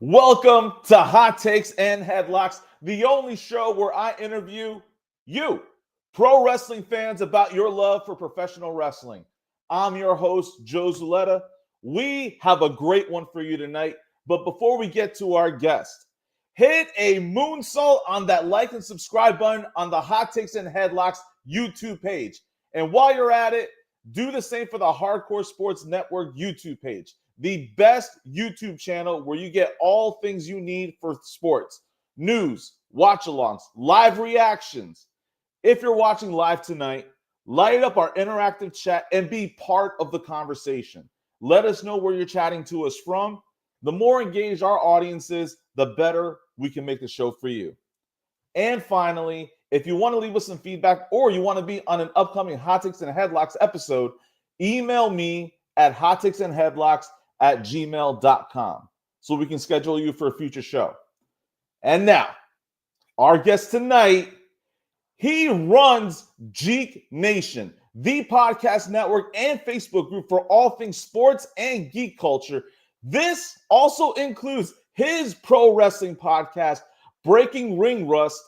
Welcome to Hot Takes and Headlocks, the only show where I interview you, pro wrestling fans, about your love for professional wrestling. I'm your host, Joe Zuleta. We have a great one for you tonight, but before we get to our guest, hit a moonsault on that like and subscribe button on the Hot Takes and Headlocks YouTube page. And while you're at it, do the same for the Hardcore Sports Network YouTube page, the best YouTube channel where you get all things you need for sports, news, watch-alongs, live reactions. If you're watching live tonight, light up our interactive chat and be part of the conversation. Let us know where you're chatting to us from. The more engaged our audience is, the better we can make the show for you. And finally, if you want to leave us some feedback or you want to be on an upcoming Hot Takes and Headlocks episode, email me at hottakesandheadlocks@gmail.com so we can schedule you for a future show. And now, our guest tonight, he runs Geek Nation, the podcast network and Facebook group for all things sports and geek culture. This also includes his pro wrestling podcast, Breaking Ring Rust,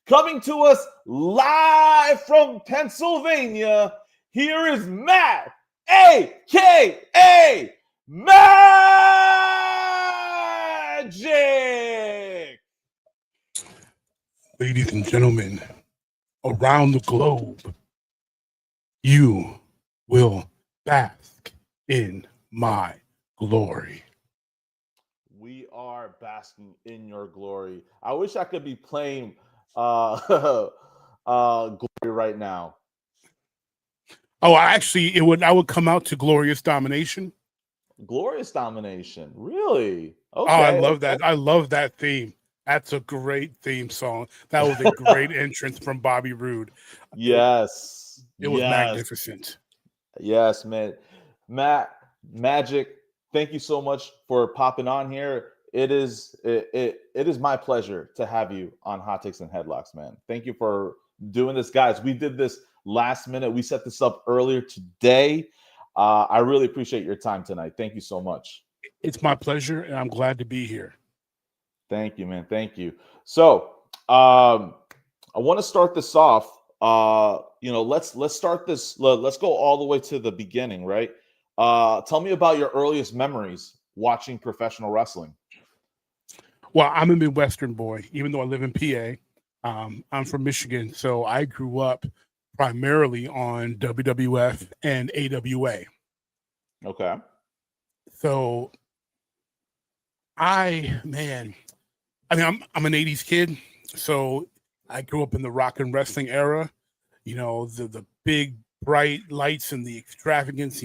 coming to us live from Pennsylvania. Here is Matt, a.k.a. Magic. Ladies and gentlemen, around the globe, you will bask in my glory. We are basking in your glory. I wish I could be playing glory right now. Oh, actually, I would come out to Glorious Domination. Glorious Domination, really? Okay. Oh, I love that. I love that theme. That's a great theme song. That was a great entrance from Bobby Roode. Yes. It was magnificent. Yes, man. Magic, thank you so much for popping on here. It is my pleasure to have you on Hot Takes and Headlocks, man. Thank you for doing this, guys. We did this last minute. We set this up earlier today. I really appreciate your time tonight. Thank you so much. It's my pleasure, and I'm glad to be here. Thank you, man. Thank you. So, I want to start this off. Let's start this. Let's go all the way to the beginning, right? Tell me about your earliest memories watching professional wrestling. Well, I'm a Midwestern boy, even though I live in PA. I'm from Michigan, so I grew up primarily on WWF and AWA. Okay. So I'm an 80s kid, so I grew up in the rock and wrestling era. You know, the big bright lights and the extravagance,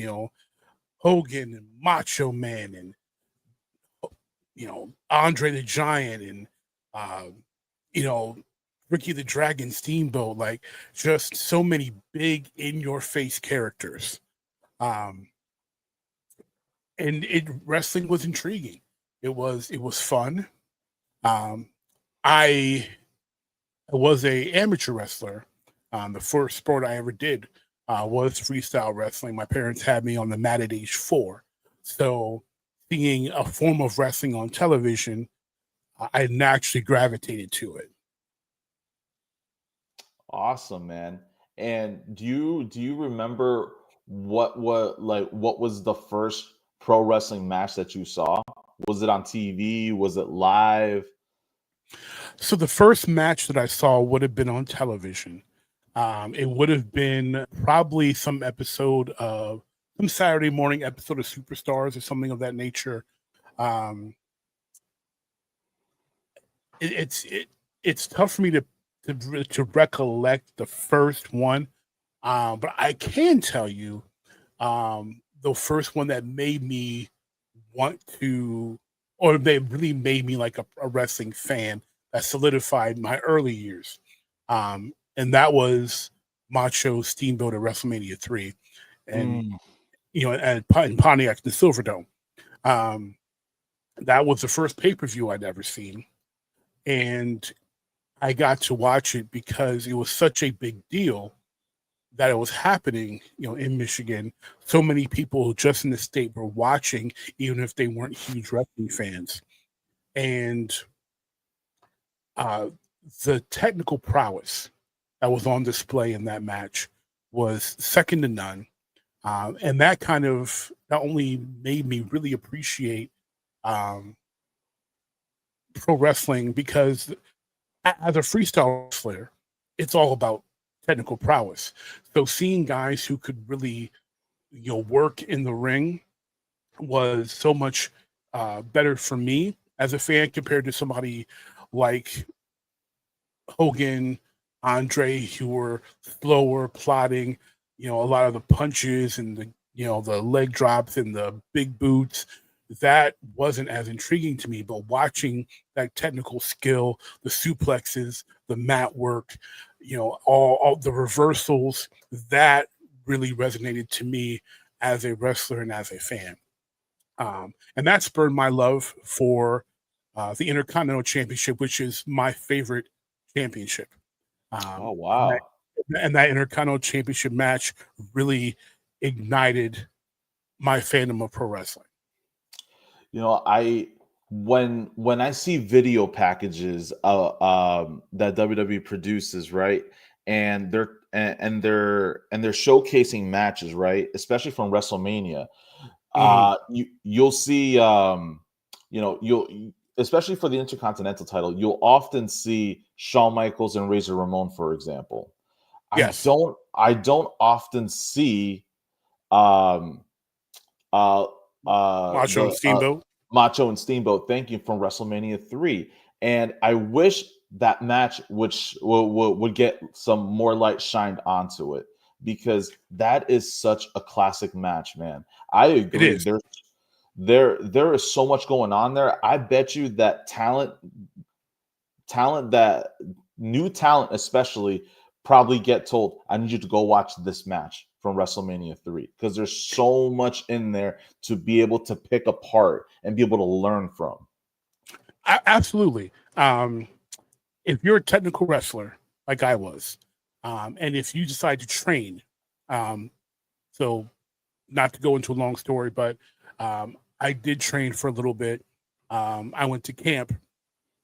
Hogan and Macho Man and Andre the Giant and Ricky the Dragon Steamboat, like just so many big in your face characters. And wrestling was intriguing. It was fun. I was a amateur wrestler. The first sport I ever did was freestyle wrestling. My parents had me on the mat at age 4. So seeing a form of wrestling on television, I naturally gravitated to it. Awesome, man. And do you remember what was the first pro wrestling match that you saw? Was it on TV? Was it live? So the first match that I saw would have been on television. It would have been probably some Saturday morning episode of Superstars or something of that nature. It's tough for me to recollect the first one, but I can tell you the first one that made me want to, or they really made me like a wrestling fan, that solidified my early years. And that was Macho Steamboat at WrestleMania 3. And, in Pontiac, the Silverdome. That was the first pay-per-view I'd ever seen. And I got to watch it because it was such a big deal that it was happening, in Michigan. So many people just in the state were watching, even if they weren't huge wrestling fans. And the technical prowess that was on display in that match was second to none. And that kind of not only made me really appreciate pro wrestling, because as a freestyle wrestler, it's all about technical prowess. So seeing guys who could really, work in the ring was so much better for me as a fan compared to somebody like Hogan, Andre, who were slower, plotting, a lot of the punches and the leg drops and the big boots. That wasn't as intriguing to me, but watching that technical skill, the suplexes, the mat work, all the reversals, that really resonated to me as a wrestler and as a fan. And that spurred my love for the Intercontinental Championship, which is my favorite championship. Oh, And wow. that Intercontinental Championship match really ignited my fandom of pro wrestling. I when I see video packages that WWE produces, right, and they're showcasing matches, right, especially from WrestleMania. Mhm. You'll see, you'll especially for the Intercontinental title, you'll often see Shawn Michaels and Razor Ramon, for example. Yes. I don't often see um uh Macho and the Steamboat. Macho and Steamboat, thank you, from WrestleMania 3. And I wish that match would get some more light shined onto it, because that is such a classic match, man. I It agree. is. There is so much going on there. I bet you that talent that new talent especially probably get told, I need you to go watch this match from WrestleMania 3, because there's so much in there to be able to pick apart and be able to learn from. Absolutely. If you're a technical wrestler like I was, and if you decide to train, um, so not to go into a long story, but I did train for a little bit. I went to camp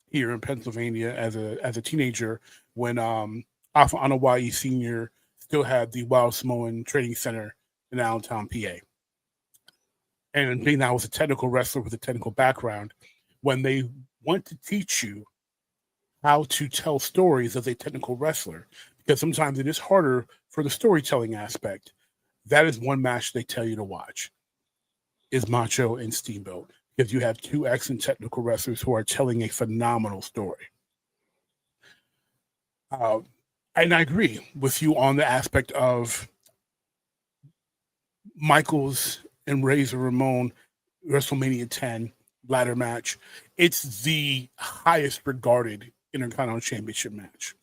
here in Pennsylvania as a teenager when Alpha Anawai Senior still had the Wild Samoan Training Center in Allentown, PA. And being that I was a technical wrestler with a technical background, when they want to teach you how to tell stories as a technical wrestler, because sometimes it is harder for the storytelling aspect, that is one match they tell you to watch, is Macho and Steamboat, because you have two excellent technical wrestlers who are telling a phenomenal story. Uh, and I agree with you on the aspect of Michaels and Razor Ramon WrestleMania 10 ladder match. It's the highest regarded Intercontinental Championship match,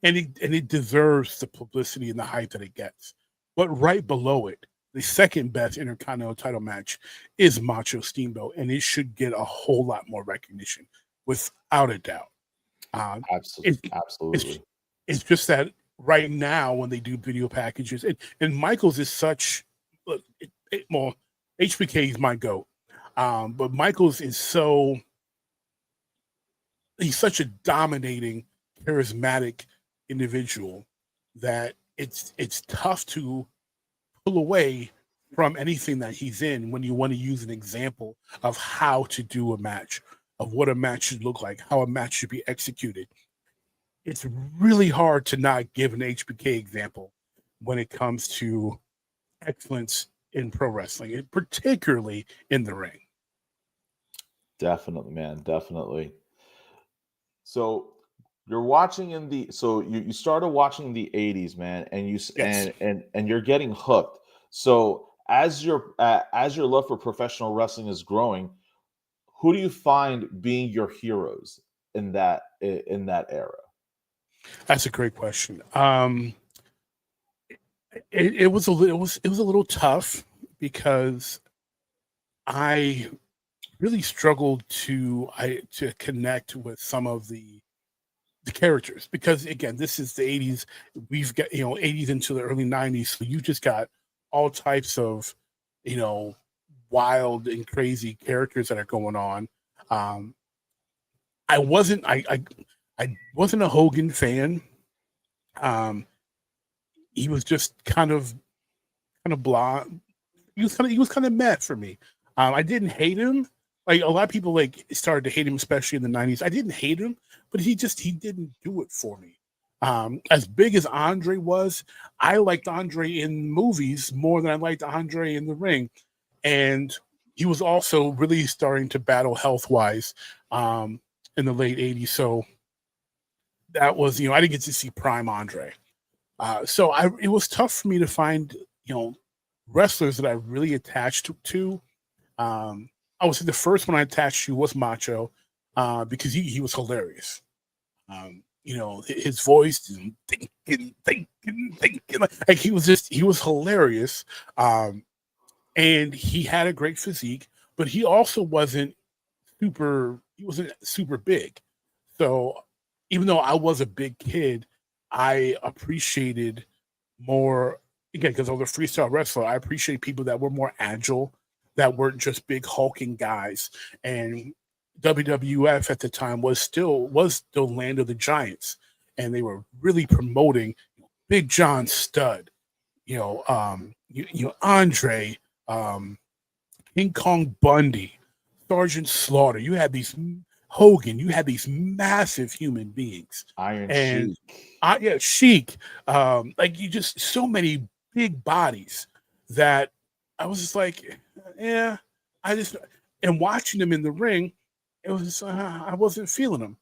and it deserves the publicity and the hype that it gets. But right below it, the second best Intercontinental title match is Macho Steamboat, and it should get a whole lot more recognition, without a doubt. Um, it, it's Absolutely. it's just that right now when they do video packages, and Michaels is such, look, well, HBK is my goat, but Michaels is he's such a dominating, charismatic individual that it's tough to pull away from anything that he's in when you want to use an example of how to do a match, of what a match should look like, how a match should be executed. It's really hard to not give an HBK example when it comes to excellence in pro wrestling, and particularly in the ring. Definitely, man. Definitely. So you're watching in the so you started watching the 80s, man, and Yes, and you're getting hooked. So as your love for professional wrestling is growing, who do you find being your heroes in that era? that's a great question. It was it was a little tough because I really struggled to connect with some of the characters, because again, this is the 80s. We've got 80s into the early 90s, so you just got all types of you know wild and crazy characters that are going on. um I wasn't I wasn't a Hogan fan. Um, he was just kind of blah. He was kind of mad for me. I didn't hate him. Like a lot of people like started to hate him, especially in the '90s. I didn't hate him, but he didn't do it for me. As big as Andre was, I liked Andre in movies more than I liked Andre in the ring, and he was also really starting to battle health wise in the late '80s. So that was, I didn't get to see prime Andre. So it was tough for me to find, wrestlers that I really attached to. I would say the first one I attached to was Macho, because he was hilarious. His voice, thinking, like he was hilarious. And he had a great physique, but he wasn't super big. So even though I was a big kid, I appreciated more, again, because I was a freestyle wrestler. I appreciate people that were more agile, that weren't just big hulking guys. And WWF at the time was the land of the giants, and they were really promoting Big John Studd, Andre, um, King Kong Bundy, Sergeant Slaughter. You had these Hogan. You had these massive human beings, Iron and Sheik. yeah, Sheik. Like you just so many big bodies that I was just like, yeah. I just and watching them in the ring, it was just, I wasn't feeling them.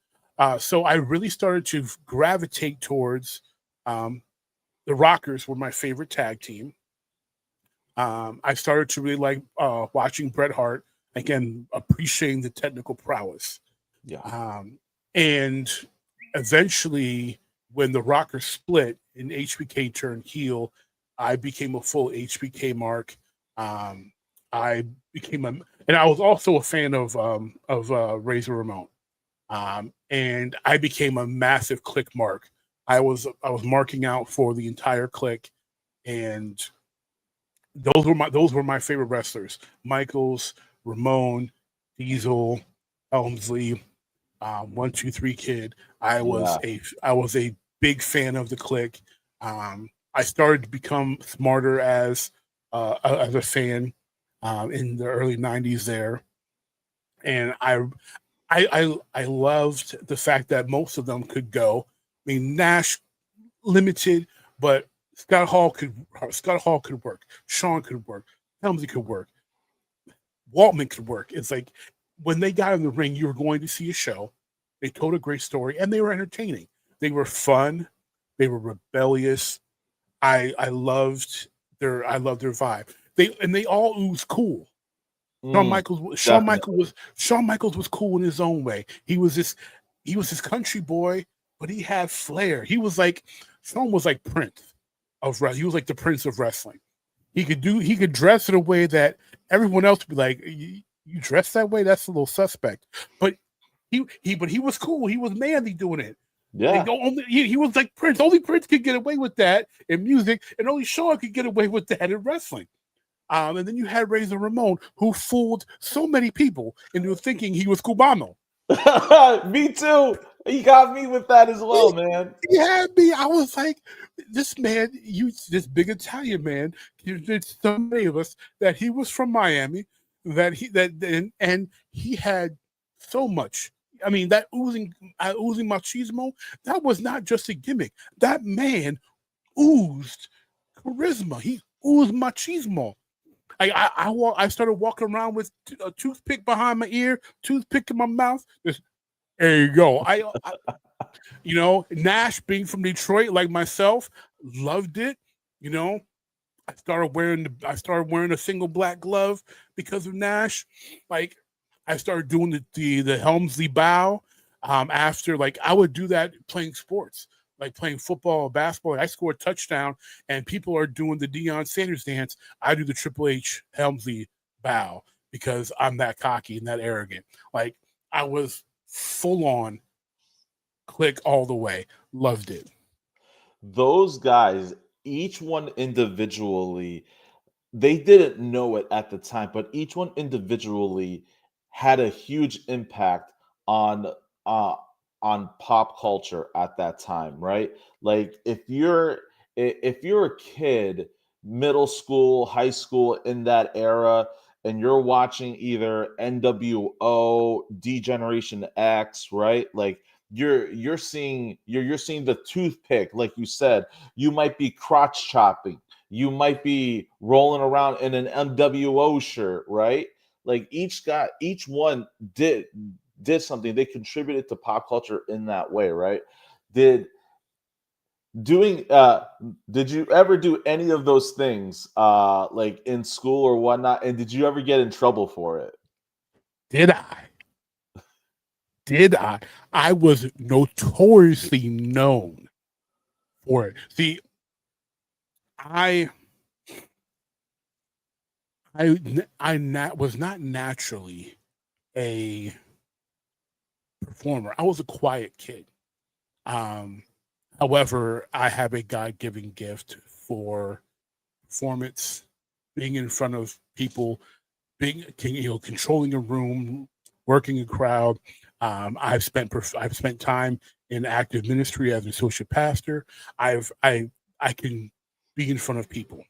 So I really started to gravitate towards the Rockers. Were my favorite tag team. I started to really like watching Bret Hart, again, appreciating the technical prowess. Yeah. And eventually, when the Rockers split and HBK turned heel, I became a full HBK mark. Um, I and I was also a fan of Razor Ramon. And I became a massive click mark. I was marking out for the entire click, and those were my favorite wrestlers: Michaels, Ramon, Diesel, Helmsley, 1, 2, 3 Kid. Yeah. I was a big fan of the click. I started to become smarter as a fan in the early '90s there, and I loved the fact that most of them could go. I mean, Nash limited, but Scott Hall could work. Sean could work. Helmsley could work. Waltman could work. It's like when they got in the ring, you were going to see a show. They told a great story and they were entertaining. They were fun. They were rebellious. I loved their vibe. They all ooze cool. Mm, definitely. Shawn Michaels was cool in his own way. He was this country boy, but he had flair. Shawn was like Prince he was like the Prince of wrestling. He could dress in a way that everyone else would be like, you dress that way? That's a little suspect. But he was cool. He was manly doing it. Yeah. He was like Prince. Only Prince could get away with that in music, and only Shawn could get away with that in wrestling. And then you had Razor Ramon, who fooled so many people into thinking he was Cubano. Me too. He got me with that as well, man. He had me. I was like, this big Italian man. There's so many of us that he was from Miami, and he had so much. I mean, that oozing machismo, that was not just a gimmick. That man oozed charisma. He oozed machismo. I started walking around with a toothpick behind my ear, toothpick in my mouth. There you go. Nash being from Detroit like myself, loved it. You know, I started wearing a single black glove because of Nash. Like I started doing the Helmsley bow. After like I would do that playing sports, like playing football or basketball. I score a touchdown and people are doing the Deion Sanders dance. I do the Triple H Helmsley bow because I'm that cocky and that arrogant. Like I was full on click all the way. Loved it. Those guys, each one individually, they didn't know it at the time, but each one individually had a huge impact on uh on pop culture at that time, right? Like if you're a kid, middle school, high school in that era, and you're watching either NWO, D Generation X, right? Like you're seeing the toothpick, like you said. You might be crotch chopping. You might be rolling around in an MWO shirt, right? Like each one did something. They contributed to pop culture in that way, right? Did doing did you ever do any of those things like in school or whatnot? And did you ever get in trouble for it? Did I? Did I? I was notoriously known for it. See, I was not naturally a performer. I was a quiet kid. Um, However, I have a God-given gift for performance, being in front of people, controlling a room, working a crowd. I've spent time in active ministry as an associate pastor. I can be in front of people.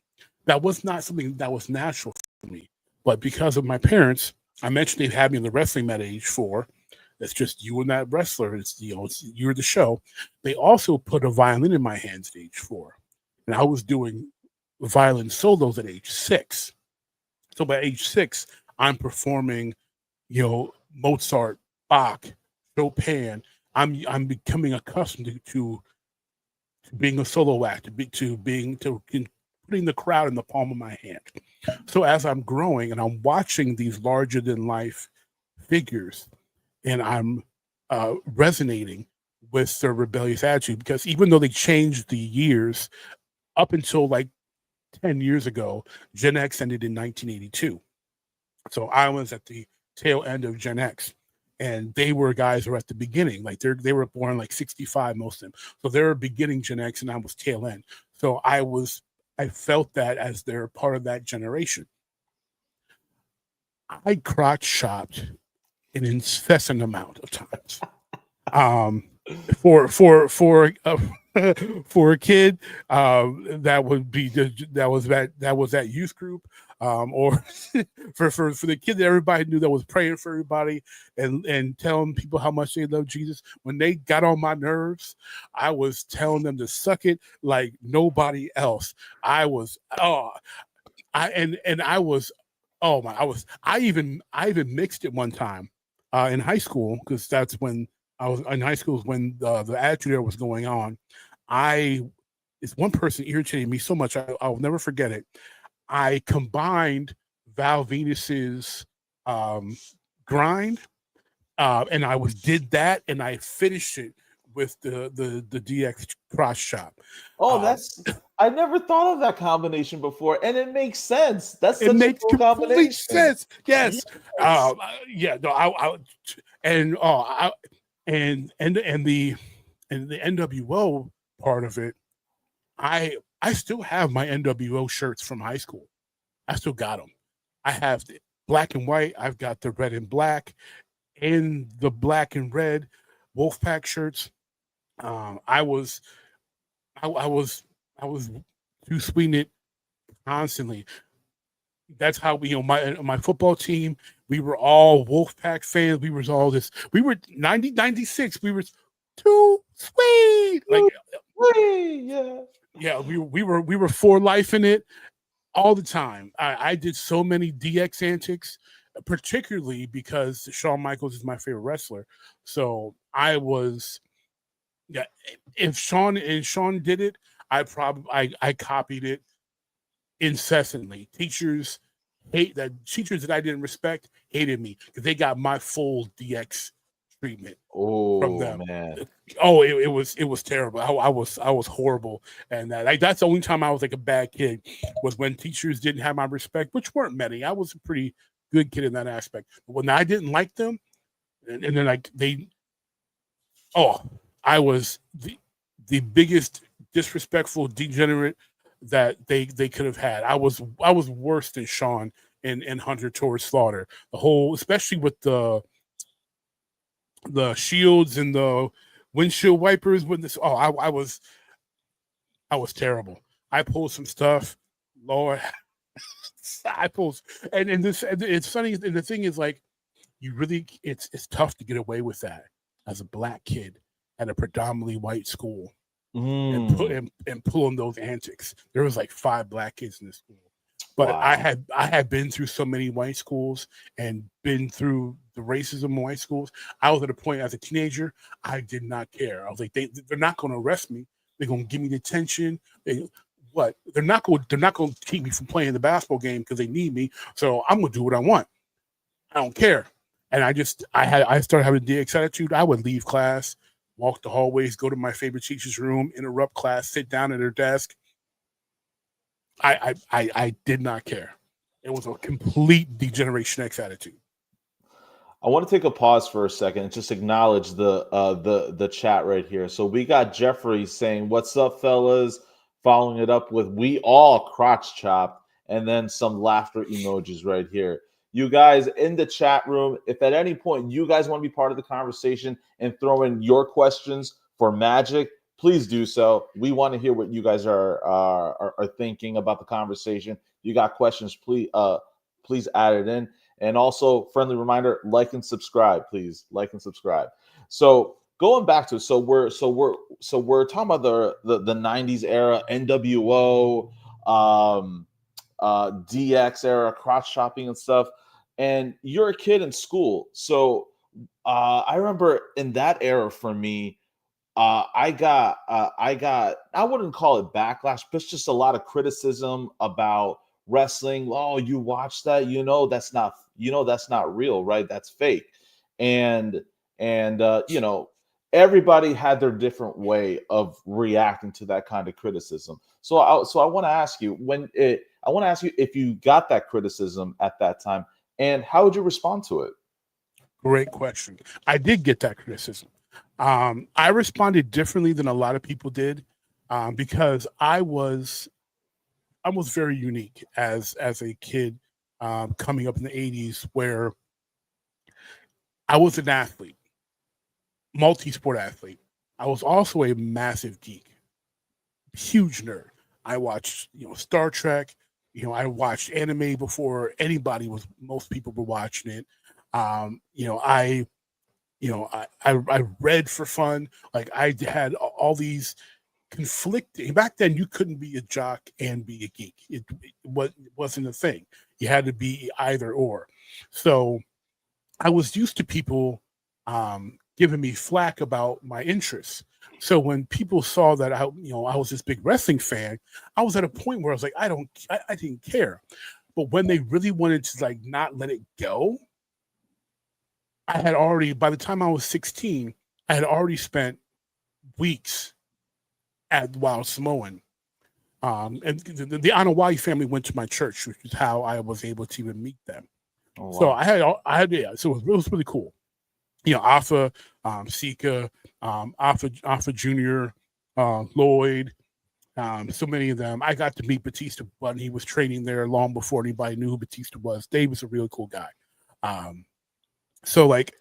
That was not something that was natural for me, but because of my parents, I mentioned they had me in the wrestling mat at age 4. That's just you and that wrestler. You're the show. They also put a violin in my hands at age 4, and I was doing violin solos at age 6. So by age 6, I'm performing, Mozart, Bach, Chopin. I'm becoming accustomed to being a solo act, to putting the crowd in the palm of my hand. So as I'm growing and I'm watching these larger than life figures, and I'm resonating with their rebellious attitude, because even though they changed the years up until like 10 years ago, Gen X ended in 1982. So I was at the tail end of Gen X, and they were guys who were at the beginning. Like they were born like 65, most of them. So they were beginning Gen X, and I was tail end. So I felt that as they're part of that generation. I crotch shopped an incessant amount of times. Um, for for a kid, that would be that was that youth group, or for the kid that everybody knew, that was praying for everybody and telling people how much they love Jesus. When they got on my nerves, I was telling them to suck it like nobody else. I was and I was oh my I even mixed it one time in high school, because that's when I was in high school, is when the attitude era was going on. I It's one person irritated me so much, I'll never forget it. I combined Val Venus's um, grind, and did that, and I finished it with the DX cross chop. Oh, Um, that's I never thought of that combination before, and it makes sense. That's It such a makes cool complete combination. sense. Yes. Yes. Yeah. No. And and the NWO part of it. I still have my NWO shirts from high school. I still got them. I have the black and white. I've got the red and black, and the black and red Wolfpack shirts. I was I was I was too sweet it constantly. That's how we, my football team, we were all Wolfpack fans. We was all this. We were 96. We were too sweet. Like, Yeah. yeah, we were for life in it all the time. I did so many DX antics, particularly because Shawn Michaels is my favorite wrestler. So I was, yeah. If Shawn did it, I copied it incessantly. Teachers that I didn't respect hated me because they got my full DX treatment from Oh them. man. Oh, it was terrible. I was horrible, and that's the only time I was like a bad kid, was when teachers didn't have my respect, which weren't many. I was a pretty good kid in that aspect. But when I didn't like them, and then like oh, I was the biggest disrespectful degenerate that they could have had. I was worse than Shawn and Hunter towards Slaughter. The whole, especially with the shields and the windshield wipers with this. Oh, I was terrible. I pulled some stuff. Lord, I pulled, and this, and it's funny. And the thing is, like, you really, it's tough to get away with that as a black kid at a predominantly white school and pulling those antics. There was like 5 black kids in the school. But Wow. I had been through so many white schools and been through the racism in white schools. I was at a point as a teenager, I did not care. I was like, they're not going to arrest me. They're going to give me detention. They're not going to keep me from playing the basketball game because they need me. So I'm going to do what I want. I don't care. And I started having a DX attitude. I would leave class, walk the hallways, go to my favorite teacher's room, interrupt class, sit down at her desk. I did not care. It was a complete Degeneration X attitude. I want to take a pause for a second and just acknowledge the chat right here. So we got Jeffrey saying, "What's up, fellas?" Following it up with "We all crotch chop," and then some laughter emojis right here. You guys in the chat room, if at any point you guys want to be part of the conversation and throw in your questions for Magic, please do so. We want to hear what you guys are thinking about the conversation. You got questions, please add it in. And also, friendly reminder: like and subscribe, please. Like and subscribe. So going back to we're talking about the '90s era, NWO, DX era, crotch shopping and stuff. And you're a kid in school, so I remember in that era for me, I got I wouldn't call it backlash, but it's just a lot of criticism about wrestling. Oh, you watch that, that's not real, right? That's fake. And everybody had their different way of reacting to that kind of criticism. So I want to ask you if you got that criticism at that time, and how would you respond to it? Great question. I did get that criticism. I responded differently than a lot of people did because I was very unique as a kid coming up in the '80s, where I was an athlete, multi-sport athlete. I was also a massive geek, huge nerd. I watched Star Trek. I watched anime before most people were watching it. I read for fun. Like, I had all these conflicting. Back then, you couldn't be a jock and be a geek. It wasn't a thing. You had to be either or. So I was used to people giving me flack about my interests. So when people saw that I was this big wrestling fan, I was at a point where I was like, I didn't care. But when they really wanted to, like, not let it go, I had already, by the time I was 16, I had already spent weeks at Wild Samoan. And the Anawai family went to my church, which is how I was able to even meet them. Oh, wow. So so it was really cool. Alpha, Sika, Alpha Junior, Lloyd, so many of them. I got to meet Batista when he was training there long before anybody knew who Batista was. Dave was a really cool guy. So, like,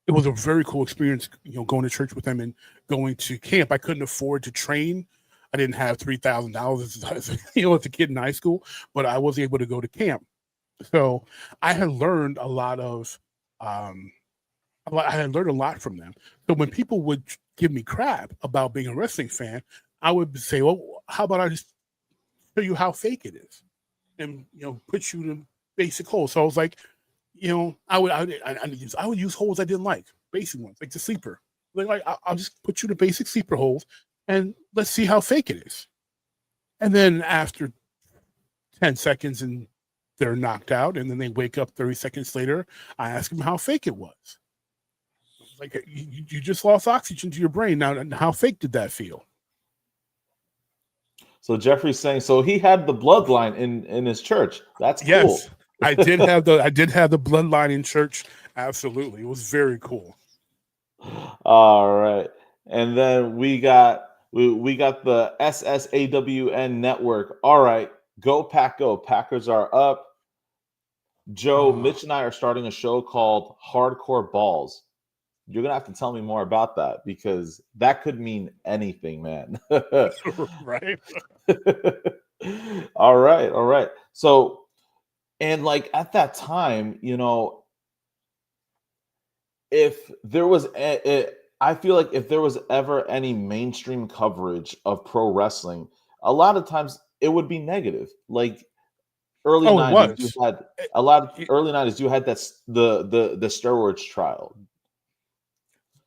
it was a very cool experience, going to church with them and going to camp. I couldn't afford to train. I didn't have $3,000 as a kid in high school, but I was able to go to camp. So I had learned a lot from them. So when people would give me crap about being a wrestling fan, I would say, well, how about I just show you how fake it is, and put you in basic holes. So I was like, I would use holes I didn't like, basic ones, like the sleeper. Like, I'll just put you in the basic sleeper holes, and let's see how fake it is. And then after 10 seconds, and they're knocked out, and then they wake up 30 seconds later, I ask them how fake it was. Like, you just lost oxygen to your brain. Now, how fake did that feel? So Jeffrey's saying, so he had the bloodline in his church. That's cool. Yes, I did have the bloodline in church. Absolutely, it was very cool. All right, and then we got the SSAWN network. All right, go Pack, go! Packers are up. Joe, Mitch and I are starting a show called Hardcore Balls. You're gonna have to tell me more about that because that could mean anything, man. Right. All right, all right. So, and like at that time, if there was I feel like if there was ever any mainstream coverage of pro wrestling, a lot of times it would be negative. Like early Oh, it 90s, you was. had It- a lot of it- early 90s, you had the steroids trial.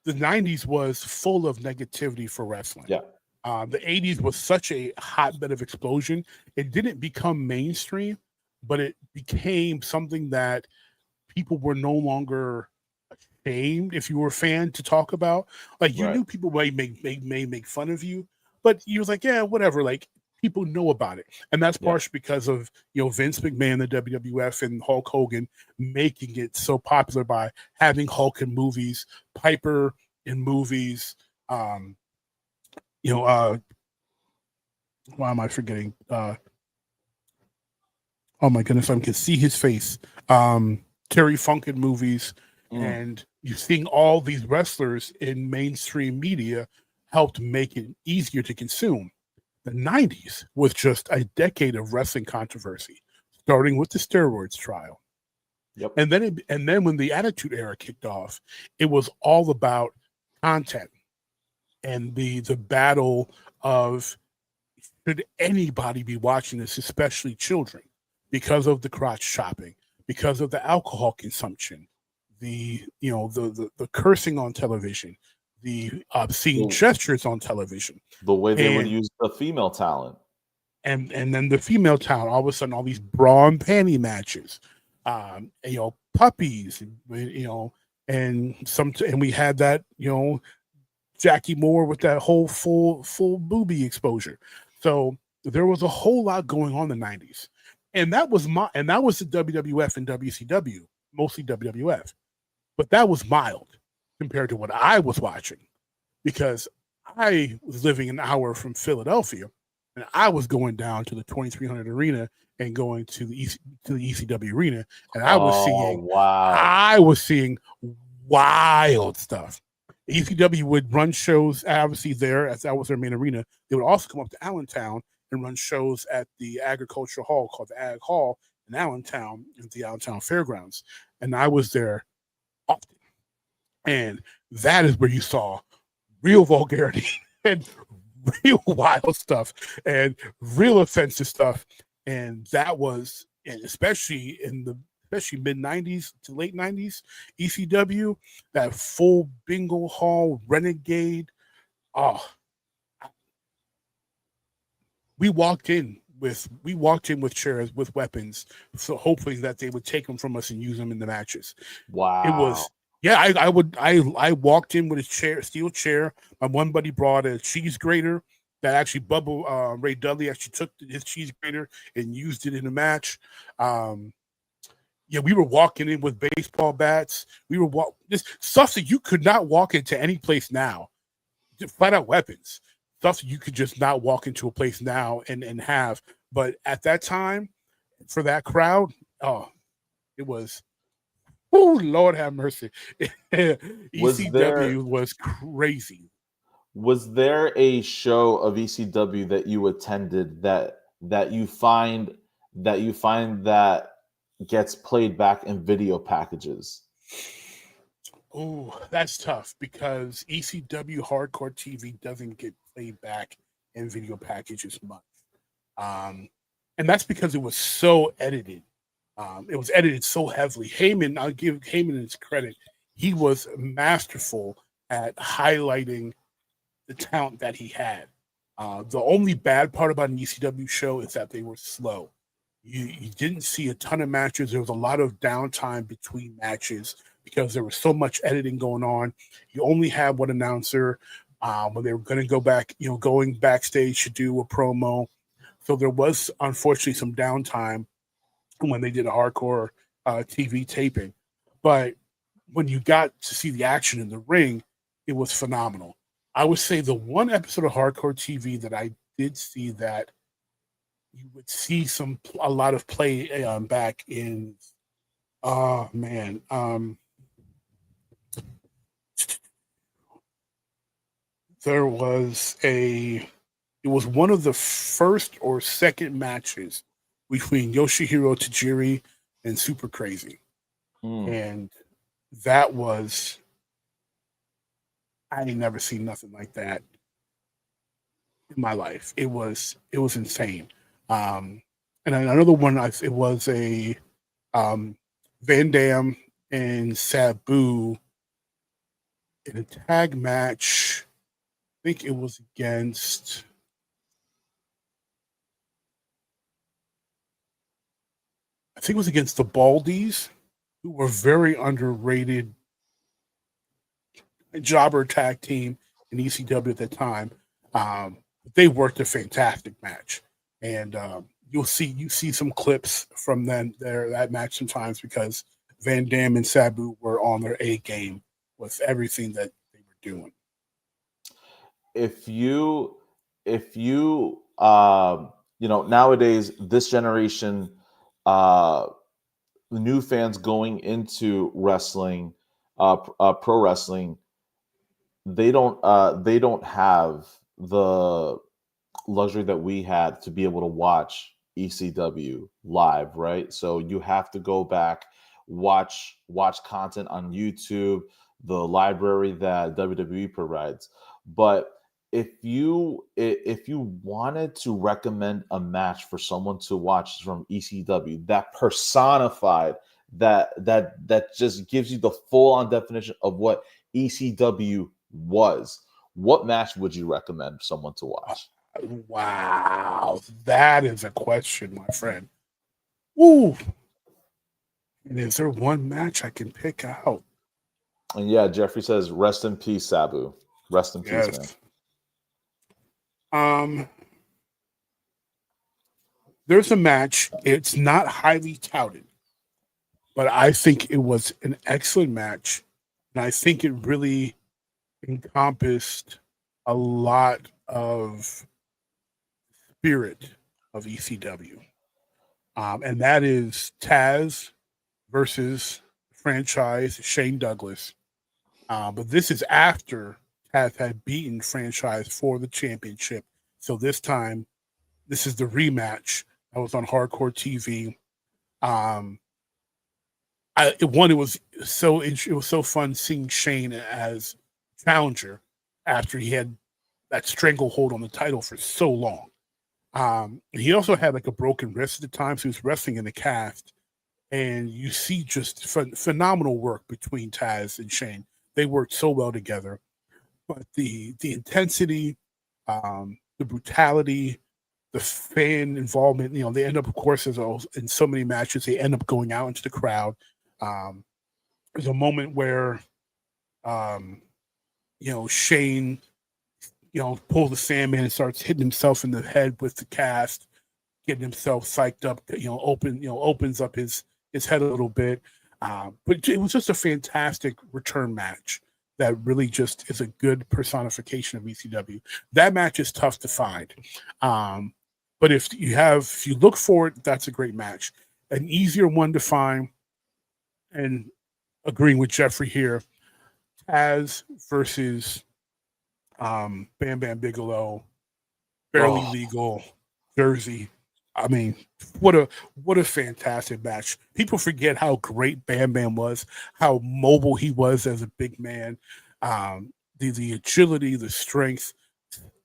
the 90s was full of negativity for wrestling. Yeah, The 80s was such a hotbed of explosion. It didn't become mainstream, but it became something that people were no longer ashamed, if you were a fan, to talk about. Like, you right. knew people may make fun of you, but you was like, yeah, whatever. Like, people know about it, and that's Yeah. partially because of Vince McMahon, the WWF, and Hulk Hogan making it so popular by having Hulk in movies, Piper in movies. Um, you know, why am I forgetting? Oh my goodness, I can see his face. Terry Funk in movies, Mm. and you seeing all these wrestlers in mainstream media helped make it easier to consume. The 90s was just a decade of wrestling controversy, starting with the steroids trial. Yep. And then when the Attitude Era kicked off, it was all about content and the battle of, should anybody be watching this, especially children, because of the crotch chopping, because of the alcohol consumption, the cursing on television, the obscene The, gestures on television, the way they would and use the female talent. and then the female talent, all of a sudden, all these bra and panty matches, puppies, and we had that, Jackie Moore with that whole full booby exposure. So there was a whole lot going on in the 90s. And that was the WWF and WCW, mostly WWF. But that was mild compared to what I was watching, because I was living an hour from Philadelphia, and I was going down to the 2300 arena and going to the ECW arena, and Oh, wow. I was seeing wild stuff. ECW would run shows obviously there, as that was their main arena. They would also come up to Allentown and run shows at the agricultural hall called the Ag Hall in Allentown, at the Allentown Fairgrounds. And I was there often. And that is where you saw real vulgarity and real wild stuff and real offensive stuff. And that was, and especially mid 90s to late 90s, ECW, that full bingo hall renegade. Oh, we walked in with chairs, with weapons, so hoping that they would take them from us and use them in the matches. It Wow. was, yeah, I walked in with a steel chair. My one buddy brought a cheese grater that actually Ray Dudley actually took his cheese grater and used it in a match. Yeah, we were walking in with baseball bats. We were this stuff that you could not walk into any place now. Flat out weapons, stuff that you could just not walk into a place now and have. But at that time, for that crowd, oh, it was, oh Lord have mercy. Was there ECW was crazy. was there a show of ECW that you attended that you find that gets played back in video packages? Oh, that's tough because ECW Hardcore TV doesn't get played back in video packages much. And that's because it was so edited. It was edited so heavily. Heyman, I'll give Heyman his credit. He was masterful at highlighting the talent that he had. The only bad part about an ECW show is that they were slow. You didn't see a ton of matches. There was a lot of downtime between matches because there was so much editing going on. You only had one announcer when they were going to go back, going backstage to do a promo. So there was unfortunately some downtime when they did a hardcore TV taping. But when you got to see the action in the ring, it was phenomenal. I would say the one episode of Hardcore TV that I did see that you would see a lot of play back in, oh man, there was it was one of the first or second matches between Yoshihiro Tajiri and Super Crazy. Mm. And that was, I ain't never seen nothing like that in my life. It was insane. And another one, it was a Van Dam and Sabu in a tag match. I think it was against. I think it was against the Baldies, who were very underrated jobber tag team in ECW at the time. They worked a fantastic match, and you see some clips from that match sometimes because Van Dam and Sabu were on their A game with everything that they were doing. If you nowadays this generation, uh the new fans going into wrestling, pro wrestling, they don't have the luxury that we had to be able to watch ECW live, right? So you have to go back, watch content on YouTube, the library that WWE provides. But if you wanted to recommend a match for someone to watch from ECW that personified, that just gives you the full on definition of what ECW was, what match would you recommend someone to watch? Wow, that is a question, my friend. Ooh, and is there one match I can pick out? And yeah, Jeffrey says, "Rest in peace, Sabu. Rest in peace, man." Yes. Um, there's a match. It's not highly touted, but I think it was an excellent match, and I think it really encompassed a lot of spirit of ECW, and that is Taz versus franchise Shane Douglas. But this is after Taz had beaten franchise for the championship. So this time, this is the rematch that was on Hardcore TV. Um, it was so fun seeing Shane as challenger after he had that stranglehold on the title for so long. He also had like a broken wrist at the time, so he was wrestling in the cast, and you see just phenomenal work between Taz and Shane. They worked so well together, but the intensity, the brutality, the fan involvement. They end up, of course, in so many matches, they end up going out into the crowd. Um, there's a moment where, um, Shane, pulls the Sandman and starts hitting himself in the head with the cast, getting himself psyched up. Opens up his head a little bit. But it was just a fantastic return match that really just is a good personification of ECW. That match is tough to find. But if you look for it, that's a great match. An easier one to find, and agreeing with Jeffrey here, Taz versus Bam Bam Bigelow, Barely Oh, Legal, Jersey. I mean, what a fantastic match. People forget how great Bam Bam was, how mobile he was as a big man, the agility, the strength.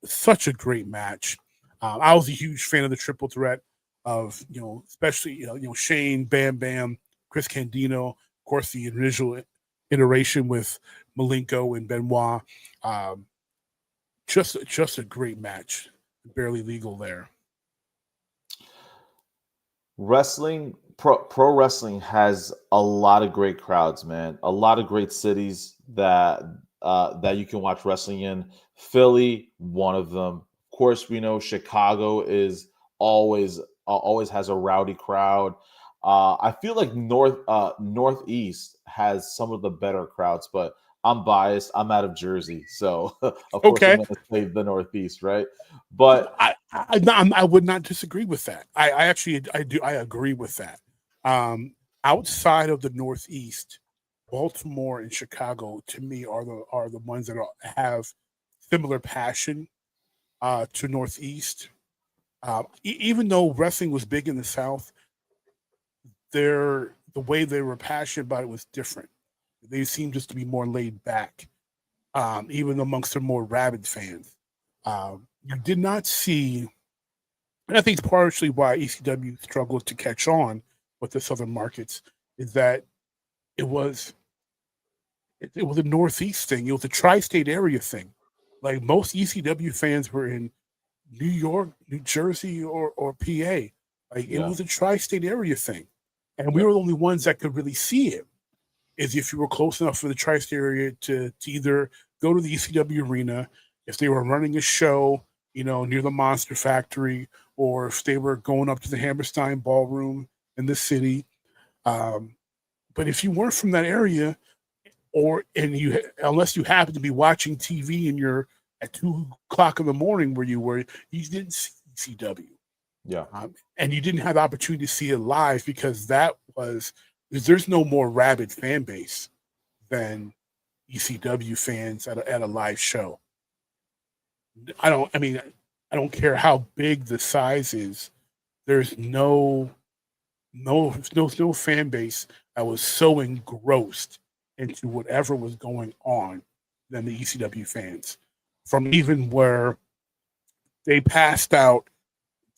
Such a great match. I was a huge fan of the triple threat of especially Shane, Bam Bam, Chris Candido, of course the original iteration with Malenko and Benoit. Um, just a great match. Barely Legal there. pro wrestling has a lot of great crowds, man. A lot of great cities that you can watch wrestling in. Philly, one of them. Of course, we know Chicago is always has a rowdy crowd. I feel like Northeast has some of the better crowds, but I'm biased. I'm out of Jersey, so of course I'm Okay. going to say the Northeast, right? But I would not disagree with that. I actually I agree with that. Outside of the Northeast, Baltimore and Chicago to me are the ones that have similar passion to Northeast. Even though wrestling was big in the South, the way they were passionate about it was different. They seemed just to be more laid back, even amongst their more rabid fans. You did not see, and I think it's partially why ECW struggled to catch on with the southern markets, is that it was it was a Northeast thing. It was a tri-state area thing. Like most ECW fans were in New York, New Jersey, or PA. Like it was a tri-state area thing, and we were the only ones that could really see it. Is if you were close enough for the tri-state area to either go to the ECW arena, if they were running a show, near the Monster Factory, or if they were going up to the Hammerstein Ballroom in the city. But if you weren't from that area, unless you happen to be watching TV and you're at 2:00 in the morning where you didn't see ECW. Yeah. And you didn't have the opportunity to see it live because there's no more rabid fan base than ECW fans at a live show. I don't care how big the size is. There's no fan base that was so engrossed into whatever was going on than the ECW fans. From even where they passed out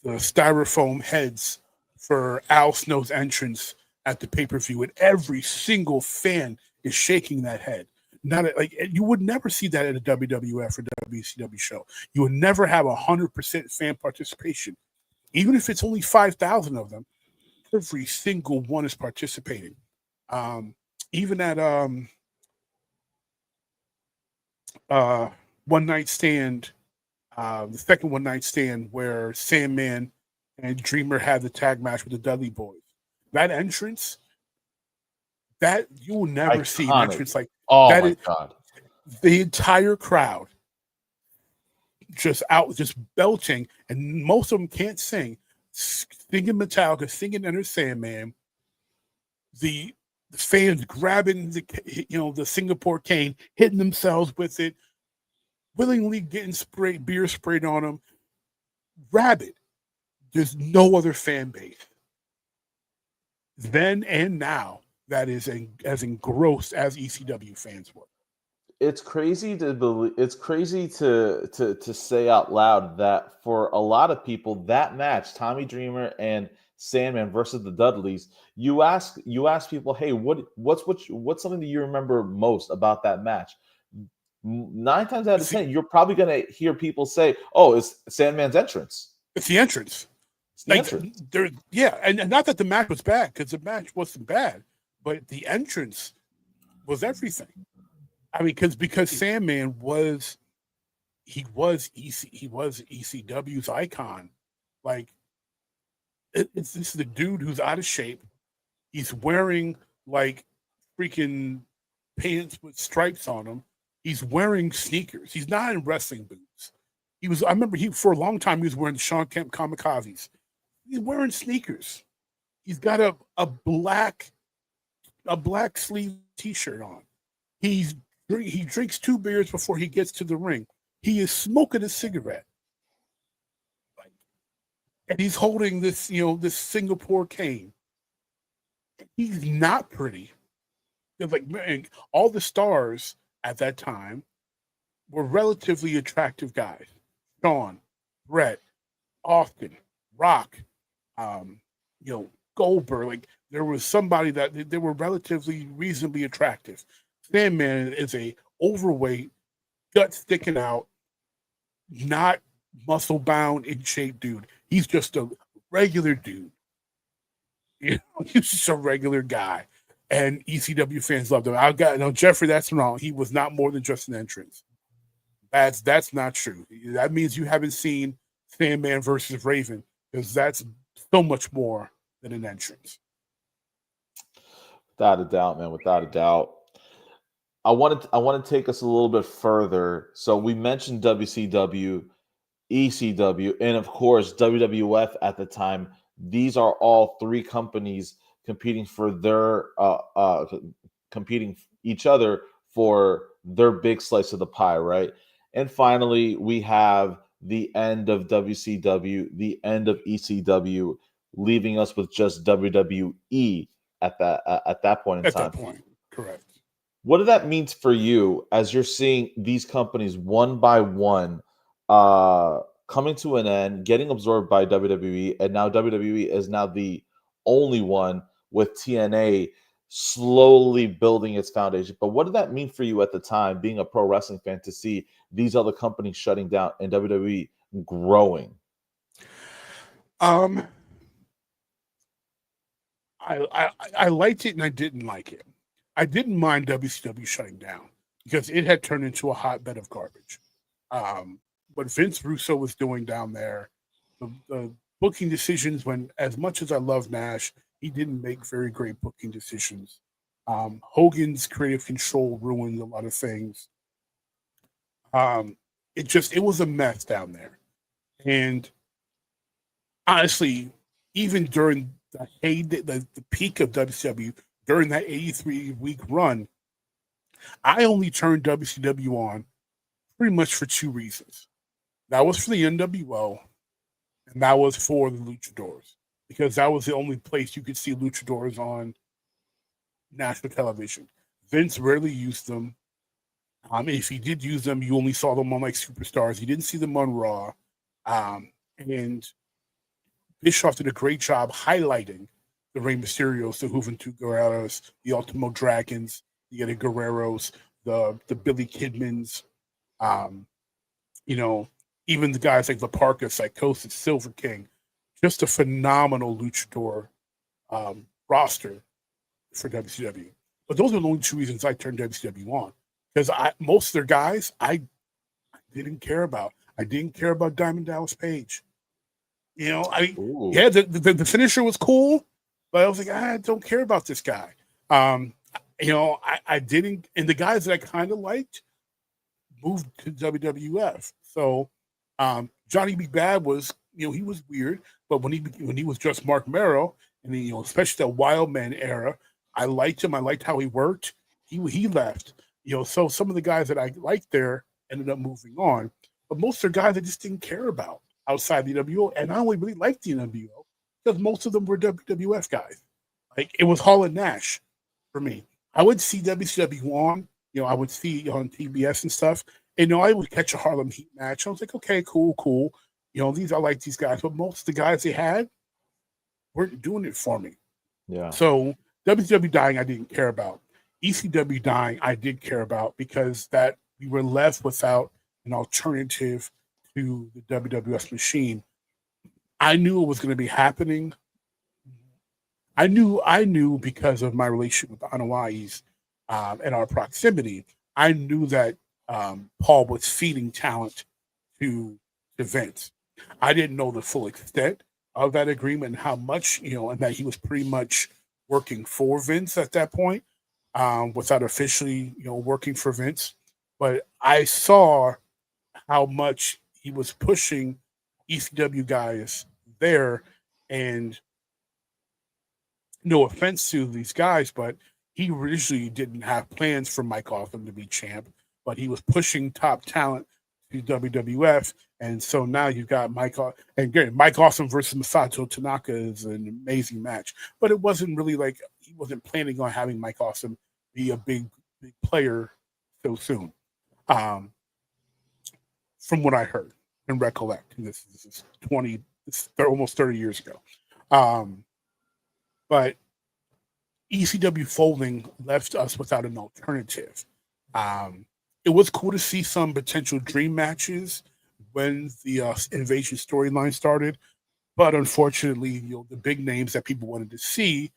the styrofoam heads for Al Snow's entrance at the pay-per-view, and every single fan is shaking that head. You would never see that at a WWF or WCW show. You would never have 100% fan participation, even if it's only 5,000 of them. Every single one is participating. Even at One Night Stand, the second One Night Stand where Sandman and Dreamer had the tag match with the Dudley Boys. That entrance, that you will never see an entrance like that. My God. The entire crowd just belching, and most of them can't sing, singing Metallica, singing Enter Sandman. The fans grabbing the Singapore cane, hitting themselves with it, willingly getting beer sprayed on them. Rabid. There's no other fan base then and now that is as engrossed as ECW fans were. It's crazy to believe. It's crazy to say out loud that for a lot of people, that match, Tommy Dreamer and Sandman versus the Dudleys, you ask people, hey, what's something that you remember most about that match? 9 times out of 10, you're probably gonna hear people say, "Oh, it's Sandman's entrance." It's the entrance. And not that the match was bad, because the match wasn't bad, but the entrance was everything. I mean, because Sandman was ECW's icon. Like, this is the dude who's out of shape. He's wearing like freaking pants with stripes on them. He's wearing sneakers. He's not in wrestling boots. I remember for a long time he was wearing the Sean Kemp Kamikazes. He's wearing sneakers. He's got a black sleeve t-shirt on. He drinks 2 beers before he gets to the ring. He is smoking a cigarette. And he's holding this Singapore cane. He's not pretty. Man, all the stars at that time were relatively attractive guys. Shawn, Brett, Austin, Rock, Goldberg. Like, there was somebody that they were relatively reasonably attractive. Sandman is a overweight, gut sticking out, not muscle bound, in shape dude. He's just a regular dude. He's just a regular guy. And ECW fans loved him. Jeffrey, that's wrong. He was not more than just an entrance. That's not true. That means you haven't seen Sandman versus Raven, because that's so much more than an entrance. Without a doubt, man. Without a doubt. I want to take us a little bit further. So we mentioned WCW, ECW, and of course WWF at the time. These are all 3 companies competing for their competing each other for their big slice of the pie, right? And finally, we have the end of WCW, the end of ECW, leaving us with just WWE at that point in At that time. point, correct. What did that mean for you as you're seeing these companies one by one coming to an end, getting absorbed by WWE, and now WWE is now the only one with TNA slowly building its foundation. But what did that mean for you at the time, being a pro wrestling fan, to see these other companies shutting down and WWE growing? I I liked it and I didn't like it. I didn't mind WCW shutting down because it had turned into a hotbed of garbage. What Vince Russo was doing down there, the booking decisions, when as much as I love Nash, he didn't make very great booking decisions. Hogan's creative control ruined a lot of things. Um, it was a mess down there. And honestly, even during the heyday, the peak of WCW, during that 83-week run, I only turned WCW on pretty much for two reasons. That was for the NWO, and that was for the luchadors, because that was the only place you could see luchadors on national television. Vince rarely used them. If he did use them, you only saw them on like Superstars. You didn't see them on Raw. And Bischoff did a great job highlighting the Rey Mysterios, the Juventud Guerreros, the Ultimo Dragons, the Eddie Guerreros, the Billy Kidmans, um, you know, even the guys like Laparca, Psychosis, Silver King. Just a phenomenal luchador roster for WCW. But those are the only two reasons I turned WCW on. Because most of their guys I didn't care about. I didn't care about Diamond Dallas Page. Yeah, the finisher was cool, but I was like, I don't care about this guy. I didn't, and the guys that I kind of liked moved to WWF. So Johnny B. Bad was, he was weird, but when he was just Mark Merrow, and then, especially the Wild Man era, I liked him. I liked how he worked. He left. So some of the guys that I liked there ended up moving on, but most are guys I just didn't care about outside the NWO, and I only really liked the NWO because most of them were WWF guys. Like, it was Hall and Nash for me. I would see WCW on, I would see on TBS and stuff, and I would catch a Harlem Heat match. I was like, okay, cool. I like these guys, but most of the guys they had weren't doing it for me. Yeah. So WCW dying, I didn't care about. ECW dying, I did care about, because that we were left without an alternative to the WWF machine. I knew it was going to be happening. I knew because of my relationship with the Anoa'is and our proximity. I knew that Paul was feeding talent to Vince. I didn't know the full extent of that agreement and how much, and that he was pretty much working for Vince at that point, without officially, working for Vince. But I saw how much he was pushing ECW guys there, and no offense to these guys, but he originally didn't have plans for Mike Awesome to be champ, but he was pushing top talent to WWF, and so now you've got Mike Awesome versus Masato Tanaka is an amazing match, but it wasn't really like he wasn't planning on having Mike Awesome be a big player so soon. From what I heard and recollect, this is almost 30 years ago. But ECW folding left us without an alternative. It was cool to see some potential dream matches when the Invasion storyline started, but unfortunately, the big names that people wanted to see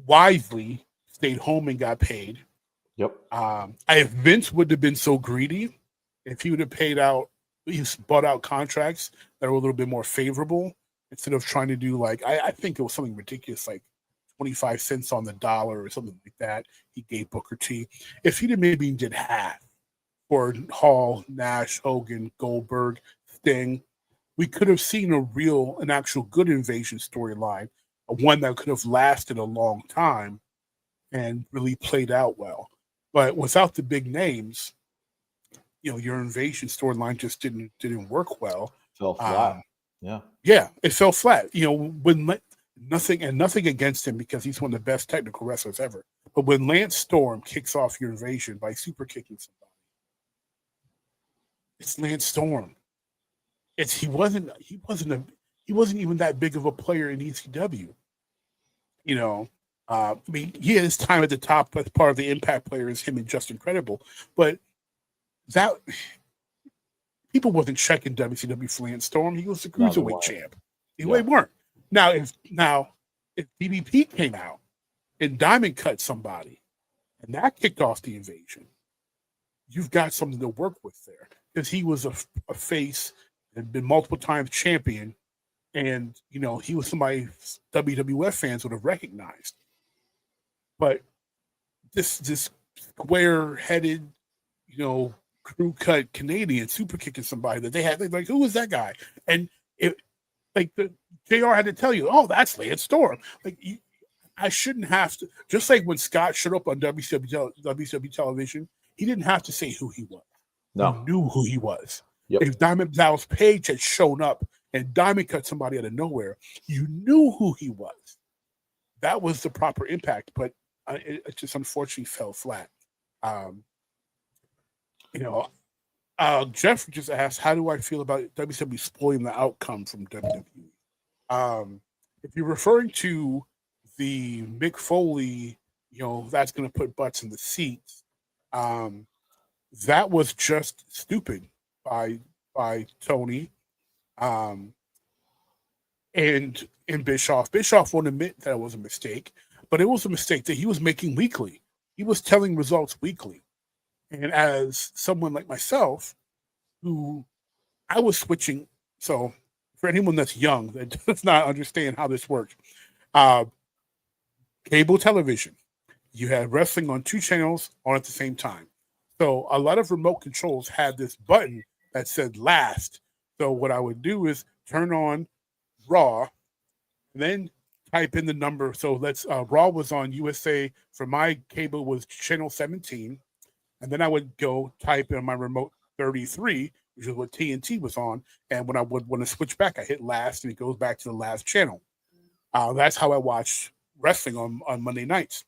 wisely stayed home and got paid. Yep. If Vince would have been so greedy, if he would have bought out contracts that were a little bit more favorable, instead of trying to do I think it was something ridiculous, like 25 cents on the dollar or something like that, he gave Booker T. If he'd have maybe did half for Hall, Nash, Hogan, Goldberg, Sting, we could have seen an actual good Invasion storyline, one that could have lasted a long time and really played out well. But without the big names, your invasion storyline just didn't work well. Fell flat. Yeah. Yeah, it fell flat. When nothing against him because he's one of the best technical wrestlers ever. But when Lance Storm kicks off your invasion by super kicking somebody, it's Lance Storm. He wasn't even that big of a player in ECW. I mean, he had his time at the top as part of the Impact players, him and Justin Credible, but that people wasn't checking WCW for Lance Storm. He was the cruiserweight champ. They weren't. Now, if DDP came out and Diamond cut somebody, and that kicked off the invasion, you've got something to work with there because he was a face and been multiple times champion, and he was somebody WWF fans would have recognized. But this square-headed, crew cut Canadian super kicking somebody that they're like, who was that guy? And the JR had to tell you, oh, that's Lance Storm. Like, I shouldn't have to. Just like when Scott showed up on WCW television, he didn't have to say who he was. No, he knew who he was. Yep. If Diamond Dallas Page had shown up and Diamond cut somebody out of nowhere, you knew who he was. That was the proper impact, but it just unfortunately fell flat. Jeff just asked, how do I feel about WWE spoiling the outcome from WWE? If you're referring to the Mick Foley, that's going to put butts in the seats, that was just stupid by Tony and Bischoff. Bischoff won't admit that it was a mistake, but it was a mistake that he was making weekly. He was telling results weekly. And as someone like myself, who I was switching, so for anyone that's young that does not understand how this works, cable television, you had wrestling on 2 channels on at the same time. So a lot of remote controls had this button that said last. So what I would do is turn on Raw, and then type in the number. So Raw was on USA. For my cable was channel 17. And then I would go type in my remote 33, which is what TNT was on. And when I would want to switch back, I hit last, and it goes back to the last channel. That's how I watched wrestling on Monday nights.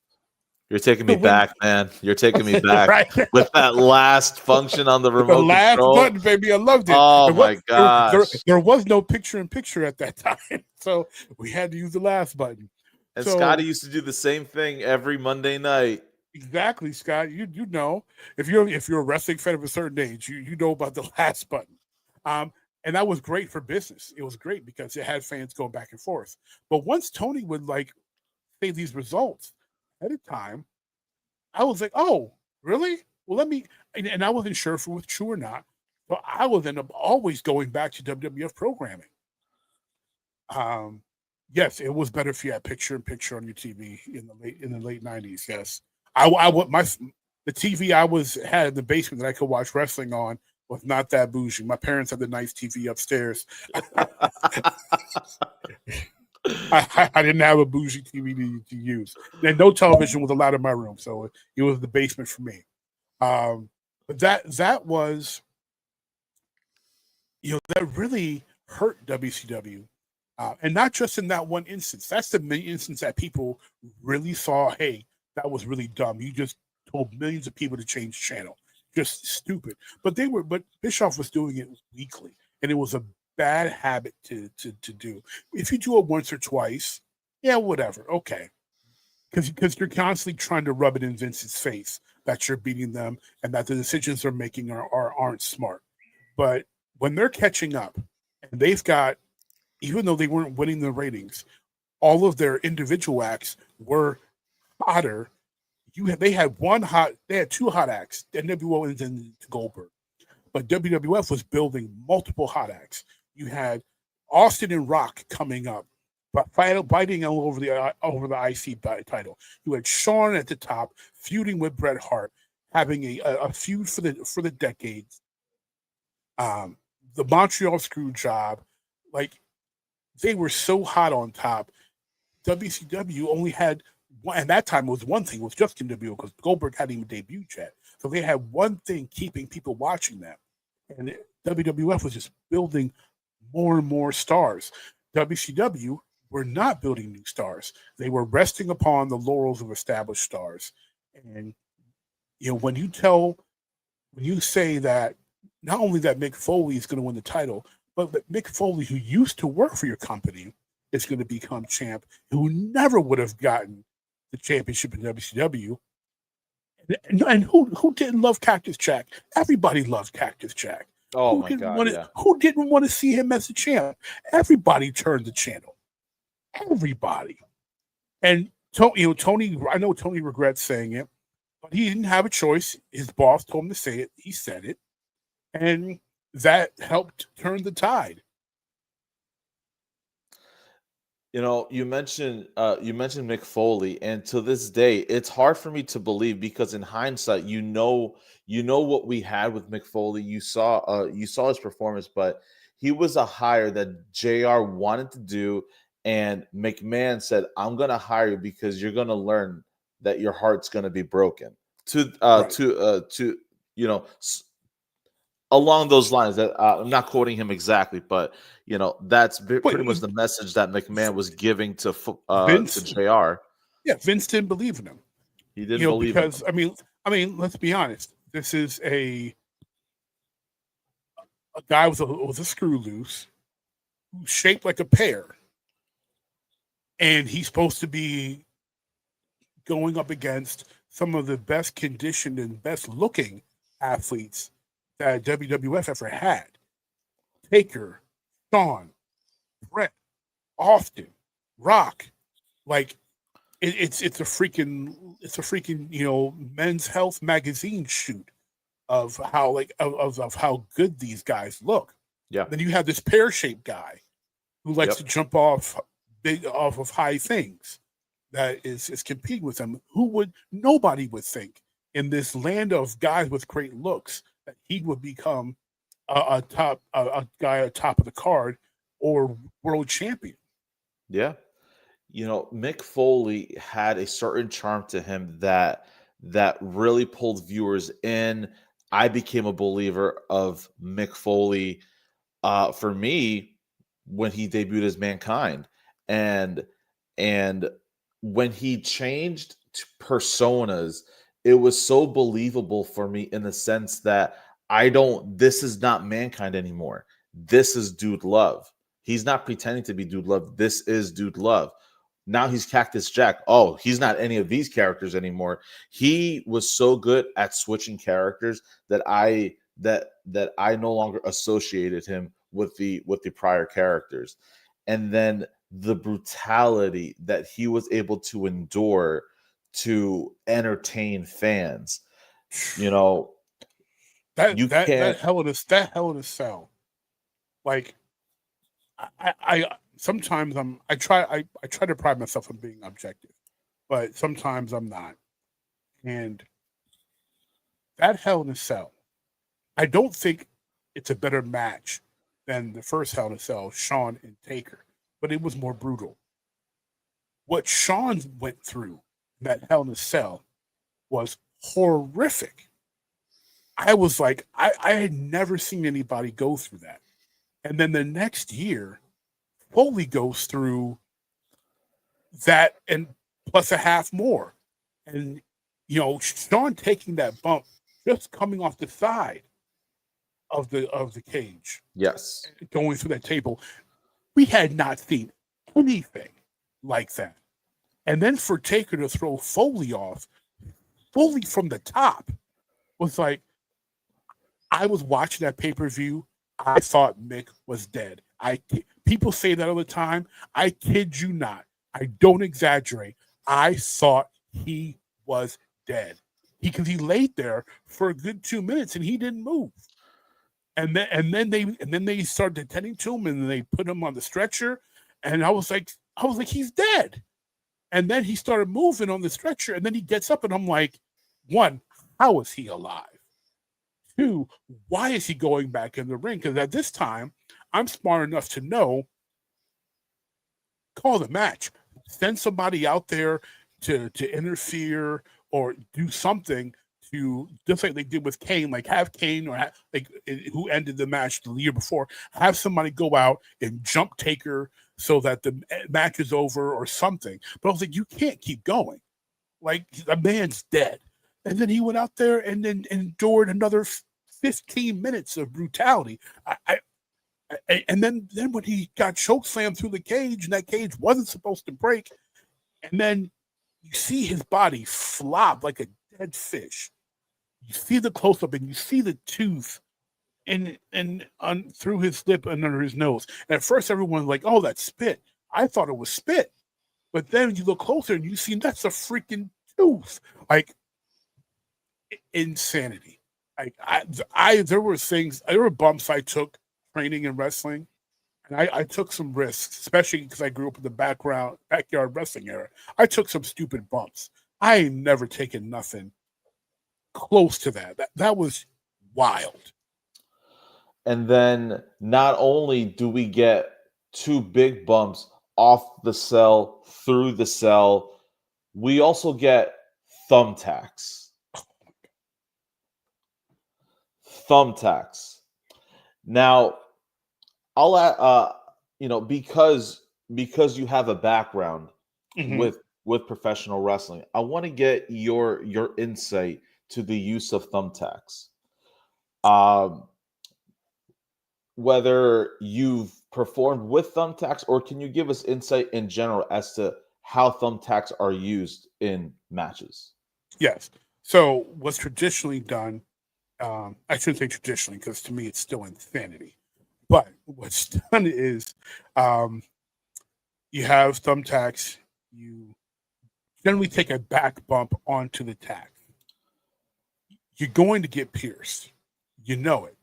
You're taking me back, man. You're taking me back right. With that last function on the remote The last control. button, baby. I loved it. Oh, my gosh. There was no picture-in-picture at that time. So we had to use the last button. And Scotty used to do the same thing every Monday night. Exactly, Scott. You know, if you're a wrestling fan of a certain age, you know about the last button. And that was great for business. It was great because it had fans going back and forth. But once Tony would say these results at a time, I was like, oh, really? Well, let me, and I wasn't sure if it was true or not, but I was end up always going back to WWF programming. Yes, it was better if you had picture-in-picture on your TV in the late 90s. Yes, the TV I had in the basement that I could watch wrestling on was not that bougie. My parents had the nice TV upstairs. I didn't have a bougie TV to use. And no television was allowed in my room, so it was the basement for me. But that was, that really hurt WCW. And not just in that one instance. That's the main instance that people really saw, hey, that was really dumb. You just told millions of people to change channel. Just stupid. But Bischoff was doing it weekly, and it was a bad habit to do. If you do it once or twice, yeah, whatever, okay. Because you're constantly trying to rub it in Vince's face that you're beating them and that the decisions they're making aren't smart. But when they're catching up, and they've got, even though they weren't winning the ratings, all of their individual acts were hotter. They had 2 hot acts, NWO and Goldberg. But WWF was building multiple hot acts. You had Austin and Rock coming up, but fighting all over the IC title. You had Shawn at the top, feuding with Bret Hart, having a feud for the decades. The Montreal Screw Job, they were so hot on top. WCW only had, and that time was one thing, was just NWO because Goldberg hadn't even debuted yet. So they had one thing keeping people watching them. And WWF was just building more and more stars. WCW were not building new stars. They were resting upon the laurels of established stars. And when you say that not only that Mick Foley is going to win the title, but that Mick Foley, who used to work for your company, is going to become champ, who never would have gotten the championship in WCW. And who didn't love Cactus Jack? Everybody loved Cactus Jack. Oh my God! Yeah. Who didn't want to see him as a champ? Everybody turned the channel. Everybody. And Tony, I know Tony regrets saying it, but he didn't have a choice. His boss told him to say it. He said it, and that helped turn the tide. You mentioned Mick Foley, and to this day, it's hard for me to believe because in hindsight, what we had with Mick Foley. You saw his performance, but he was a hire that JR wanted to do, and McMahon said, "I'm going to hire you because you're going to learn that your heart's going to be broken." Along those lines, that I'm not quoting him exactly, but that's pretty much the message that McMahon was giving to JR. Yeah, Vince didn't believe in him. He didn't believe because in him. I mean, let's be honest. This is a guy with a screw loose, who's shaped like a pear, and he's supposed to be going up against some of the best conditioned and best looking athletes that WWF ever had. Taker, Shawn, Brett, Austin, Rock. Like it's a freaking Men's Health magazine shoot of how of how good these guys look. Yeah. Then you have this pear-shaped guy who likes to jump off of high things that is competing with them. Nobody would think in this land of guys with great looks that he would become a guy at top of the card or world champion. Yeah. Mick Foley had a certain charm to him that really pulled viewers in. I became a believer of Mick Foley for me when he debuted as Mankind. And when he changed personas, it was so believable for me in the sense that this is not Mankind anymore. This is Dude Love. He's not pretending to be Dude Love. This is Dude Love. Now he's Cactus Jack. Oh, he's not any of these characters anymore. He was so good at switching characters that I no longer associated him with the prior characters. And then the brutality that he was able to endure to entertain fans. That hell in a cell. Like I sometimes I try to pride myself on being objective, but sometimes I'm not. And that Hell in a Cell, I don't think it's a better match than the first Hell in a Cell, Shawn and Taker, but it was more brutal. What Shawn went through in that Hell in a Cell was horrific. I was like, I had never seen anybody go through that. And then the next year, Foley goes through that and plus a half more. And, Shawn taking that bump, just coming off the side of the cage. Yes. Going through that table. We had not seen anything like that. And then for Taker to throw Foley off, Foley from the top, was like, I was watching that pay-per-view. I thought Mick was dead. People say that all the time. I kid you not. I don't exaggerate. I thought he was dead. Because he laid there for a good 2 minutes and he didn't move. And then they started attending to him and they put him on the stretcher. And I was like, he's dead. And then he started moving on the stretcher and then he gets up and I'm like, one, how is he alive? Two, why is he going back in the ring? Because at this time, I'm smart enough to know, call the match. Send somebody out there to interfere or do something to, just like they did with Kane, like have Kane or who ended the match the year before, have somebody go out and jump Taker so that the match is over or something. But I was like, you can't keep going. Like, the man's dead. And then he went out there and then endured another 15 minutes of brutality. And then when he got chokeslammed through the cage, and that cage wasn't supposed to break, and then you see his body flop like a dead fish. You see the close up, and you see the tooth through his lip and under his nose. And at first, everyone was like, "Oh, that's spit." I thought it was spit, but then you look closer and you see that's a freaking tooth. Like, insanity. Like, there were bumps I took training in wrestling, and I took some risks, especially because I grew up in the backyard wrestling era. I took some stupid bumps. I ain't never taken nothing close to that. That was wild. And then not only do we get 2 big bumps off the cell, through the cell, we also get thumbtacks. Thumbtacks. Now, I'll because you have a background with professional wrestling, I want to get your insight to the use of thumbtacks. Whether you've performed with thumbtacks, or can you give us insight in general as to how thumbtacks are used in matches? Yes. So what's traditionally done, I shouldn't say traditionally, because to me it's still insanity. But what's done is you have thumbtacks. You generally take a back bump onto the tack. You're going to get pierced. You know it.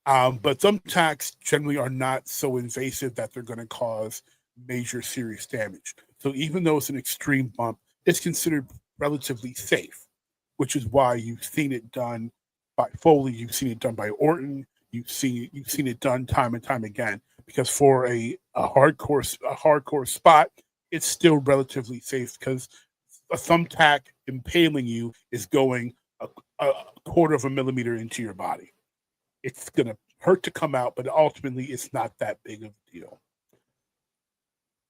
But thumbtacks generally are not so invasive that they're going to cause major serious damage. So even though it's an extreme bump, it's considered relatively safe, which is why you've seen it done by Foley, you've seen it done by Orton, you've seen it done time and time again. Because for a hardcore spot, it's still relatively safe, because a thumbtack impaling you is going a quarter of a millimeter into your body. It's going to hurt to come out, but ultimately it's not that big of a deal.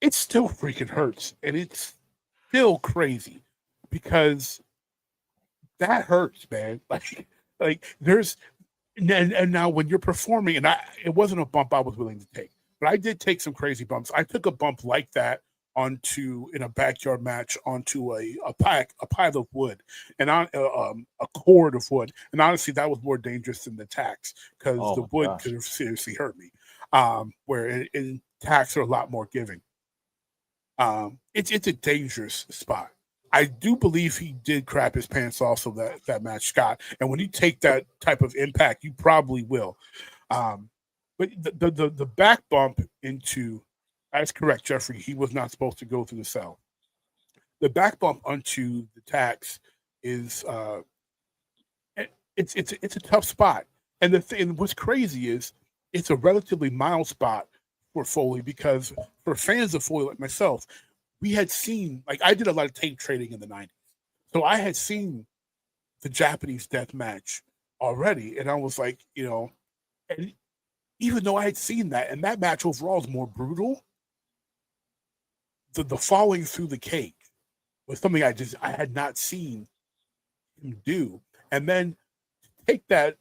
It still freaking hurts, and it's still crazy, because that hurts, man. Like there's, and now when you're performing, and it wasn't a bump I was willing to take, but I did take some crazy bumps. I took a bump like that in a backyard match onto a pile of wood, and on a cord of wood. And honestly, that was more dangerous than the tacks, because the wood could have seriously hurt me. Where in tacks are a lot more giving. It's a dangerous spot. I do believe he did crap his pants also that match, Scott. And when you take that type of impact, you probably will. But the back bump into, that's correct, Jeffrey. He was not supposed to go through the cell. The back bump onto the tacks is it's a tough spot. And what's crazy is it's a relatively mild spot for Foley, because for fans of Foley like myself, we had seen, like, I did a lot of tape trading in the 90s. So I had seen the Japanese death match already. And I was like, and even though I had seen that, and that match overall is more brutal, the falling through the cake was something I had not seen him do. And then take that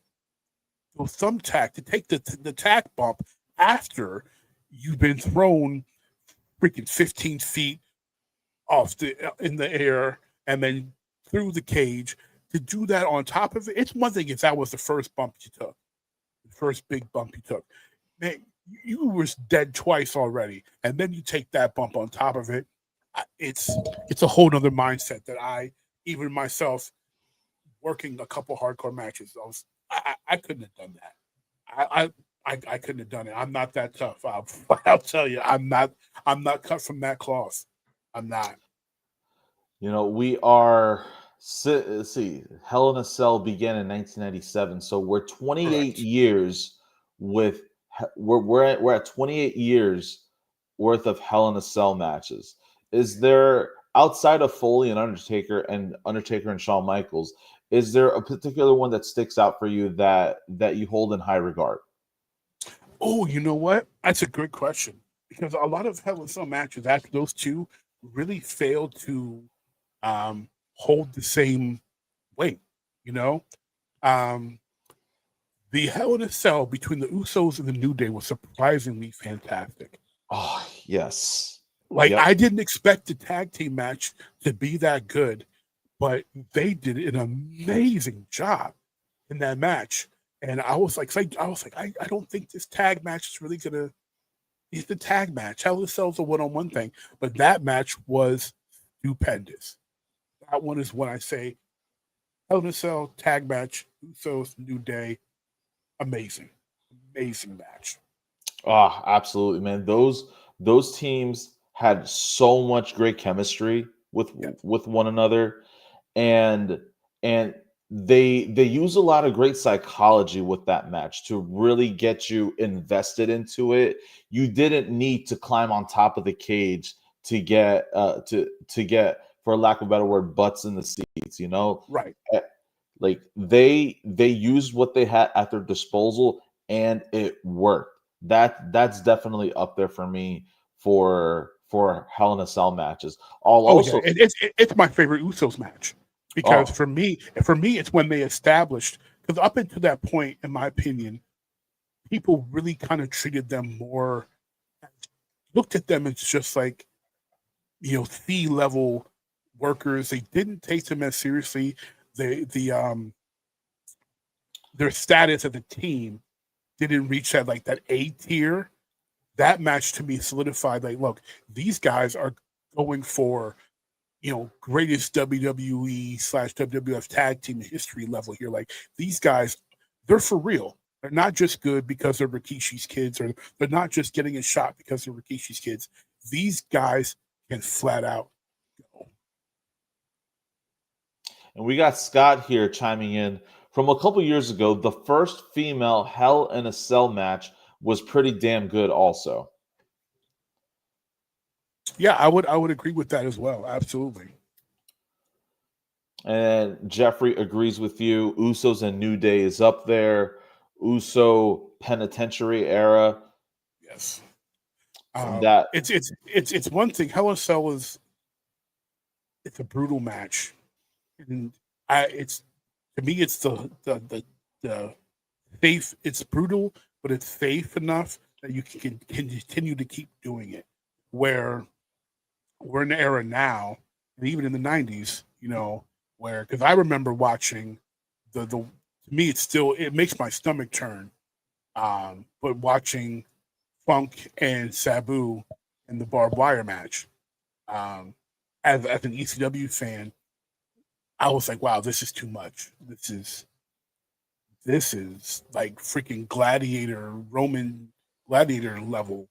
thumbtack, to take the tack bump after you've been thrown freaking 15 feet in the air and then through the cage, to do that on top of it. It's one thing if that was the first bump you took, the first big bump you took. Man, you were dead twice already, and then you take that bump on top of it. It's a whole nother mindset that even myself, working a couple hardcore matches, I couldn't have done that. I couldn't have done it. I'm not that tough. I'll tell you, I'm not cut from that cloth. I'm not. We are. Let's see. Hell in a Cell began in 1997, so we're 28 Correct. years with. We're at 28 years worth of Hell in a Cell matches. Is there, outside of Foley and Undertaker and Shawn Michaels, Is there a particular one that sticks out for you that you hold in high regard? Oh, you know what? That's a great question because a lot of Hell in a Cell matches after those two really failed to hold the same weight. You know, um, the Hell in a Cell between the Usos and the New Day was surprisingly fantastic. Oh, yes. Like Yep. I didn't expect the tag team match to be that good, but they did an amazing job in that match. And I don't think this tag match is really gonna. It's the tag match. Hell in a Cell's a one-on-one thing, but that match was stupendous. That one is when I say Hell in a Cell tag match. Usos New Day, amazing, amazing match. Oh, absolutely, man. Those teams had so much great chemistry Yes, with one another, and and they use a lot of great psychology with that match to really get you invested into it. You didn't need to climb on top of the cage to get to get, for lack of a better word, butts in the seats. right. Eh, like they used what they had at their disposal, and it worked. That's definitely up there for me for Hell in a Cell matches. I'll Oh yeah, also it's my favorite Usos match because oh for me, it's when they established because up until that point, in my opinion, people really kind of treated them more, looked at them as just like C level workers. They didn't take them as seriously. The their status as a team didn't reach that A tier. That match to me solidified like, look, these guys are going for greatest WWE/WWF tag team history level here. Like these guys, they're for real. They're not just good because they're Rikishi's kids, or they're not just getting a shot because they're Rikishi's kids. These guys can flat out go. and we got Scott here chiming in from a couple years ago. The first female Hell in a Cell match was pretty damn good also. Yeah, I would agree with that as well. Absolutely. And Jeffrey agrees with you. Usos and New Day is up there. Uso Penitentiary era. Yes. That It's one thing. Hell in a Cell it's a brutal match, and it's to me it's the safe. It's brutal, but it's safe enough that you can continue to keep doing it. Where we're in the era now, and even in the '90s, where because I remember watching the to me it makes my stomach turn. But watching Funk and Sabu in the barbed wire match, um, as an ECW fan, I was like, wow, this is too much. This is like freaking Roman gladiator level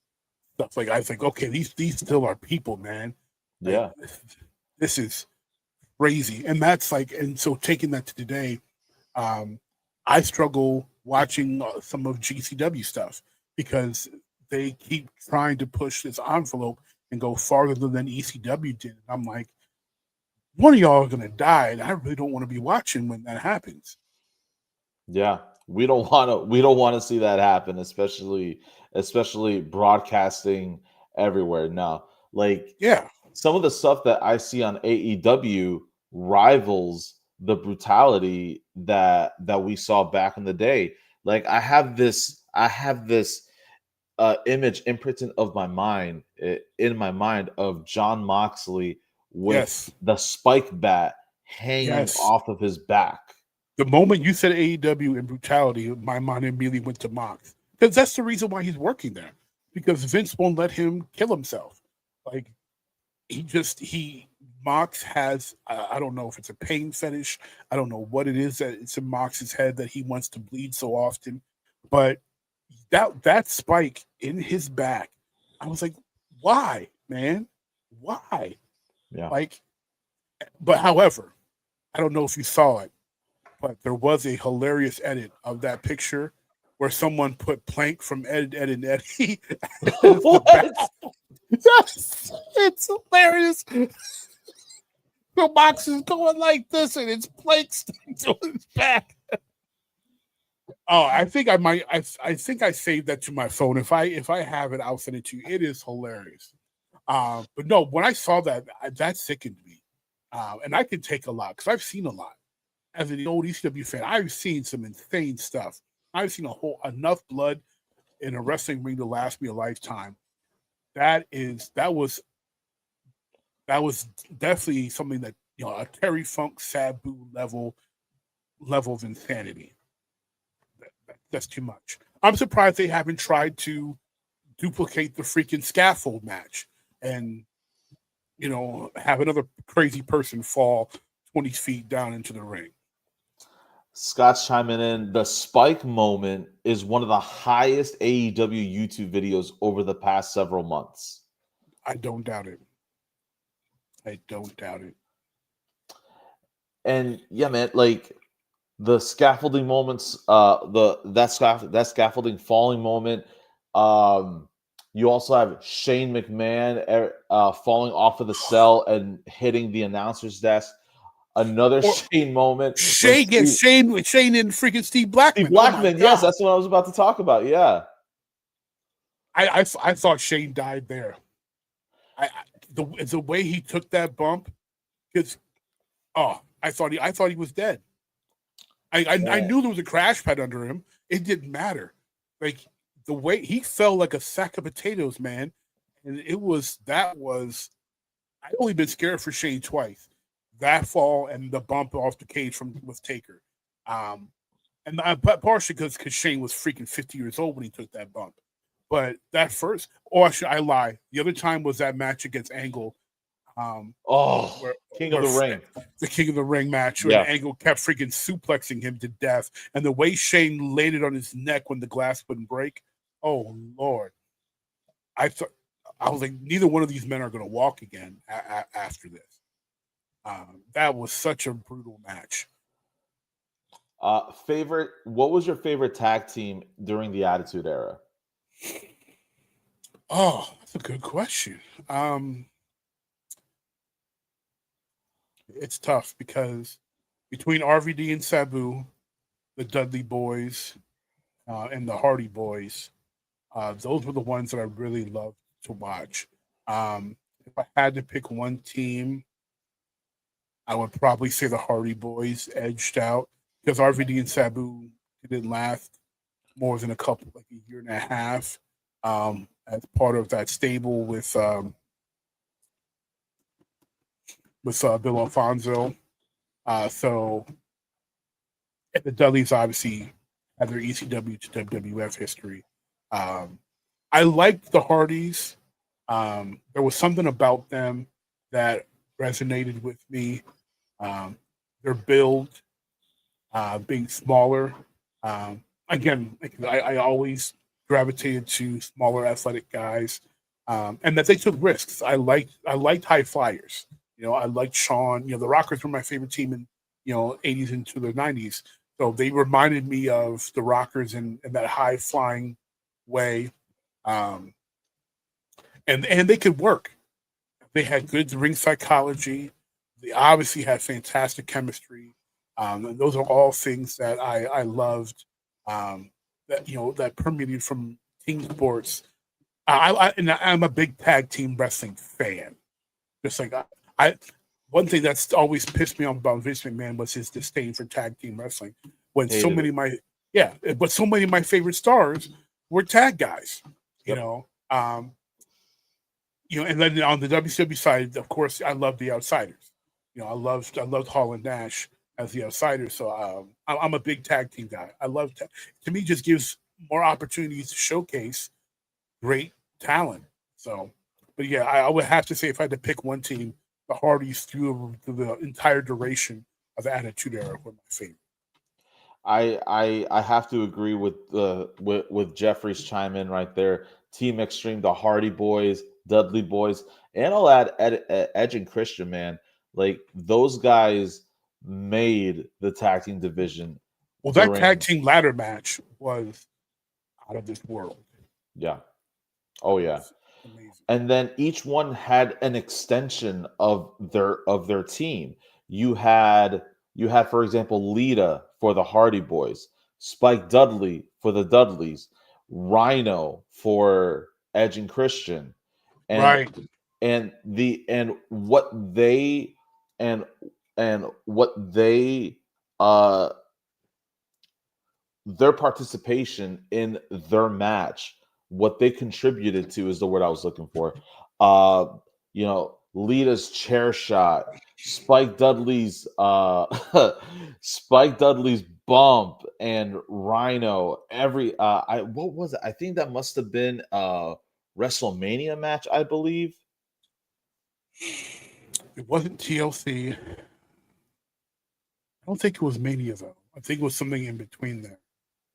stuff. Like I was like, okay, these still are people, man. Like yeah. this is crazy. And that's like, and so taking that to today, um, I struggle watching some of GCW stuff because they keep trying to push this envelope and go farther than ECW did. And I'm like, one of y'all are gonna die, and I really don't want to be watching when that happens. Yeah, we don't want to see that happen, especially broadcasting everywhere now. Like Yeah. some of the stuff that I see on AEW rivals the brutality that we saw back in the day. Like I have this image imprinted of my mind in my mind of John Moxley with Yes. the spike bat hanging Yes. off of his back. The moment you said AEW and brutality, my mind immediately went to Mox because that's the reason why he's working there. Because Vince won't let him kill himself. Like he Mox has I don't know if it's a pain fetish. I don't know what it is that it's in Mox's head that he wants to bleed so often, but that spike in his back, I was like, why, man, why? Yeah. Like, but however, I don't know if you saw it, but there was a hilarious edit of that picture where someone put Plank from Ed, Ed, and Eddie as the back. What? Yes, it's hilarious. The box is going like this, and it's plates to his back. Oh, I think I might. I think I saved that to my phone. If I have it, I'll send it to you. It is hilarious. But no, when I saw that, that sickened me. And I can take a lot because I've seen a lot. As an old ECW fan, I've seen some insane stuff. I've seen enough blood in a wrestling ring to last me a lifetime. That was definitely something that, a Terry Funk Sabu level of insanity. That's too much. I'm surprised they haven't tried to duplicate the freaking scaffold match and have another crazy person fall 20 feet down into the ring. Scott's chiming in. The Spike moment is one of the highest AEW YouTube videos over the past several months. I don't doubt it. And yeah, man, like the scaffolding moments, that scaffolding falling moment. You also have Shane McMahon falling off of the cell and hitting the announcer's desk. Another Shane moment. Shane and freaking Steve Blackman. Steve Blackman, yes, that's what I was about to talk about. Yeah, I thought Shane died there. The way he took that bump, because I thought he was dead. I knew there was a crash pad under him. It didn't matter. Like the way he fell like a sack of potatoes, man. And I've only been scared for Shane twice. That fall and the bump off the cage with Taker. And partially because Shane was freaking 50 years old when he took that bump. But that first, I lie. The other time was that match against Angle. King of the Ring. The King of the Ring match where Angle kept freaking suplexing him to death. And the way Shane landed on his neck when the glass wouldn't break. Oh, Lord. I was like, neither one of these men are going to walk again after this. That was such a brutal match. What was your favorite tag team during the Attitude Era? Oh, that's a good question. It's tough because between RVD and Sabu, the Dudley Boys, and the Hardy Boys, those were the ones that I really loved to watch. If I had to pick one team, I would probably say the Hardy Boys edged out because RVD and Sabu didn't last more than a year and a half as part of that stable with Bill Alfonso. So the Dudleys obviously had their ECW to WWF history. I liked the Hardys. There was something about them that resonated with me. Their build, being smaller. Again, I always gravitated to smaller athletic guys, and that they took risks. I liked high flyers. I liked Shawn. The Rockers were my favorite team in 80s into the 90s. So they reminded me of the Rockers in that high flying way, and they could work. They had good ring psychology. They obviously had fantastic chemistry. And those are all things that I loved. That permeated from team sports. I'm a big tag team wrestling fan. Just like one thing that's always pissed me off about Vince McMahon was his disdain for tag team wrestling. When so many of my favorite stars were tag guys. And then on the WCW side, of course, I love the Outsiders. I loved Hall and Nash as the Outsiders. So I'm a big tag team guy. I love to me just gives more opportunities to showcase great talent. So, but yeah, I would have to say if I had to pick one team, the Hardys through the entire duration of the Attitude Era were my favorite. I have to agree with Jeffrey's chime in right there. Team Extreme, the Hardy Boys, Dudley Boys, and I'll add Edge and Christian, man. Like those guys made the tag team division. Well, that tag team ladder match was out of this world. Yeah. Oh yeah. Amazing. And then each one had an extension of their team. You had for example, Lita for the Hardy Boys, Spike Dudley for the Dudleys, Rhino for Edge and Christian, and Right. and what they and what they uh their participation in their match, what they contributed to is the word I was looking for. Uh, Lita's chair shot, Spike Dudley's Spike Dudley's bump, and Rhino. What was it? I think that must have been a WrestleMania match, I believe. It wasn't TLC. I don't think it was Mania though. I think it was something in between there.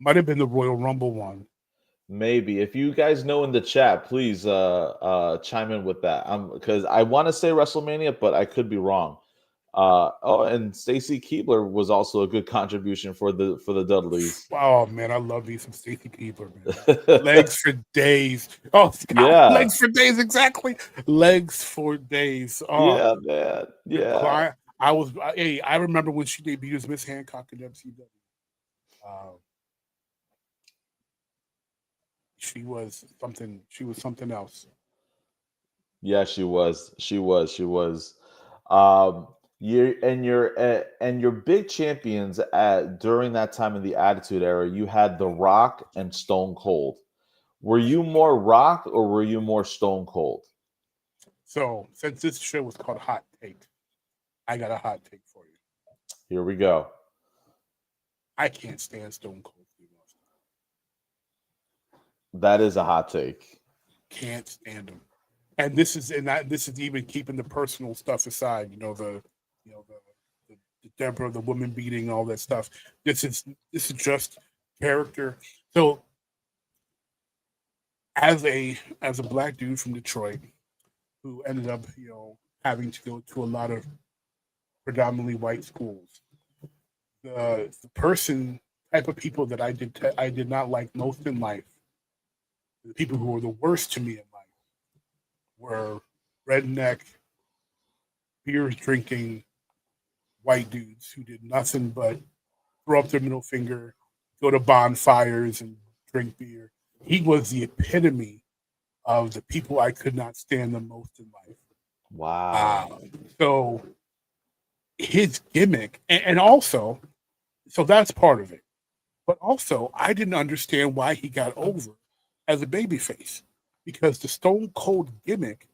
Might have been the Royal Rumble one. Maybe if you guys know in the chat, please chime in with that. Because I want to say WrestleMania, but I could be wrong. And Stacy Keibler was also a good contribution for the Dudleys. Oh man, I love me some Stacy Keibler, man. Legs for days. Oh God, Yeah, legs for days, exactly. Legs for days. Oh, yeah, man, yeah. I remember when she debuted as Miss Hancock in WCW. She was something. She was something else. Yeah, she was. She was. She was. Um, your big champions at during that time in the Attitude Era, you had The Rock and Stone Cold. Were you more Rock or were you more Stone Cold? So since this show was called Hot Take, I got a hot take for you. Here we go. I can't stand Stone Cold Steve Austin. That is a hot take. Can't stand him. And this is even keeping the personal stuff aside. The Deborah, the woman beating, all that stuff. This is just character. So as a black dude from Detroit who ended up having to go to a lot of predominantly white schools, the person type of people that I did not like most in life, the people who were the worst to me in life, were redneck, beer drinking white dudes who did nothing but throw up their middle finger, go to bonfires and drink beer. He was the epitome of the people I could not stand the most in life. Wow. So his gimmick, and also, so that's part of it. But also, I didn't understand why he got over as a babyface, because the Stone Cold gimmick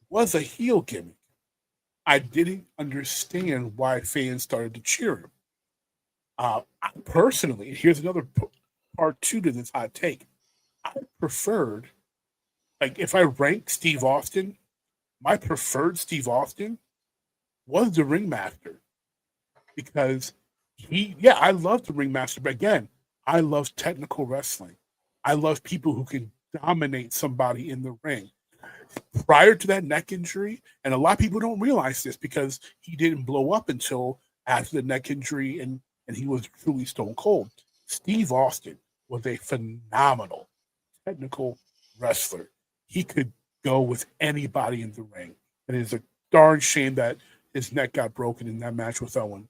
was a heel gimmick. I didn't understand why fans started to cheer him. Personally, here's another part two to this hot take. I preferred, like, if I rank Steve Austin, my preferred Steve Austin was the Ringmaster, because I love the Ringmaster, but again, I love technical wrestling. I love people who can dominate somebody in the ring. Prior to that neck injury, and a lot of people don't realize this because he didn't blow up until after the neck injury and he was truly stone cold. Steve Austin was a phenomenal technical wrestler. He could go with anybody in the ring. And it's a darn shame that his neck got broken in that match with Owen.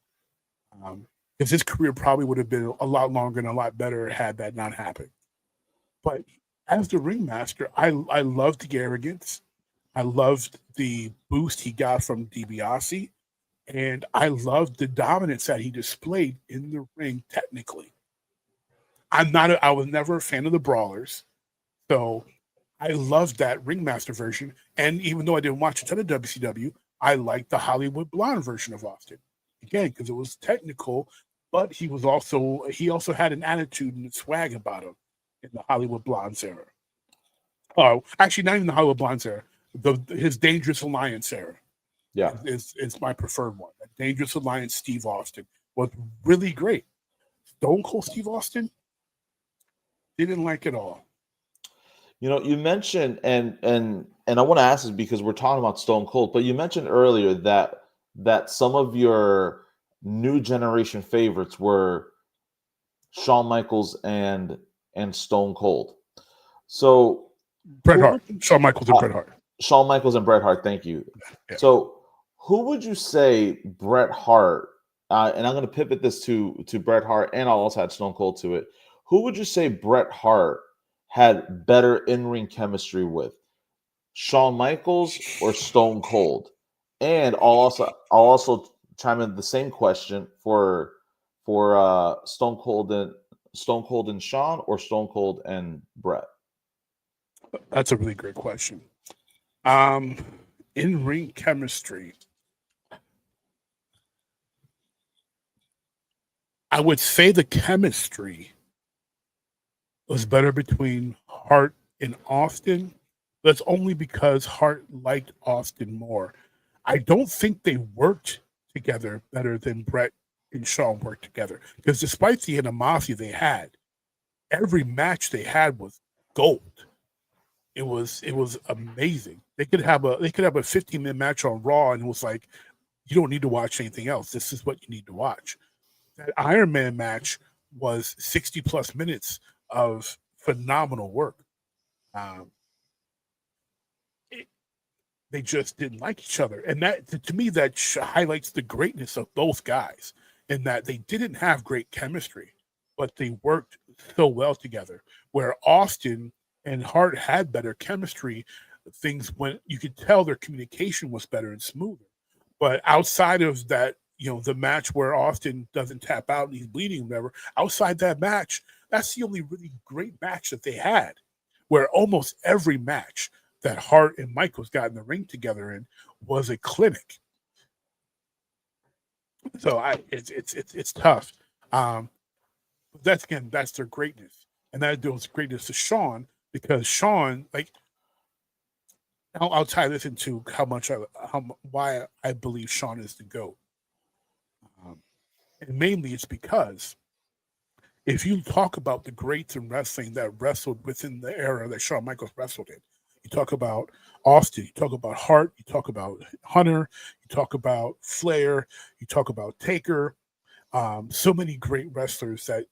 Because his career probably would have been a lot longer and a lot better had that not happened. But as the ringmaster, I loved the arrogance. I loved the boost he got from DiBiase. And I loved the dominance that he displayed in the ring technically. I was never a fan of the brawlers. So I loved that ringmaster version. And even though I didn't watch a ton of WCW, I liked the Hollywood Blonde version of Austin. Again, because it was technical, but he also had an attitude and a swag about him in the Hollywood Blondes era. Oh, actually, not even the Hollywood Blondes era. His Dangerous Alliance era. Yeah. Is my preferred one. That Dangerous Alliance Steve Austin was really great. Stone Cold Steve Austin didn't like it all. You mentioned and I want to ask this because we're talking about Stone Cold, but you mentioned earlier that some of your new generation favorites were Shawn Michaels and Stone Cold. So Bret Who Hart, would you, Shawn Michaels, and Bret Hart. Shawn Michaels and Bret Hart. Thank you. Yeah. So, who would you say Bret Hart? And I'm going to pivot this to Bret Hart, and I'll also add Stone Cold to it. Who would you say Bret Hart had better in-ring chemistry with, Shawn Michaels or Stone Cold? And I'll also chime in the same question for Stone Cold and Shawn, or Stone Cold and Bret. That's a really great question. In ring chemistry, I would say the chemistry was better between Hart and Austin. That's only because Hart liked Austin more. I don't think they worked together better than Bret and Shawn worked together. Because despite the animosity they had, every match they had was gold. It was amazing. They could have a 15-minute match on Raw, and it was like, you don't need to watch anything else. This is what you need to watch. That Iron Man match was 60 plus minutes of phenomenal work. Um, it, they just didn't like each other, and that to me that highlights the greatness of both guys, in that they didn't have great chemistry, but they worked so well together. Where Austin and Hart had better chemistry, things went. You could tell their communication was better and smoother. But outside of that, the match where Austin doesn't tap out and he's bleeding, whatever. Outside that match, that's the only really great match that they had. Where almost every match that Hart and Michaels got in the ring together in was a clinic. So it's tough. But that's their greatness, and that does greatness to Shawn, because Shawn, like, I'll tie this into why I believe Shawn is the GOAT. And mainly it's because if you talk about the greats in wrestling that wrestled within the era that Shawn Michaels wrestled in, you talk about Austin, you talk about Hart, you talk about Hunter, you talk about Flair, you talk about Taker, so many great wrestlers that,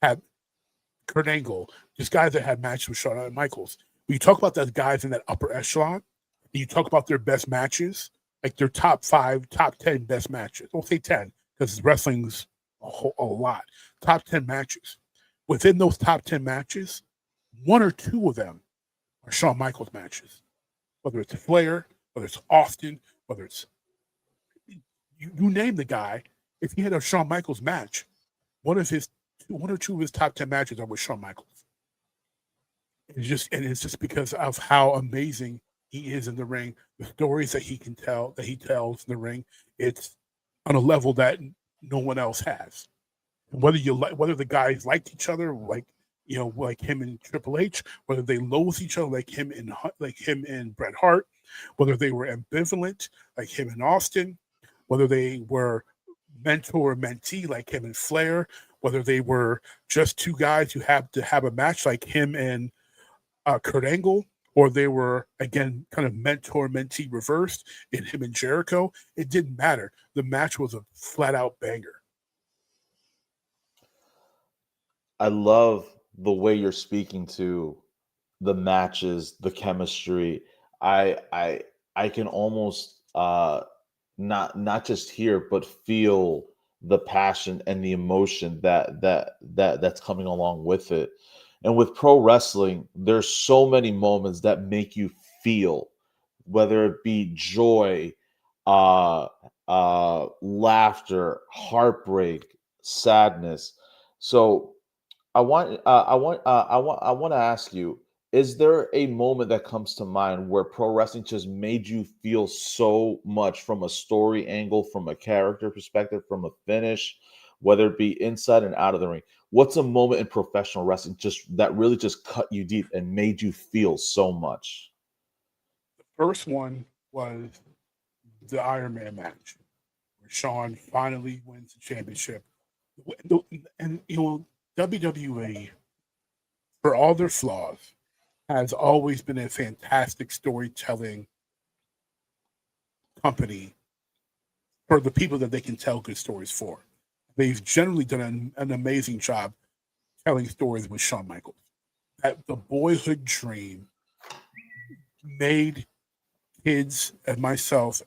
had Kurt Angle, just guys that had matches with Shawn Michaels. When you talk about those guys in that upper echelon, and you talk about their best matches, like their top 5, top 10 best matches. Don't say 10, because wrestling's a lot. Top 10 matches. Within those top 10 matches, 1 or 2 of them are Shawn Michaels matches. Whether it's Flair, whether it's Austin, whether it's you name the guy. If he had a Shawn Michaels match, 1 or 2 of his top 10 matches are with Shawn Michaels. It's just because of how amazing he is in the ring, the stories that he can tell, that he tells in the ring. It's on a level that no one else has. And whether the guys liked each other, like him and Triple H, whether they loathe each other, like him and Bret Hart, whether they were ambivalent, like him and Austin, whether they were mentor and mentee, like him and Flair, whether they were just 2 guys who had to have a match, like him and Kurt Angle, or they were, again, kind of mentor mentee reversed in him and Jericho. It didn't matter. The match was a flat out banger. I love the way you're speaking to the matches, the chemistry. I can almost not just hear but feel the passion and the emotion that's coming along with it. And with pro wrestling, there's so many moments that make you feel, whether it be joy, uh, laughter, heartbreak, sadness. So I want to ask you: is there a moment that comes to mind where pro wrestling just made you feel so much, from a story angle, from a character perspective, from a finish, whether it be inside and out of the ring? What's a moment in professional wrestling just that really just cut you deep and made you feel so much? The first one was the Iron Man match, where Shawn finally wins the championship. And WWE, for all their flaws, has always been a fantastic storytelling company for the people that they can tell good stories for. They've generally done an amazing job telling stories with Shawn Michaels. that the boyhood dream made kids and myself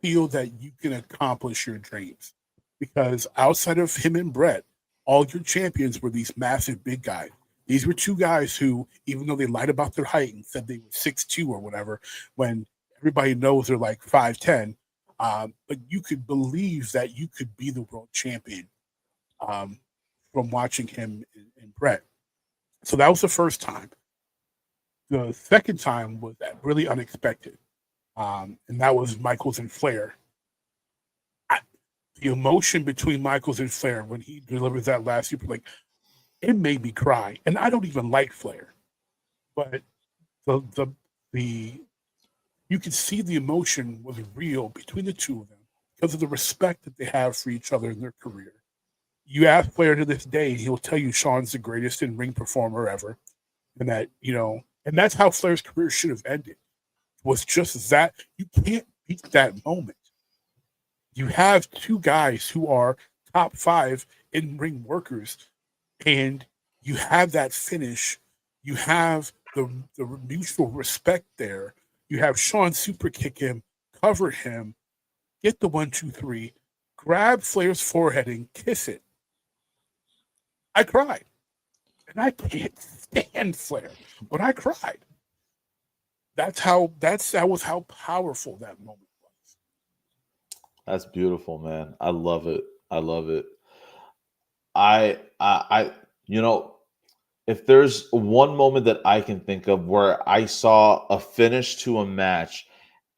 feel that you can accomplish your dreams. Because outside of him and Brett, all your champions were these massive big guys. These were two guys who, even though they lied about their height and said they were 6'2" or whatever, when everybody knows they're like 5'10", but you could believe that you could be the world champion um, from watching him and Brett. So that was the first time. The second time was really unexpected, and that was Michaels and Flair. The emotion between Michaels and Flair when he delivers that last super, like, it made me cry. And I don't even like Flair, but the you could see the emotion was real between the two of them because of the respect that they have for each other in their career. You ask Flair to this day, he'll tell you Shawn's the greatest in-ring performer ever. And that, and that's how Flair's career should have ended. Was just that. You can't beat that moment. You have two guys who are top 5 in-ring workers, and you have that finish. You have the mutual respect there. You have Shawn super kick him, cover him, get the 1, 2, 3, grab Flair's forehead and kiss it. I cried. And I can't stand Flair, but I cried. That was how powerful that moment was. That's beautiful, man. I love it. I love it. I if there's one moment that I can think of where I saw a finish to a match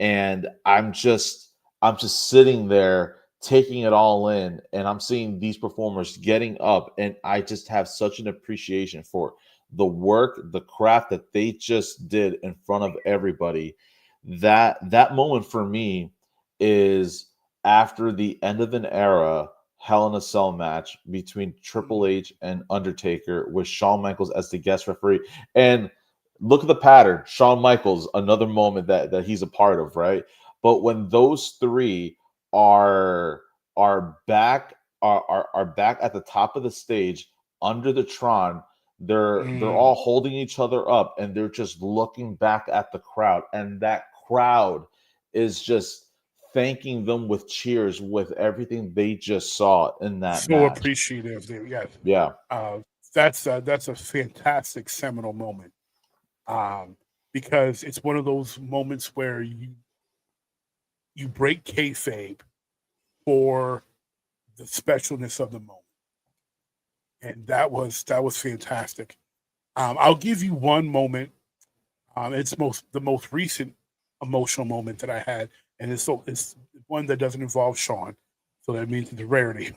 and I'm just sitting there taking it all in, and I'm seeing these performers getting up, and I just have such an appreciation for the work, the craft that they just did in front of everybody. That moment for me is after the end of an era Hell in a Cell match between Triple H and Undertaker with Shawn Michaels as the guest referee. And look at the pattern. Shawn Michaels, another moment that he's a part of, right? But when those three are back are back at the top of the stage under the Tron, they're all holding each other up and they're just looking back at the crowd, and that crowd is just thanking them with cheers with everything they just saw in that So match. appreciative. Yes. Yeah. That's a fantastic seminal moment, because it's one of those moments where you break kayfabe for the specialness of the moment, and that was fantastic. I'll give you one moment. It's the most recent emotional moment that I had, and it's one that doesn't involve Shawn, so that means it's a rarity.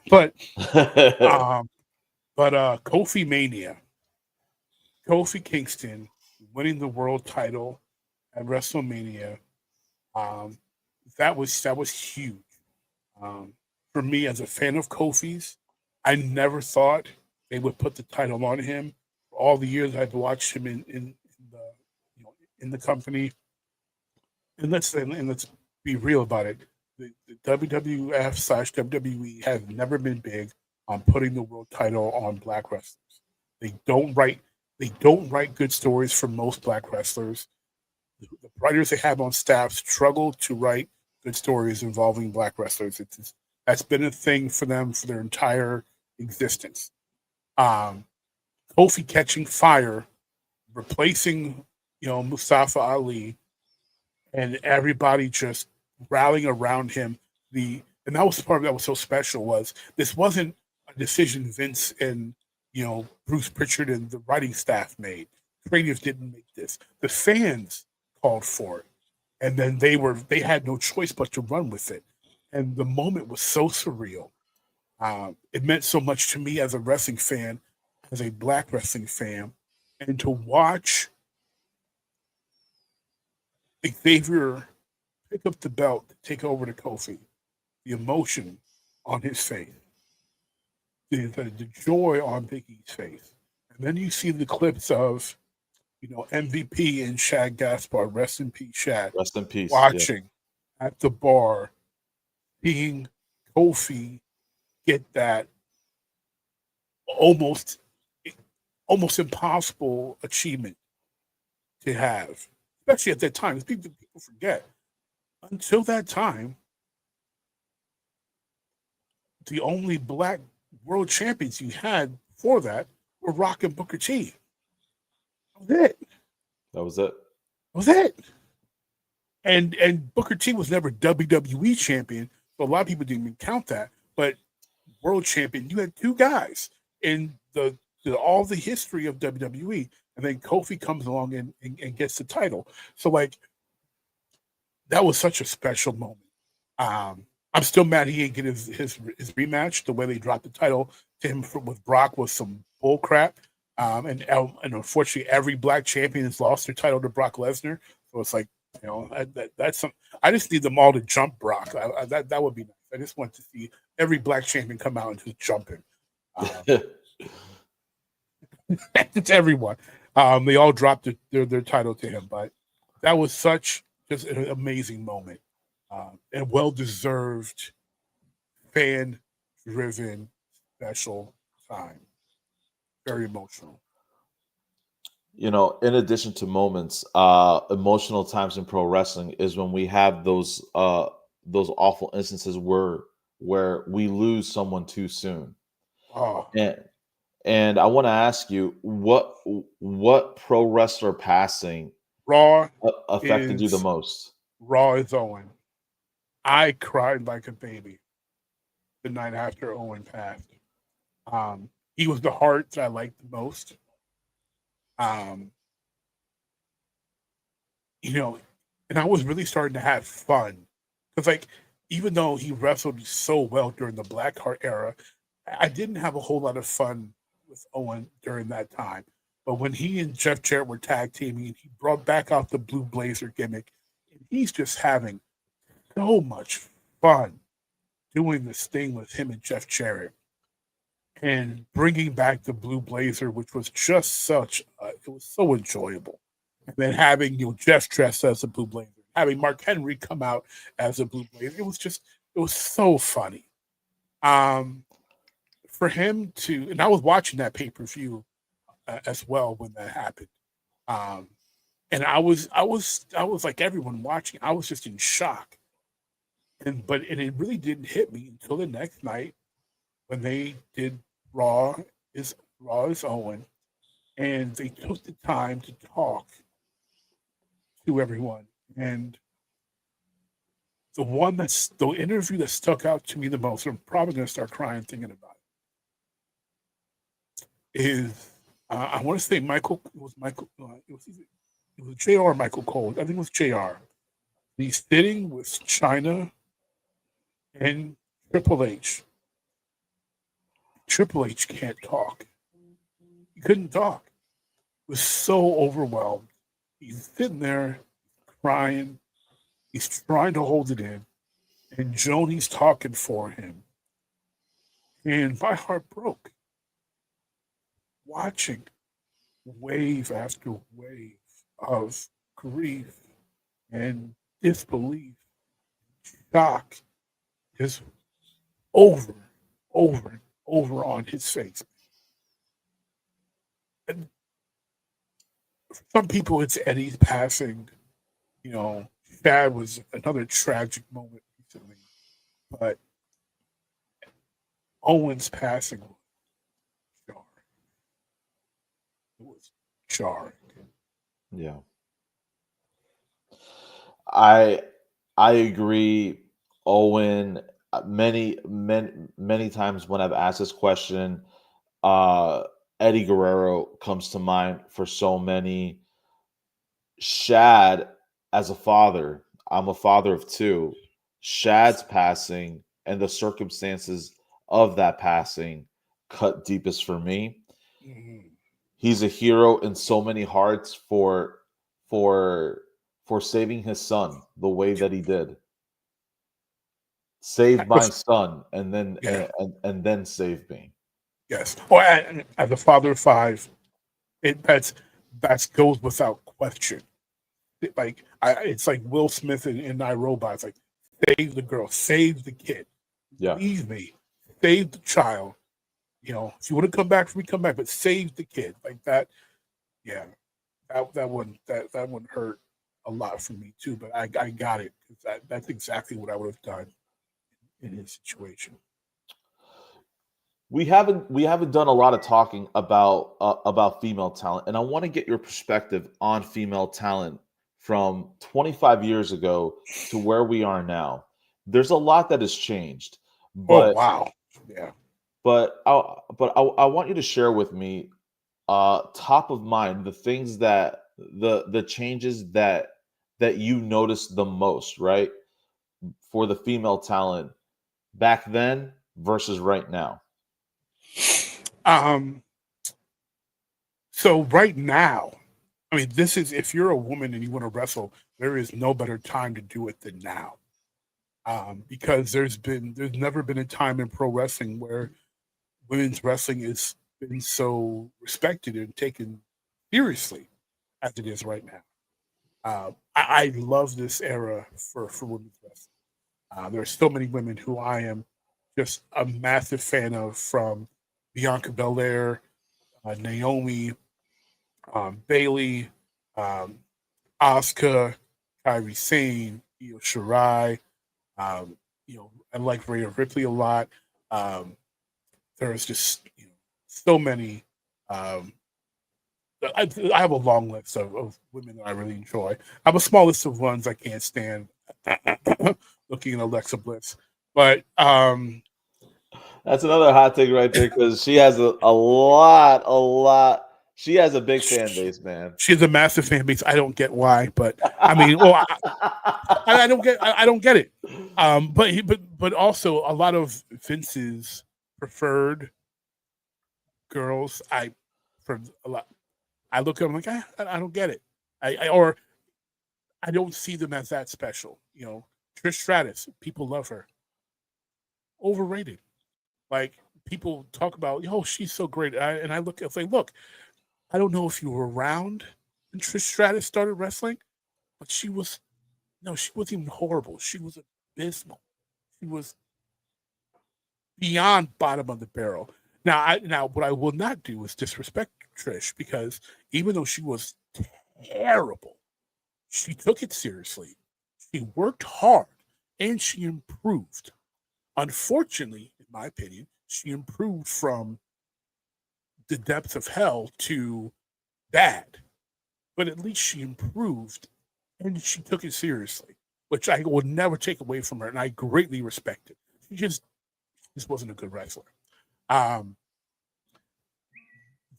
Um, but Kofi Mania, Kofi Kingston winning the world title at WrestleMania, um, that was huge. Um, for me, as a fan of Kofi's, I never thought they would put the title on him. For all the years I've watched him in the in the company, and let's be real about it. The WWF / WWE has never been big on putting the world title on black wrestlers. They don't write they don't write good stories for most black wrestlers. The writers they have on staff struggle to write good stories involving black wrestlers. That's been a thing for them for their entire existence. Um, Kofi catching fire, replacing Mustafa Ali, and everybody just rallying around him. And that was the part that was so special was this wasn't a decision Vince and Bruce Pritchard and the writing staff made. Creative didn't make this. The fans called for it, and then they had no choice but to run with it. And the moment was so surreal. It meant so much to me as a wrestling fan, as a black wrestling fan, and to watch Xavier pick up the belt, take over to Kofi, the emotion on his face, the joy on Biggie's face. And then you see the clips of, MVP and Shad Gaspard, rest in peace, Shad, Rest in peace. Yeah. watching at the bar, seeing Kofi get that almost almost impossible achievement to have, especially at that time. People forget. Until that time, the only black world champions you had before that were Rock and Booker T. That was it. That was it. That was it. And Booker T was never WWE champion, so a lot of people didn't even count that. But world champion, you had two guys in all the history of WWE, and then Kofi comes along and gets the title. So like that was such a special moment. I'm still mad he didn't get his rematch. The way they dropped the title to him with Brock was some bull crap. And unfortunately, every black champion has lost their title to Brock Lesnar. So it's like, that's some. I just need them all to jump Brock. That would be nice. I just want to see every black champion come out and just jump him. It's everyone. They all dropped their title to him, but that was such just an amazing moment. And well-deserved, fan-driven, special time. Very emotional. In addition to moments, emotional times in pro wrestling is when we have those awful instances where we lose someone too soon. Oh. And I want to ask you, what pro wrestler passing Raw affected you the most? Raw is Owen. I cried like a baby the night after Owen passed. He was the heart that I liked the most. And I was really starting to have fun because, like, even though he wrestled so well during the Blackheart era, I didn't have a whole lot of fun with Owen during that time. But when he and Jeff Jarrett were tag teaming, he brought back out the Blue Blazer gimmick, and he's just having so much fun doing this thing with him and Jeff Jarrett and bringing back the Blue Blazer, which was just it was so enjoyable. And then having Jeff dressed as a Blue Blazer, having Mark Henry come out as a Blue Blazer, it was so funny. For him to, and I was watching that pay-per-view as well when that happened. And I was like everyone watching, I was just in shock. And it really didn't hit me until the next night when they did Raw is Owen, and they took the time to talk to everyone. And the interview that stuck out to me the most, I'm probably going to start crying thinking about it, is I want to say Michael. It was JR or Michael Cole. I think it was JR. He's sitting with China and Triple H. Triple H can't talk. He couldn't talk. He was so overwhelmed. He's sitting there crying. He's trying to hold it in. And Joni's talking for him. And my heart broke. Watching wave after wave of grief and disbelief, shock, just over and over on his face. And for some people, it's Eddie's passing. Chad was another tragic moment recently, but Owen's passing was jarring. It was jarring. Yeah. I agree, Owen. Many times when I've asked this question, Eddie Guerrero comes to mind for so many. Shad, as a father, I'm a father of two. Shad's passing and the circumstances of that passing cut deepest for me. Mm-hmm. He's a hero in so many hearts for saving his son the way that he did. Save my son and then and then save me. Yes. Well, as a father of five, that's goes without question. It's like Will Smith in iRobot. It's like, save the girl, save the kid. Yeah. Leave me, save the child. if you want to come back for me, come back, but save the kid like that. Yeah, that wouldn't hurt a lot for me too. But I got it. That's exactly what I would have done in his situation. We haven't done a lot of talking about female talent, and I want to get your perspective on female talent from 25 years ago to where we are now. There's a lot that has changed, Oh but wow, yeah. I want you to share with me, top of mind, the things that the changes that you noticed the most, right, for the female talent back then versus right now. Um, so right now, I mean, this is if you're a woman and you want to wrestle, there is no better time to do it than now. Because there's never been a time in pro wrestling where women's wrestling has been so respected and taken seriously as it is right now. I love this era for women's wrestling. There are so many women who I am just a massive fan of, from Bianca Belair, Naomi, Bailey, um, Asuka, Kairi Sane, Io Shirai. I like Rhea Ripley a lot. Um, there's just so many. Um, I have a long list of women that I really enjoy. I have a small list of ones I can't stand. Looking at Alexa Bliss, but That's another hot take right there, because she has a lot. She has a big fan base, man. she has a massive fan base. I don't get why, but I mean, well, I don't get it. But also a lot of Vince's preferred girls. For a lot, I look at them like I don't get it. Or I don't see them as that special. Trish Stratus, people love her. Overrated. Like, people talk about, oh, she's so great, and I look, I say, look, I don't know if you were around when Trish Stratus started wrestling, but she was no, she wasn't even horrible. She was abysmal. She was beyond bottom of the barrel. Now what I will not do is disrespect Trish, because even though she was terrible, she took it seriously. She worked hard and she improved. Unfortunately, in my opinion, she improved from the depths of hell to bad, but at least she improved and she took it seriously, which I will never take away from her, and I greatly respect it. She just wasn't a good wrestler. Um,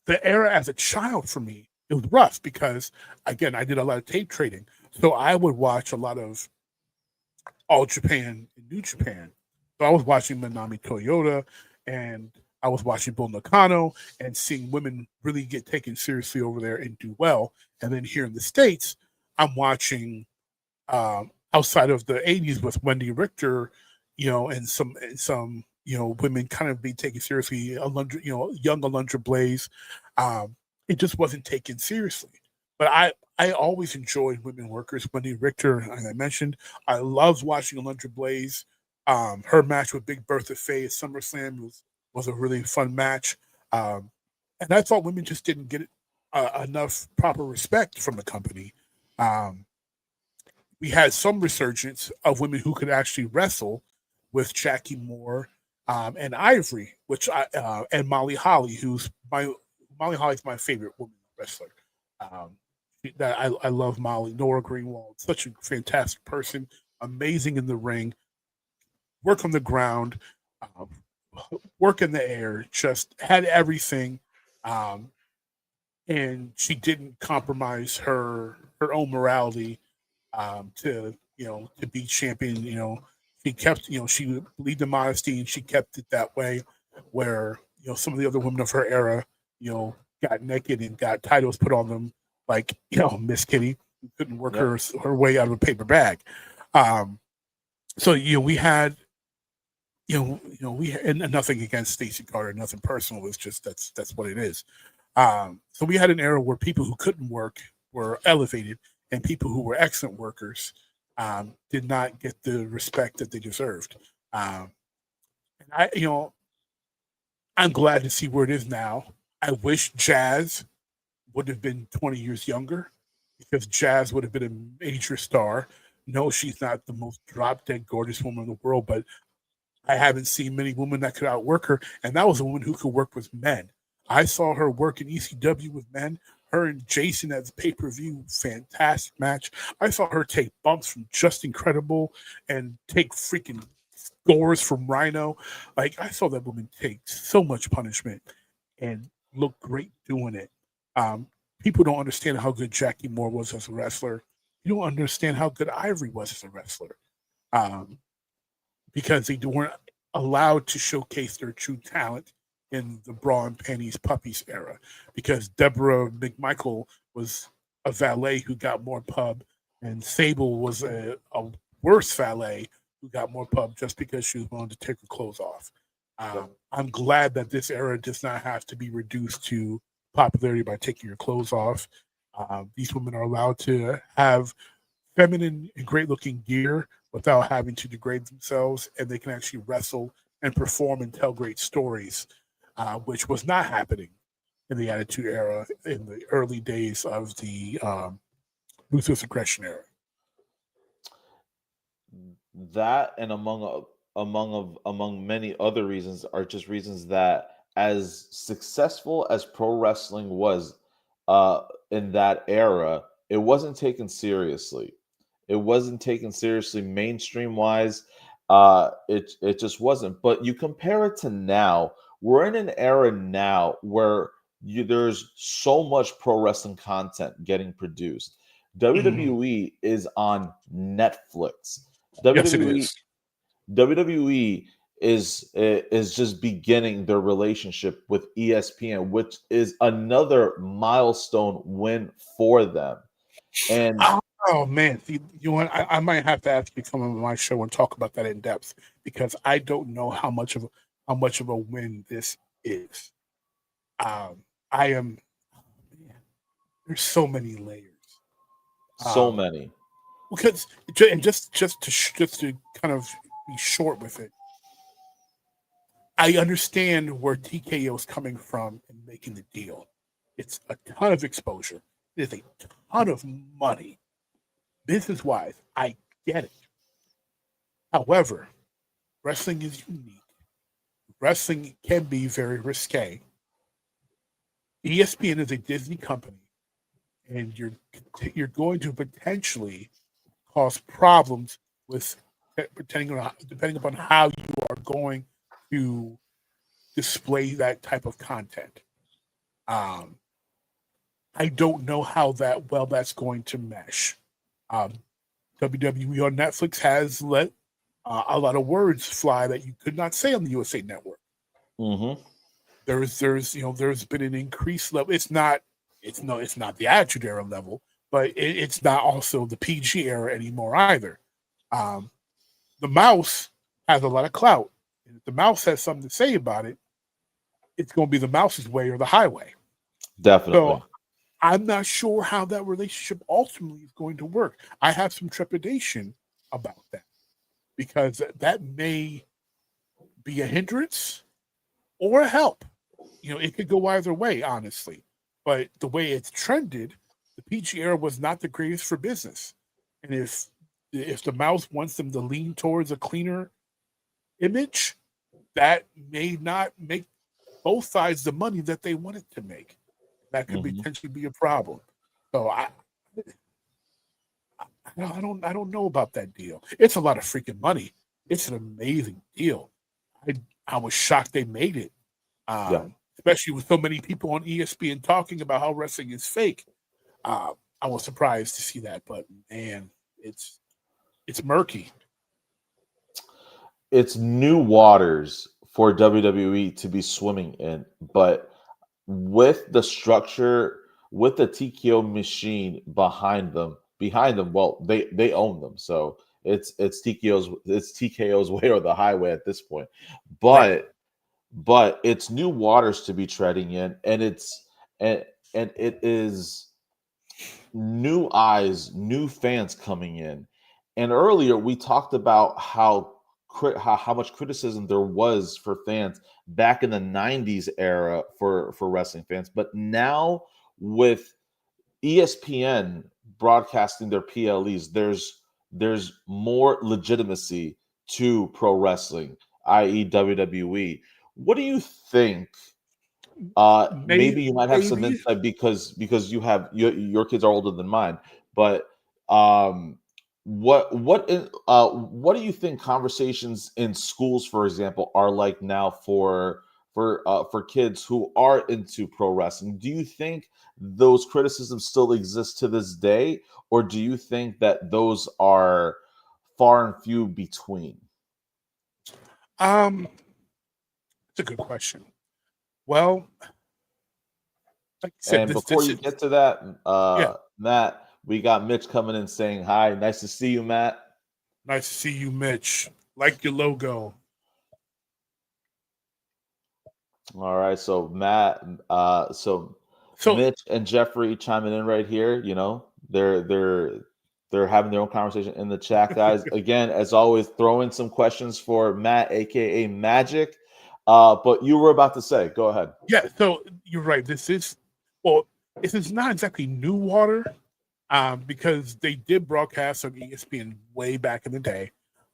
the era as a child for me, it was rough because, again, I did a lot of tape trading, so I would watch a lot of All Japan and New Japan. So I was watching Manami Toyota, and I was watching Bull Nakano, and seeing women really get taken seriously over there and do well. And then here in the States, I'm watching, outside of the 80s with Wendy Richter, and some women kind of be taken seriously. Young Alundra Blaze, it just wasn't taken seriously. But I always enjoyed women workers. Wendy Richter, as I mentioned, I loved watching Alundra Blaze. Her match with Big Bertha Faye at SummerSlam was a really fun match. Um, and I thought women just didn't get enough proper respect from the company. Um, we had some resurgence of women who could actually wrestle, with Jackie Moore, and Ivory, and Molly Holly, Molly Holly's my favorite woman wrestler. Um, that I love Molly. Nora Greenwald, such a fantastic person, amazing in the ring, work on the ground, uh, work in the air, just had everything. Um, and she didn't compromise her own morality, to be champion. She kept, she would lead the modesty, and she kept it that way. Where some of the other women of her era, got naked and got titles put on them, like Miss Kitty, who couldn't work Yep. her way out of a paper bag. Um, so we had, and nothing against Stacey Carter, nothing personal. It's just that's what it is. So we had an era where people who couldn't work were elevated, and people who were excellent workers, did not get the respect that they deserved. And I'm glad to see where it is now. I wish Jazz would have been 20 years younger because Jazz would have been a major star. No, she's not the most drop dead gorgeous woman in the world, but I haven't seen many women that could outwork her, and that was a woman who could work with men. I saw her work in ECW with men. Her and Jason at the pay per view, fantastic match. I saw her take bumps from Just Incredible and take freaking scores from Rhino. Like I saw that woman take so much punishment and look great doing it. Um, People don't understand how good Jackie Moore was as a wrestler. You don't understand how good Ivory was as a wrestler. Um, because they weren't allowed to showcase their true talent in the bra and panties puppies era. Because Deborah McMichael was a valet who got more pub, and Sable was a worse valet who got more pub just because she was willing to take her clothes off. I'm glad that this era does not have to be reduced to popularity by taking your clothes off. These women are allowed to have feminine and great looking gear without having to degrade themselves, and they can actually wrestle and perform and tell great stories, which was not happening in the Attitude Era in the early days of the Ruthless Aggression era. That and among many other reasons are just reasons that as successful as pro wrestling was in that era, it wasn't taken seriously. It wasn't taken seriously mainstream wise. It just wasn't. But you compare it to now. We're in an era now where there's so much pro wrestling content getting produced. Mm-hmm. WWE is on Netflix. Yes, it WWE is. WWE is just beginning their relationship with ESPN, which is another milestone win for them. And Oh man, you want? I might have to ask you to come on my show and talk about that in depth because I don't know how much of a win this is. I am. Man, there's so many layers. so Um, many. because and just to kind of be short with it, I understand where TKO is coming from in making the deal. It's a ton of exposure. It is a ton of money. Business wise, I get it. However, wrestling is unique. Wrestling can be very risque. ESPN is a Disney company, and you're going to potentially cause problems with depending upon how you are going to display that type of content. Um, I don't know how that well that's going to mesh. Um, WWE on Netflix has let a lot of words fly that you could not say on the USA Network. Mm-hmm. There's been an increased level. It's not the Attitude Era level, but it's not also the PG era anymore either. Um, the mouse has a lot of clout. And if the mouse has something to say about it, it's going to be the mouse's way or the highway. So Definitely. I'm not sure how that relationship ultimately is going to work. I have some trepidation about that because that may be a hindrance or a help. It could go either way, honestly. But the way it's trended, the PG era was not the greatest for business. And if the mouse wants them to lean towards a cleaner image, that may not make both sides the money that they wanted to make. That could Mm-hmm. potentially be a problem. So I don't know about that deal. It's a lot of freaking money. It's an amazing deal. I I was shocked they made it. Yeah. Especially with so many people on ESPN talking about how wrestling is fake. I was surprised to see that, but man, it's murky. It's new waters for WWE to be swimming in, but with the structure, with the TKO machine behind them, well, they own them. So it's TKO's way or the highway at this point. Right. But it's new waters to be treading in, and and it is new eyes, new fans coming in. And earlier we talked about how how much criticism there was for fans back in the 90s era for wrestling fans, but now with ESPN broadcasting their PLEs, there's more legitimacy to pro wrestling, i.e. WWE. What do you think? Maybe you might have some Maybe. insight because you have your kids are older than mine, but um, what what do you think conversations in schools, for example, are like now for kids who are into pro wrestling? Do you think those criticisms still exist to this day, or do you think that those are far and few between? It's a good question. Well, like you said, And this before this you is get to that, yeah. Matt, we got Mitch coming in saying hi. Nice to see you, Matt. Nice to see you, Mitch. Like your logo. All right, so Matt, so So Mitch and Jeffrey chiming in right here. You know, they're having their own conversation in the chat, guys. Again, as always, throw in some questions for Matt, aka Magic. But you were about to say, go ahead. yeah, so you're right. This is not exactly new water, because they did broadcast on ESPN way back in the day,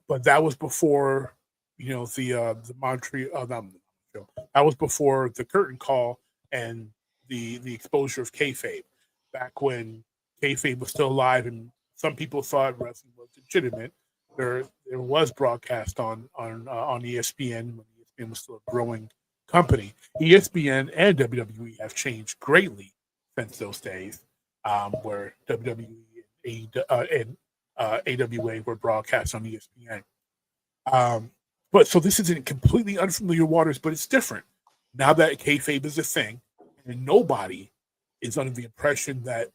but that was before the Montreal. That was before the curtain call and the exposure of kayfabe. Back when kayfabe was still alive, and some people thought wrestling was legitimate. There was broadcast on ESPN when ESPN was still a growing company. ESPN and WWE have changed greatly since those days, where WWE and AWA were broadcast on ESPN. But so this isn't completely unfamiliar waters, but it's different now that kayfabe is a thing, and nobody is under the impression that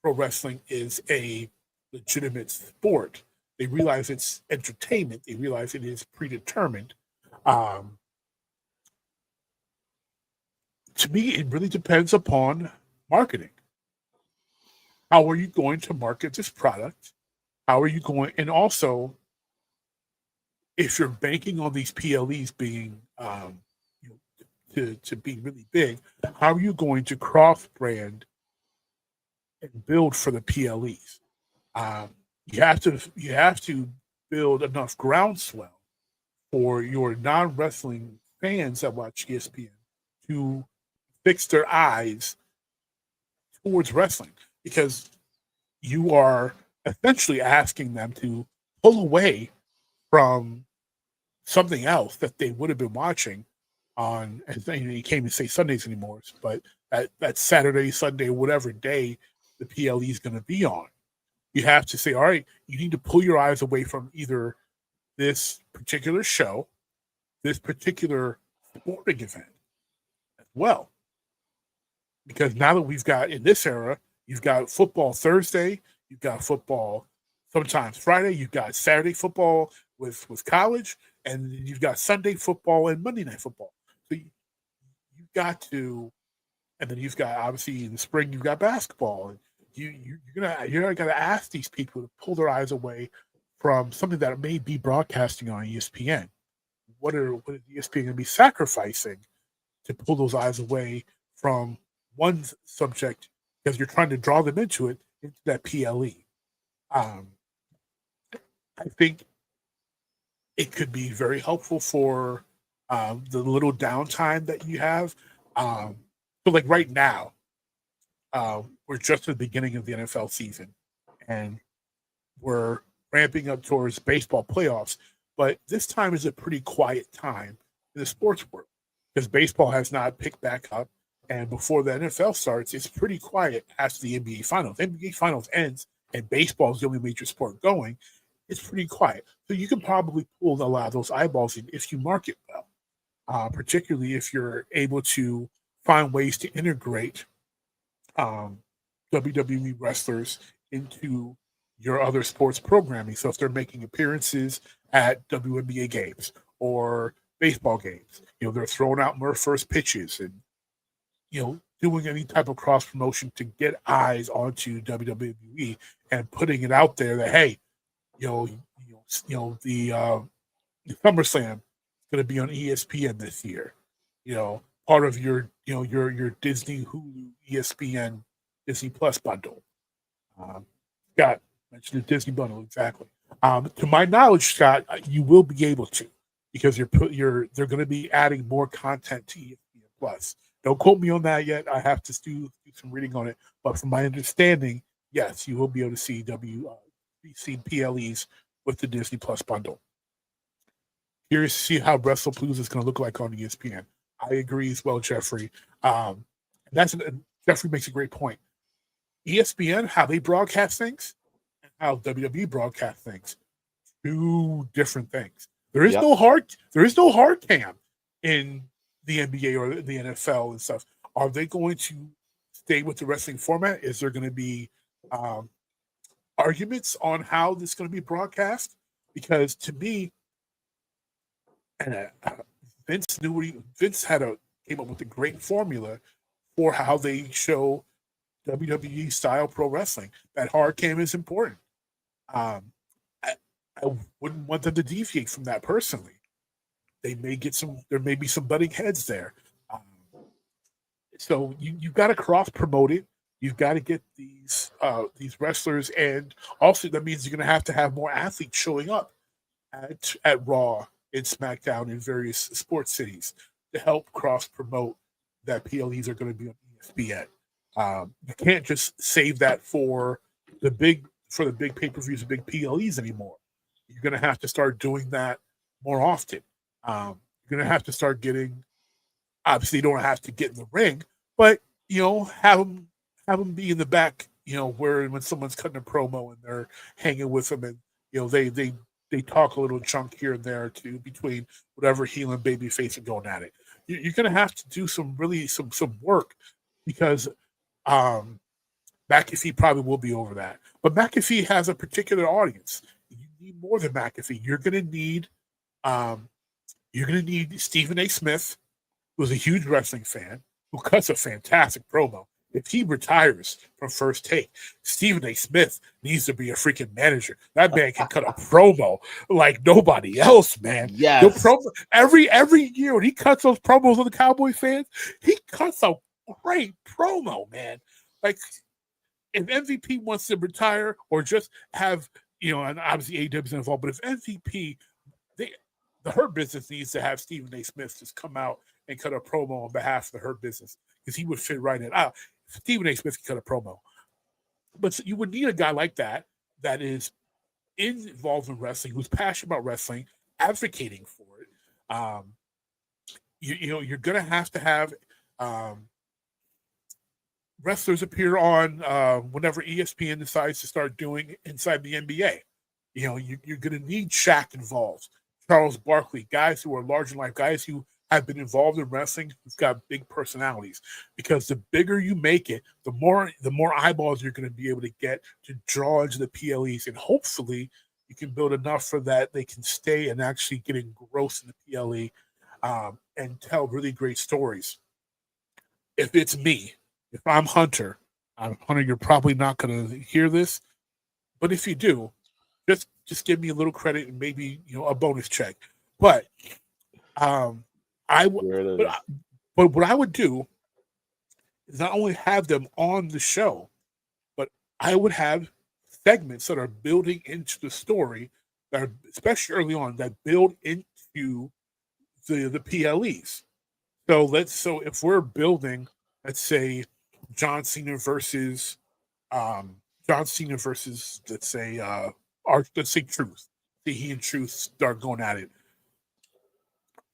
pro wrestling is a legitimate sport. They realize it's entertainment. They realize it is predetermined. Um, to me, it really depends upon marketing. How are you going to market this product? How are you going? And also, if you're banking on these PLEs being you know, to be really big, how are you going to cross brand and build for the PLEs? Um, you have to build enough groundswell for your non wrestling fans that watch ESPN to fix their eyes towards wrestling, because you are essentially asking them to pull away from something else that they would have been watching on, and you can't even say Sundays anymore, but that Saturday, Sunday, whatever day the PLE is going to be on. You have to say, all right, you need to pull your eyes away from either this particular show, this particular sporting event as well. Because now that we've got in this era, you've got football Thursday, you've got football sometimes Friday, you've got Saturday football with college, and you've got Sunday football and Monday night football. So you've got to, and then you've got obviously in the spring you've got basketball, and you're gonna ask these people to pull their eyes away from something that may be broadcasting on ESPN. What is ESPN going to be sacrificing to pull those eyes away from one subject, because you're trying to draw them into that PLE? Um, I think it could be very helpful for the little downtime that you have. So, like right now, we're just at the beginning of the NFL season, and we're ramping up towards baseball playoffs. But this time is a pretty quiet time in the sports world, because baseball has not picked back up. And before the NFL starts, it's pretty quiet after the NBA Finals. NBA Finals ends, and baseball is the only major sport going. It's pretty quiet. So you can probably pull a lot of those eyeballs in if you market well, particularly if you're able to find ways to integrate WWE wrestlers into your other sports programming. So if they're making appearances at WNBA games or baseball games, they're throwing out more first pitches and, doing any type of cross promotion to get eyes onto WWE and putting it out there that, hey, the SummerSlam is going to be on ESPN this year. Part of your Disney, Hulu, ESPN, Disney Plus bundle. Scott mentioned the Disney bundle exactly. To my knowledge, Scott, you will be able to, because they're going to be adding more content to ESPN Plus. Don't quote me on that yet. I have to do some reading on it. But from my understanding, yes, you will be able to see PLEs with the Disney Plus bundle. Curious to see how WrestlePalooza is going to look like on ESPN. I agree as well, Jeffrey. Jeffrey makes a great point. ESPN, how they broadcast things, and how WWE broadcast things, two different things. There is no hard cam in the NBA or the NFL and stuff. Are they going to stay with the wrestling format? Is there going to be arguments on how this is going to be broadcast? Because to me, and Vince came up with a great formula for how they show WWE style pro wrestling. That hard cam is important. I wouldn't want them to deviate from that personally. There may be some butting heads there. So you've got to cross promote it. You've got to get these wrestlers, and also that means you're going to have more athletes showing up at Raw and SmackDown in various sports cities to help cross promote that PLEs are going to be on ESPN. You can't just save that for the big pay-per-views and big PLEs anymore. You're going to have to start doing that more often. You're going to have to start getting. Obviously, you don't have to get in the ring, but have them be in the back. Where when someone's cutting a promo and they're hanging with them, and they talk a little chunk here and there too between whatever heel and baby face are going at it. You're going to have to do some work, because McAfee probably will be over that. But McAfee has a particular audience. You need more than McAfee. You're going to need Stephen A. Smith, who's a huge wrestling fan, who cuts a fantastic promo. If he retires from First Take, Stephen A. Smith needs to be a freaking manager. That man can cut a promo like nobody else, man. Yes. Every year when he cuts those promos on the Cowboy fans, he cuts a great promo, man. Like, if MVP wants to retire or just have, and obviously AEW's involved, but if MVP, the Hurt Business needs to have Stephen A. Smith just come out and cut a promo on behalf of the Hurt Business, because he would fit right in. Stephen A. Smith can cut a promo. But you would need a guy like that is involved in wrestling, who's passionate about wrestling, advocating for it. You're going to have wrestlers appear on whenever ESPN decides to start doing inside the NBA. You're going to need Shaq involved, Charles Barkley, guys who are large in life, guys who have been involved in wrestling, who've got big personalities. Because the bigger you make it, the more eyeballs you're going to be able to get to draw into the PLEs, and hopefully you can build enough for that they can stay and actually get engrossed in the PLE and tell really great stories. If it's me, if I'm Hunter, you're probably not going to hear this, but if you do, just give me a little credit and maybe a bonus check. But but what I would do is not only have them on the show, but I would have segments that are building into the story, that are, especially early on, that build into the PLEs. So if we're building, let's say John Cena versus let's say Truth. He and Truth start going at it.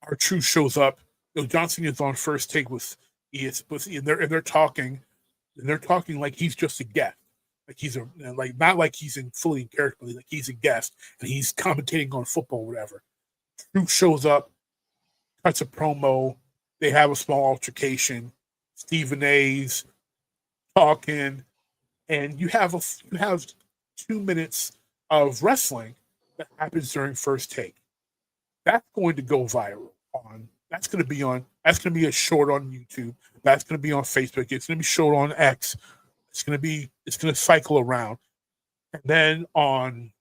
Our Truth shows up. John Cena is on First Take with and they're talking like he's just a guest, like he's not like he's fully in character, like he's a guest and he's commentating on football or whatever. Truth shows up, cuts a promo. They have a small altercation. Stephen A's talking, and you have 2 minutes of wrestling that happens during First Take. That's going to go viral that's going to be a short on YouTube. That's going to be on Facebook. It's going to be short on X. It's going to cycle around. And then on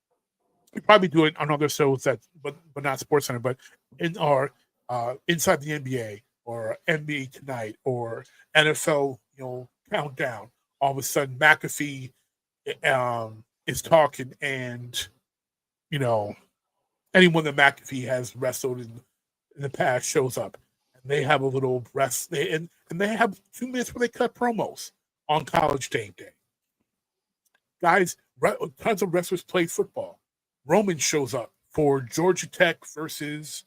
we probably do it on other shows but not Sports Center, but in our Inside the NBA or NBA Tonight or NFL, countdown. All of a sudden, McAfee is talking, and anyone that McAfee has wrestled in the past shows up, and they have a little rest, and they have 2 minutes where they cut promos on College Day. Guys, tons of wrestlers played football. Roman shows up for Georgia Tech versus,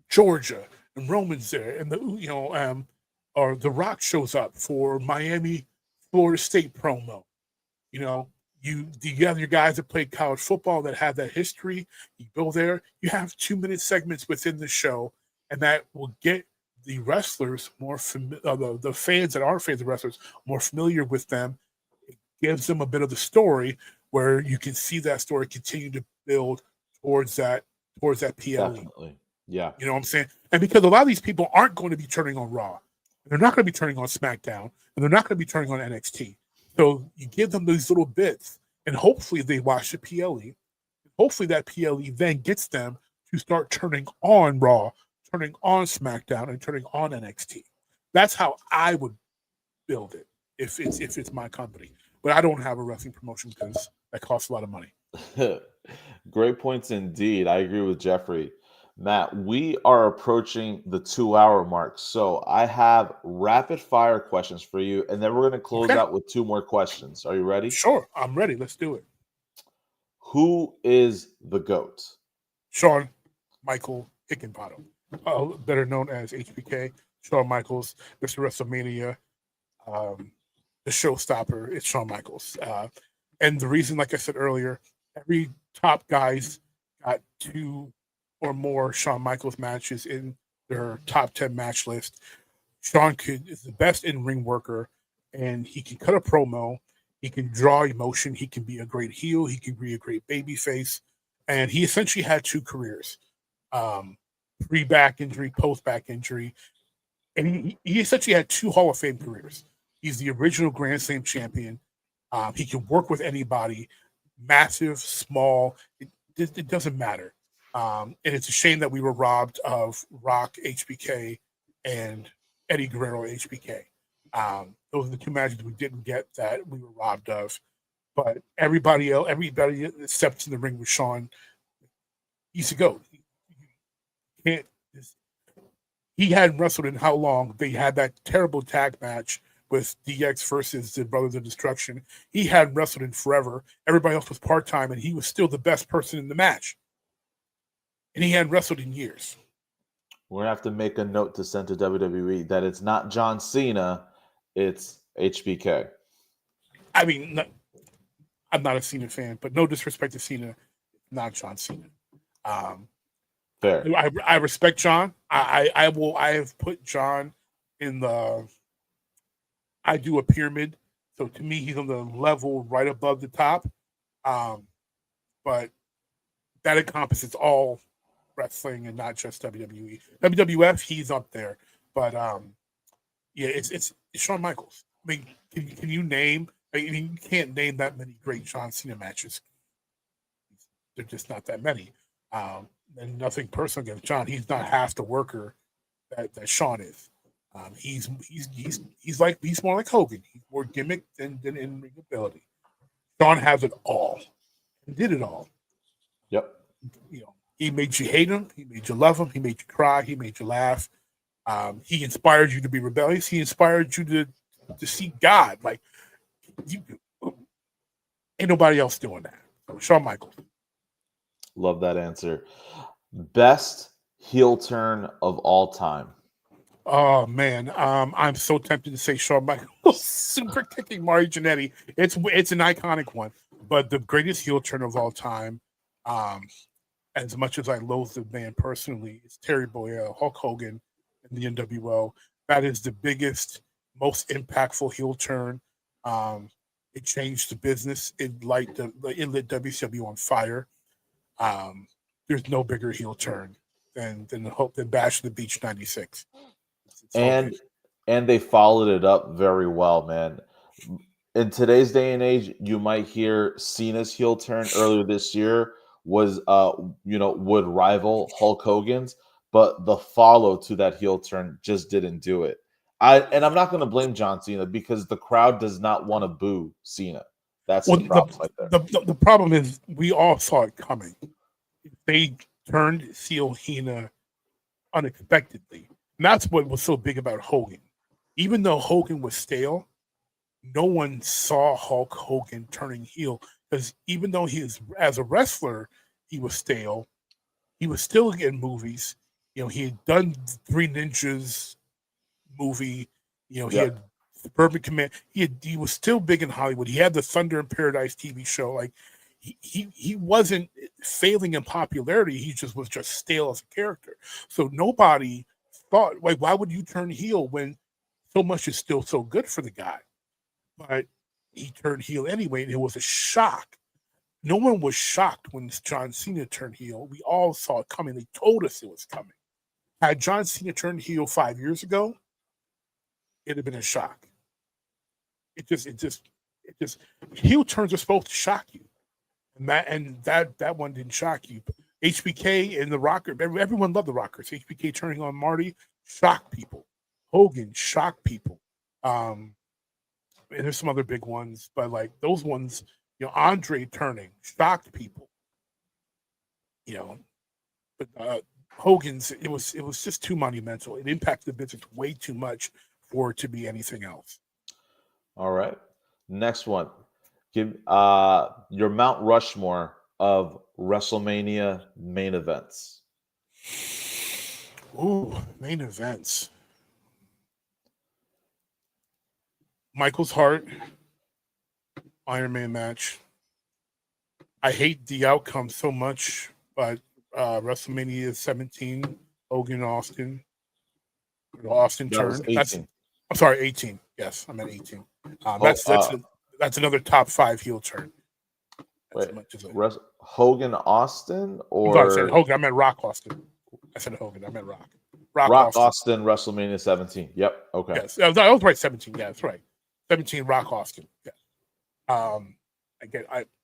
Georgia, and Roman's there, and or The Rock shows up for Miami, Florida State promo. You have your guys that played college football that have that history. You go there, you have 2-minute segments within the show, and that will get the wrestlers more the fans that are fans of wrestlers more familiar with them. It gives them a bit of the story where you can see that story continue to build towards that PLE. Definitely. Yeah. You know what I'm saying? And because a lot of these people aren't going to be turning on Raw, they're not going to be turning on SmackDown, and they're not going to be turning on NXT. So you give them these little bits, and hopefully they watch the PLE. Hopefully that PLE then gets them to start turning on Raw, turning on SmackDown, and turning on NXT. That's how I would build it if it's my company. But I don't have a wrestling promotion because that costs a lot of money. Great points indeed. I agree with Jeffrey. Matt, we are approaching the 2-hour mark. So I have rapid fire questions for you, and then we're going to close out with 2 more questions. Are you ready? Sure. I'm ready. Let's do it. Who is the GOAT? Shawn Michael Hickenbottom, better known as HBK. Shawn Michaels, Mr. WrestleMania, the showstopper. It's Shawn Michaels. And the reason, like I said earlier, every top guys got 2 or more Shawn Michaels matches in their top 10 match list. Shawn is the best in-ring worker, and he can cut a promo. He can draw emotion. He can be a great heel. He can be a great baby face. And he essentially had 2 careers, pre-back injury, post-back injury. And he essentially had 2 Hall of Fame careers. He's the original Grand Slam champion. He can work with anybody, massive, small. It doesn't matter. And it's a shame that we were robbed of Rock HBK and Eddie Guerrero HBK. Those are the 2 matches we didn't get that we were robbed of. But everybody that steps in the ring with Shawn, he's a GOAT. He hadn't wrestled in how long? They had that terrible tag match with DX versus the Brothers of Destruction. He hadn't wrestled in forever. Everybody else was part-time, and he was still the best person in the match. And he hadn't wrestled in years. We're going to have to make a note to send to WWE that it's not John Cena, it's HBK. I mean, I'm not a Cena fan, but no disrespect to Cena, not John Cena. Fair. I respect John. I have put John in the. I do a pyramid, so to me he's on the level right above the top. But that encompasses all wrestling and not just WWE. WWF, he's up there, but yeah, it's Shawn Michaels. I mean, can you name? I mean, you can't name that many great John Cena matches. They're just not that many. And nothing personal against John. He's not half the worker that Shawn is. He's more like Hogan. He's more gimmick than in ring ability. Shawn has it all. He did it all. Yep. He made you hate him. He made you love him. He made you cry. He made you laugh. He inspired you to be rebellious. He inspired you to seek God. Like, ain't nobody else doing that. So Shawn Michaels. Love that answer. Best heel turn of all time. Oh man, I'm so tempted to say Shawn Michaels super kicking Mario Jannetty. It's an iconic one, but the greatest heel turn of all time, as much as I loathe the man personally, is Terry Boyle, Hulk Hogan, in the NWO. That is the biggest, most impactful heel turn. It changed the business. It lit WCW on fire. There's no bigger heel turn than Bash of the Beach '96. And they followed it up very well, man. in today's day and age, you might hear Cena's heel turn earlier this year was would rival Hulk Hogan's, but the follow to that heel turn just didn't do it. I'm not going to blame John Cena because the crowd does not want to boo Cena. That's Well, the problem right there. the problem is we all saw it coming. They turned heel Cena unexpectedly. And that's what was so big about Hogan. Even though Hogan was stale, no one saw Hulk Hogan turning heel because even though he is as a wrestler, he was stale. He was still in movies. He had done Three Ninjas movie. He had Suburban Command. He was still big in Hollywood. He had the Thunder in Paradise TV show. Like he wasn't failing in popularity. He was just stale as a character. So nobody thought, like, why would you turn heel when so much is still so good for the guy? But he turned heel anyway, and it was a shock. No one was shocked when John Cena turned heel. We all saw it coming. They told us it was coming. Had John Cena turned heel 5 years ago, it'd have been a shock. It just heel turns are supposed to shock you. And that one didn't shock you. But HBK and the Rocker, everyone loved the Rockers. HBK turning on Marty shocked people. Hogan shocked people. And there's some other big ones, but like those ones, Andre turning shocked people. But Hogan's, it was just too monumental. It impacted the business way too much for it to be anything else. All right. Next one. Give your Mount Rushmore of WrestleMania main events. Ooh, main events. Michael's Heart, Iron Man match. I hate the outcome so much, but WrestleMania 17, Hogan Austin. Austin turned. I'm sorry, 18. Yes, I meant 18. That's another top 5 heel turn. Hogan Austin or I said Hogan. I meant Rock Austin. I said Hogan. I meant Rock. Rock Austin WrestleMania 17. Yep. Okay. Yes, I was right. 17. Yeah, that's right. 17 Rock Austin. Yeah. I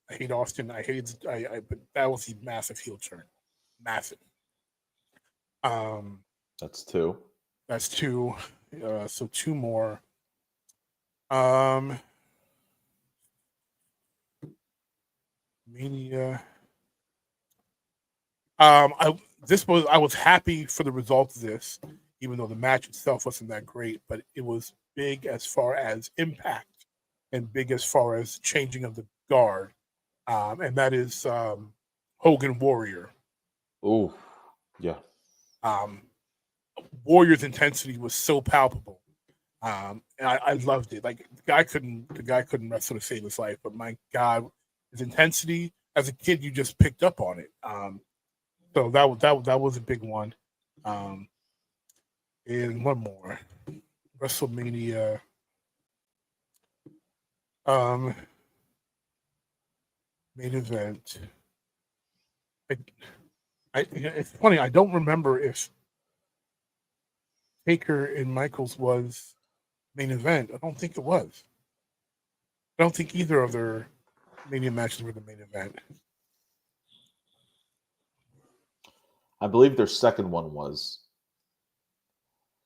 hate Austin. But that was a massive heel turn. Massive. That's 2. That's 2. So 2 more. Mania. I was happy for the result of this, even though the match itself wasn't that great, but it was big as far as impact and big as far as changing of the guard. And that is Hogan Warrior. Oh, yeah. Warrior's intensity was so palpable. And I loved it. Like the guy couldn't wrestle to save his life, but my God, his intensity as a kid, you just picked up on it. So that was a big one. And one more, WrestleMania. Main event. It's funny. I don't remember if Taker and Michaels was main event. I don't think it was. I don't think either of their Mania matches were the main event. I believe their second one was.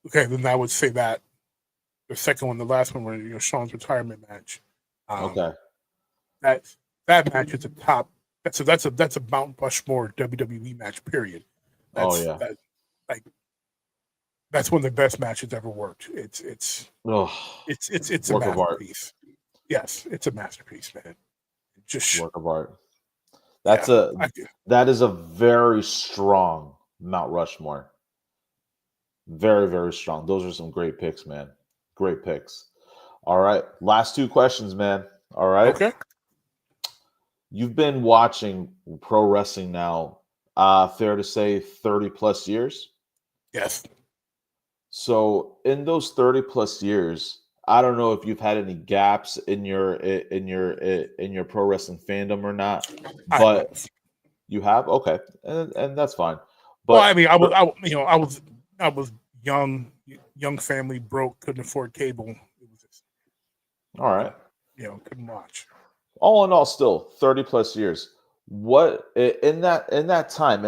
Okay, then I would say that the second one, the last one, were Shawn's retirement match. Okay. That match is a top. That's a Mount Rushmore WWE match. Period. That's one of the best matches ever worked. It's a masterpiece. Yes, it's a masterpiece, man. Just work of art. That is a very strong Mount Rushmore. Very, very strong. Those are some great picks, man. Great picks. All right. Last 2 questions, man. All right. Okay. You've been watching pro wrestling now, fair to say 30 plus years? Yes. So in those 30 plus years, I don't know if you've had any gaps in your pro wrestling fandom or not, but you have. Okay, and that's fine. But well, I mean, I was young family, broke, couldn't afford cable. All right. couldn't watch. All in all, still 30 plus years. What in that time,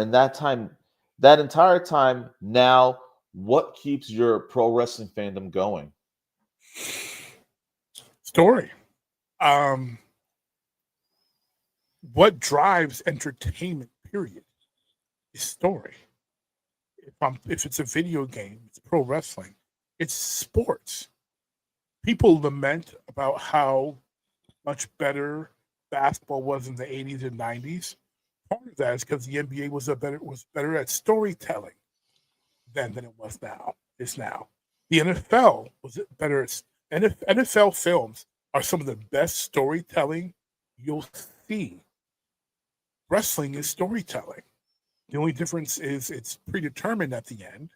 that entire time now, what keeps your pro wrestling fandom going? Story. What drives entertainment, period, is story. If it's a video game, it's pro wrestling, it's sports. People lament about how much better basketball was in the 80s and 90s. Part of that is because the NBA was better at storytelling then than it was now. Is now. The NFL was better at NFL films are some of the best storytelling you'll see. Wrestling is storytelling. The only difference is it's predetermined at the end,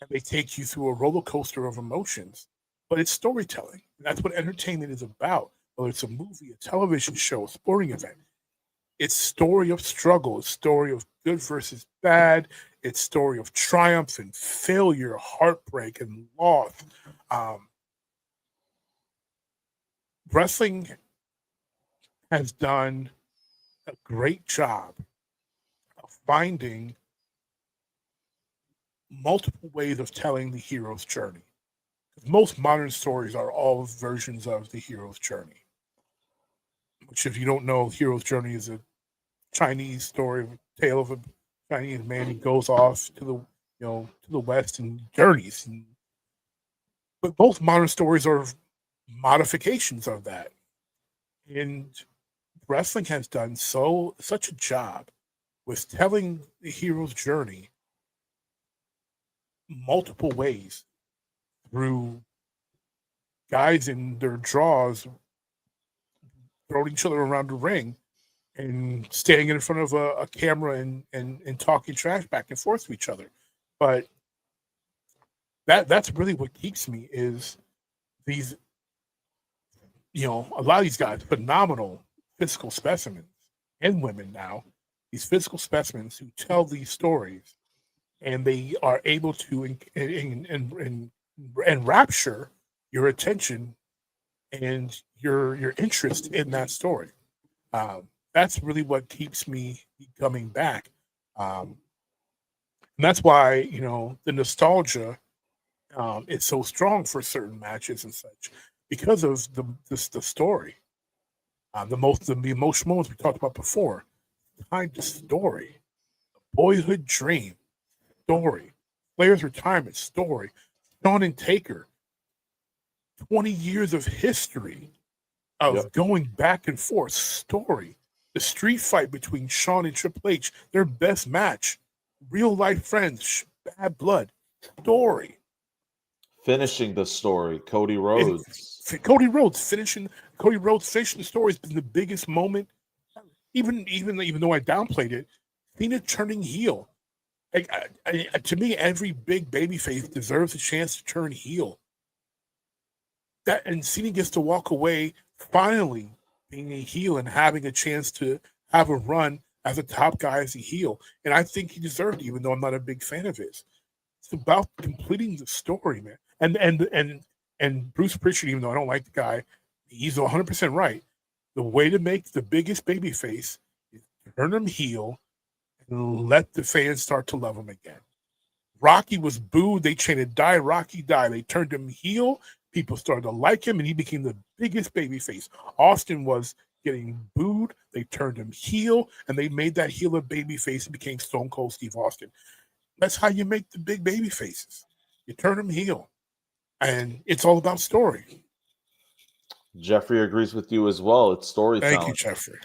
and they take you through a roller coaster of emotions. But it's storytelling. That's what entertainment is about. Whether it's a movie, a television show, a sporting event, it's story of struggle, it's story of good versus bad, it's story of triumph and failure, heartbreak and loss. Um, Wrestling has done a great job of finding multiple ways of telling the hero's journey. Most modern stories are all versions of the hero's journey. Which, if you don't know, hero's journey is a Chinese story, tale of a Chinese man who goes off to the west and journeys. But both modern stories are modifications of that, and wrestling has done such a job with telling the hero's journey multiple ways through guys in their draws throwing each other around the ring and standing in front of a camera and talking trash back and forth to each other. But that's really what keeps me is these, a lot of these guys, phenomenal physical specimens and women now, these physical specimens who tell these stories, and they are able to enrapture your attention and your interest in that story. That's really what keeps me coming back. And that's why, the nostalgia is so strong for certain matches and such because of the story. The emotional moments we talked about before, tied to story, boyhood dream, story, players' retirement story, Shawn and Taker, 20 years of history of going back and forth story. The street fight between Shawn and Triple H, their best match, real life friends, bad blood, story. Finishing the story, Cody Rhodes. Cody Rhodes finishing the story has been the biggest moment. Even though I downplayed it, Cena turning heel. To me, every big babyface deserves a chance to turn heel. And Cena gets to walk away finally being a heel and having a chance to have a run as a top guy as a heel. And I think he deserved it, even though I'm not a big fan of his. It's about completing the story, man. And Bruce Prichard, even though I don't like the guy, he's 100% right. The way to make the biggest babyface is turn him heel and let the fans start to love him again. Rocky was booed. They chanted, "Die, Rocky, die." They turned him heel. People started to like him, and he became the biggest babyface. Austin was getting booed. They turned him heel, and they made that heel a babyface and became Stone Cold Steve Austin. That's how you make the big baby faces. You turn them heel. And it's all about story. Jeffrey agrees with you as well. It's storytelling. Thank you, Jeffrey.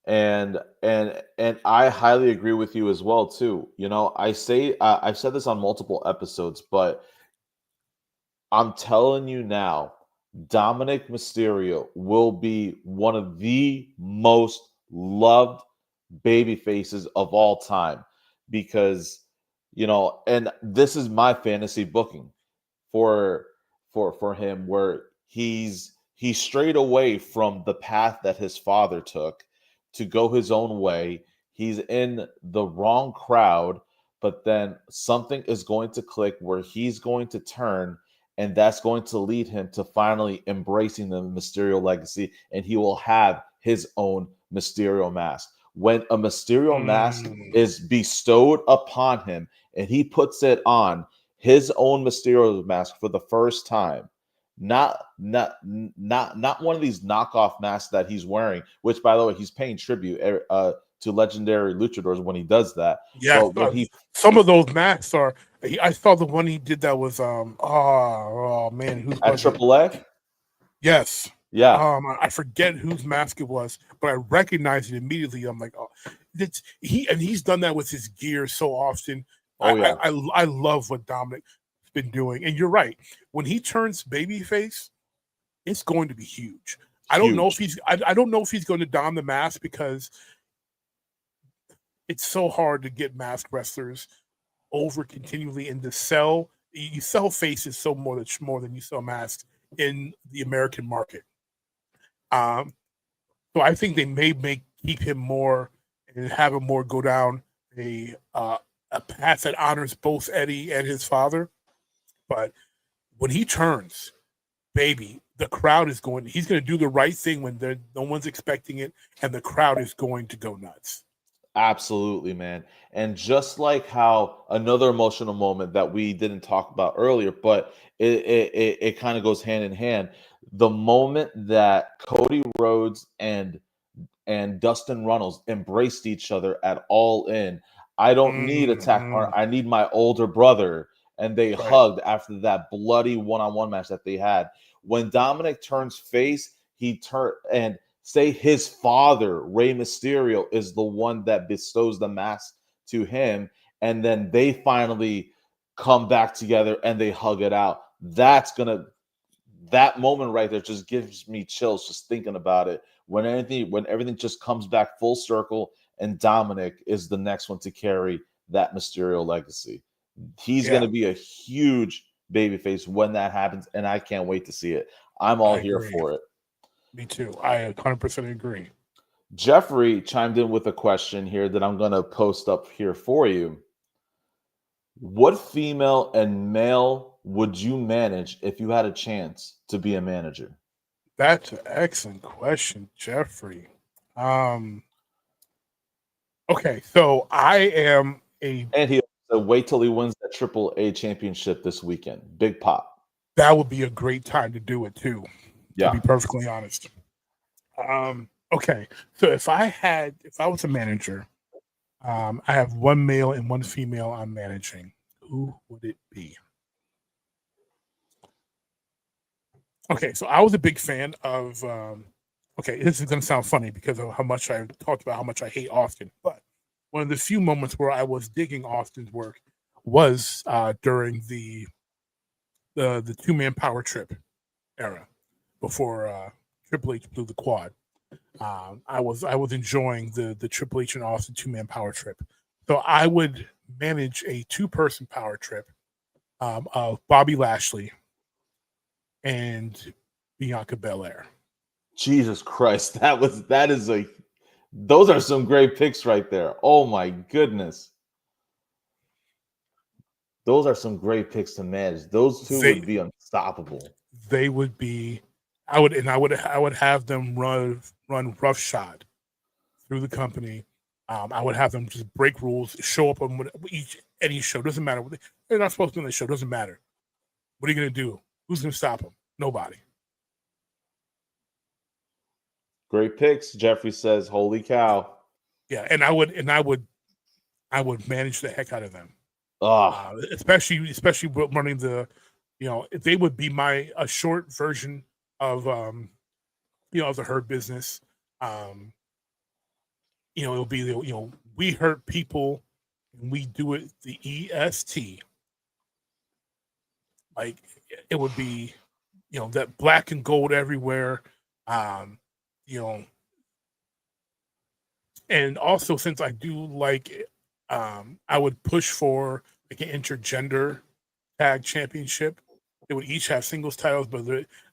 And I highly agree with you as well too. I've said this on multiple episodes, but I'm telling you now, Dominic Mysterio will be one of the most loved baby faces of all time because and this is my fantasy booking for him, where he's strayed away from the path that his father took to go his own way. He's in the wrong crowd, but then something is going to click where he's going to turn and that's going to lead him to finally embracing the Mysterio legacy, and he will have his own Mysterio mask. When a Mysterio mask is bestowed upon him and he puts it on, his own Mysterio mask for the first time, not one of these knockoff masks that he's wearing, which, by the way, he's paying tribute to legendary luchadors when he does that. Yeah, But when some of those masks are. I saw the one he did that was oh man, who at was it? AAA, Yes. yeah, I forget whose mask it was, but I recognized it immediately. I'm like, oh, he's done that with his gear so often. oh yeah, I love what Dominic's been doing, and you're right. When he turns babyface, it's going to be huge. I don't know if huge. I don't know if he's going to don the mask because it's so hard to get masked wrestlers over continually and to sell. You sell faces so more than you sell masks in the American market. So I think they may keep him more and have him more go down a path that honors both Eddie and his father. But when he turns, baby, the crowd is going. He's going to do the right thing when no one's expecting it, and the crowd is going to go nuts. Absolutely, man. And just like how another emotional moment that we didn't talk about earlier, but it kind of goes hand in hand. The moment that Cody Rhodes and Dustin Runnels embraced each other at All In. I don't need attack partner. I need my older brother. And they hugged after that bloody one-on-one match that they had. When Dominic turns face, he turned and say his father, Rey Mysterio, is the one that bestows the mask to him. And then they finally come back together and they hug it out. That moment right there just gives me chills just thinking about it. When everything just comes back full circle, and Dominic is the next one to carry that Mysterio legacy. He's going to be a huge babyface when that happens, and I can't wait to see it. I'm all here for it. Me too. I 100% agree. Jeffrey chimed in with a question here that I'm going to post up here for you. What female and male would you manage if you had a chance to be a manager? That's an excellent question, Jeffrey. Okay, so I am and he also wait till he wins that AAA championship this weekend. Big pop. That would be a great time to do it too. Yeah. To be perfectly honest. Okay, so if I was a manager, I have one male and one female I'm managing. Who would it be? Okay, so I was a big fan of. Okay, this is going to sound funny because of how much I talked about how much I hate Austin, but one of the few moments where I was digging Austin's work was during the 2-man power trip era before Triple H blew the quad. I was enjoying the Triple H and Austin 2-man power trip. So I would manage a 2-person power trip of Bobby Lashley and Bianca Belair. Jesus Christ, those are some great picks right there. Oh my goodness. Those are some great picks to manage. Those two would be unstoppable. They would be. I would have them run roughshod through the company. I would have them just break rules, show up on any show. Doesn't matter. They're not supposed to be on the show. Doesn't matter. What are you going to do? Who's going to stop them? Nobody. Great picks. Jeffrey says, "Holy cow!" Yeah, and I would manage the heck out of them. Especially running the, if they would be a short version of the Hurt Business. It'll be we hurt people and we do it the EST. Like it would be, that black and gold everywhere. And also since I do like it, I would push for like an intergender tag championship. They would each have singles titles, but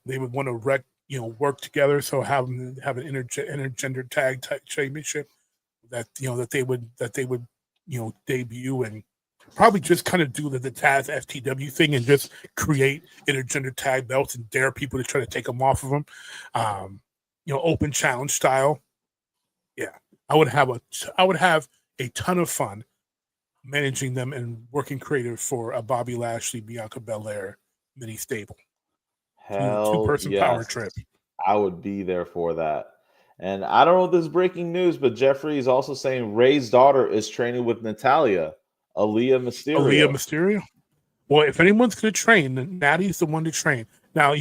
they would want to work together. So have an intergender tag championship that they would debut and Probably just kind of do the Taz FTW thing and just create intergender tag belts and dare people to try to take them off of them. Open challenge style. Yeah, I would have a ton of fun managing them and working creative for a Bobby Lashley, Bianca Belair mini stable. Hell Two-person power yes. trip. I would be there for that. And I don't know if this is breaking news, but Jeffrey is also saying Ray's daughter is training with Natalia, Aaliyah Mysterio. Well, if anyone's going to train, then Natty's the one to train. Now,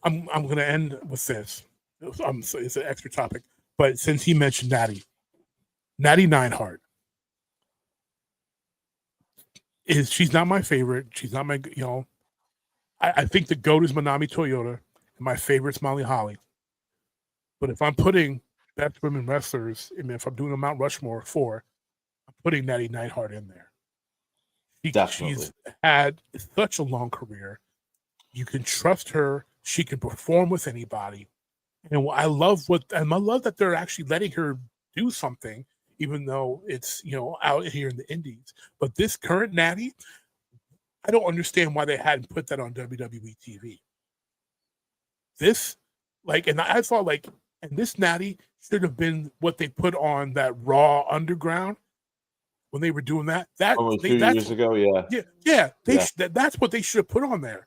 I'm going to end with this. So it's an extra topic, but since he mentioned Natty Neidhart she's not my favorite. She's not my I think the GOAT is Manami Toyota, and my favorite's Molly Holly. But if I'm putting best women wrestlers, if I'm doing a Mount Rushmore I'm putting Natty Neidhart in there. She's had such a long career. You can trust her. She can perform with anybody. And I love that they're actually letting her do something, even though it's, out here in the indies. But this current Natty, I don't understand why they hadn't put that on WWE TV. And I thought and this Natty should have been what they put on that Raw Underground when they were doing that. Years ago, yeah. That's what they should have put on there.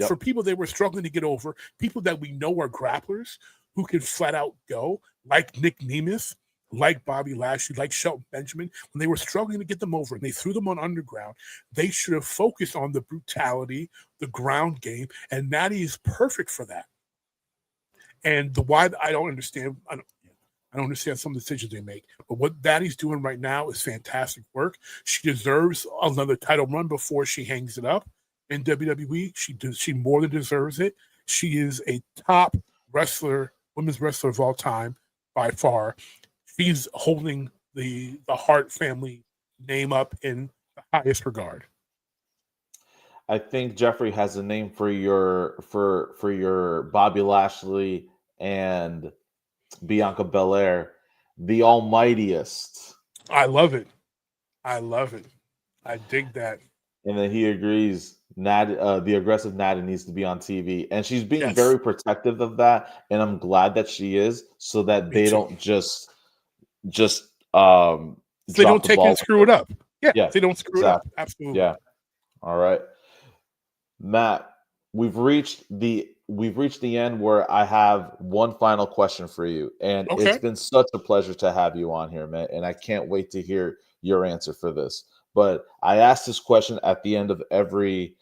For people they were struggling to get over, people that we know are grapplers who can flat out go, like Nick Nemeth, like Bobby Lashley, like Shelton Benjamin. When they were struggling to get them over and they threw them on Underground, they should have focused on the brutality, the ground game, and Natty is perfect for that. And why I don't understand. I don't understand some of the decisions they make, but what Natty's doing right now is fantastic work. She deserves another title run before she hangs it up in WWE. She more than deserves it. She is a top women's wrestler of all time by far. She's holding the Hart family name up in the highest regard. I think Jeffrey has a name for your Bobby Lashley and Bianca Belair, the almightiest. I love it. I dig that. And then he agrees. The aggressive Natty needs to be on TV, and she's being very protective of that. And I'm glad that she is, so that they don't just they don't take it and screw it up. Yeah, they don't screw it up. Absolutely. Yeah. All right, Matt. We've reached the end where I have one final question for you, and It's been such a pleasure to have you on here, man. And I can't wait to hear your answer for this. But I ask this question at the end of every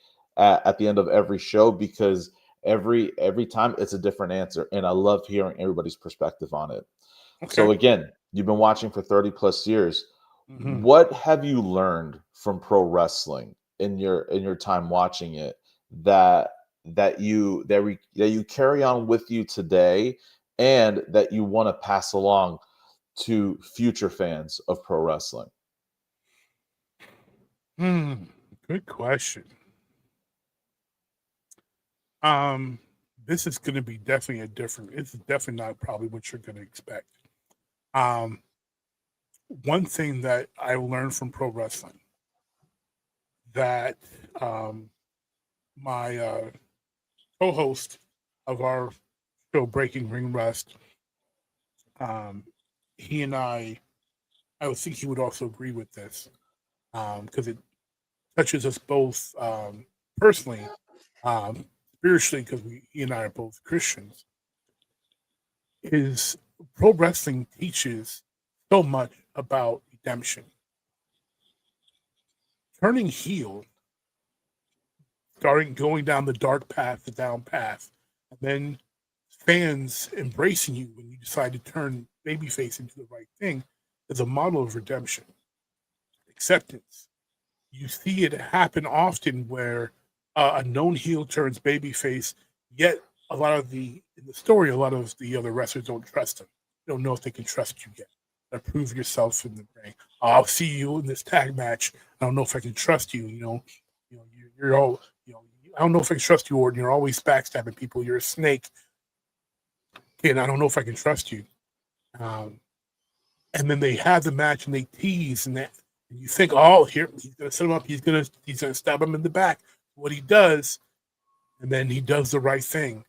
show because every time it's a different answer, and I love hearing everybody's perspective on it. Okay. So again, you've been watching for 30 plus years. Mm-hmm. What have you learned from pro wrestling in your time watching it that you carry on with you today, and that you want to pass along to future fans of pro wrestling? Good question. This is going to be definitely it's definitely not probably what you're going to expect. One thing that I learned from pro wrestling that my co-host of our show, Breaking Ring Rust, he and I would think he would also agree with this, because it touches us both personally, spiritually, because he and I are both Christians. Is pro wrestling teaches so much about redemption. Turning heel, going down the dark path, the down path, and then fans embracing you when you decide to turn babyface into the right thing is a model of redemption, acceptance. You see it happen often where a known heel turns babyface, yet in the story, a lot of the other wrestlers don't trust him. They don't know if they can trust you yet. Prove yourself in the ring. I'll see you in this tag match. I don't know if I can trust you. You're all. I don't know if I can trust you, Orton. You're always backstabbing people. You're a snake. And I don't know if I can trust you. And then they have the match and they tease and And you think, oh, here he's gonna set him up, he's gonna stab him in the back. What he does, and then he does the right thing,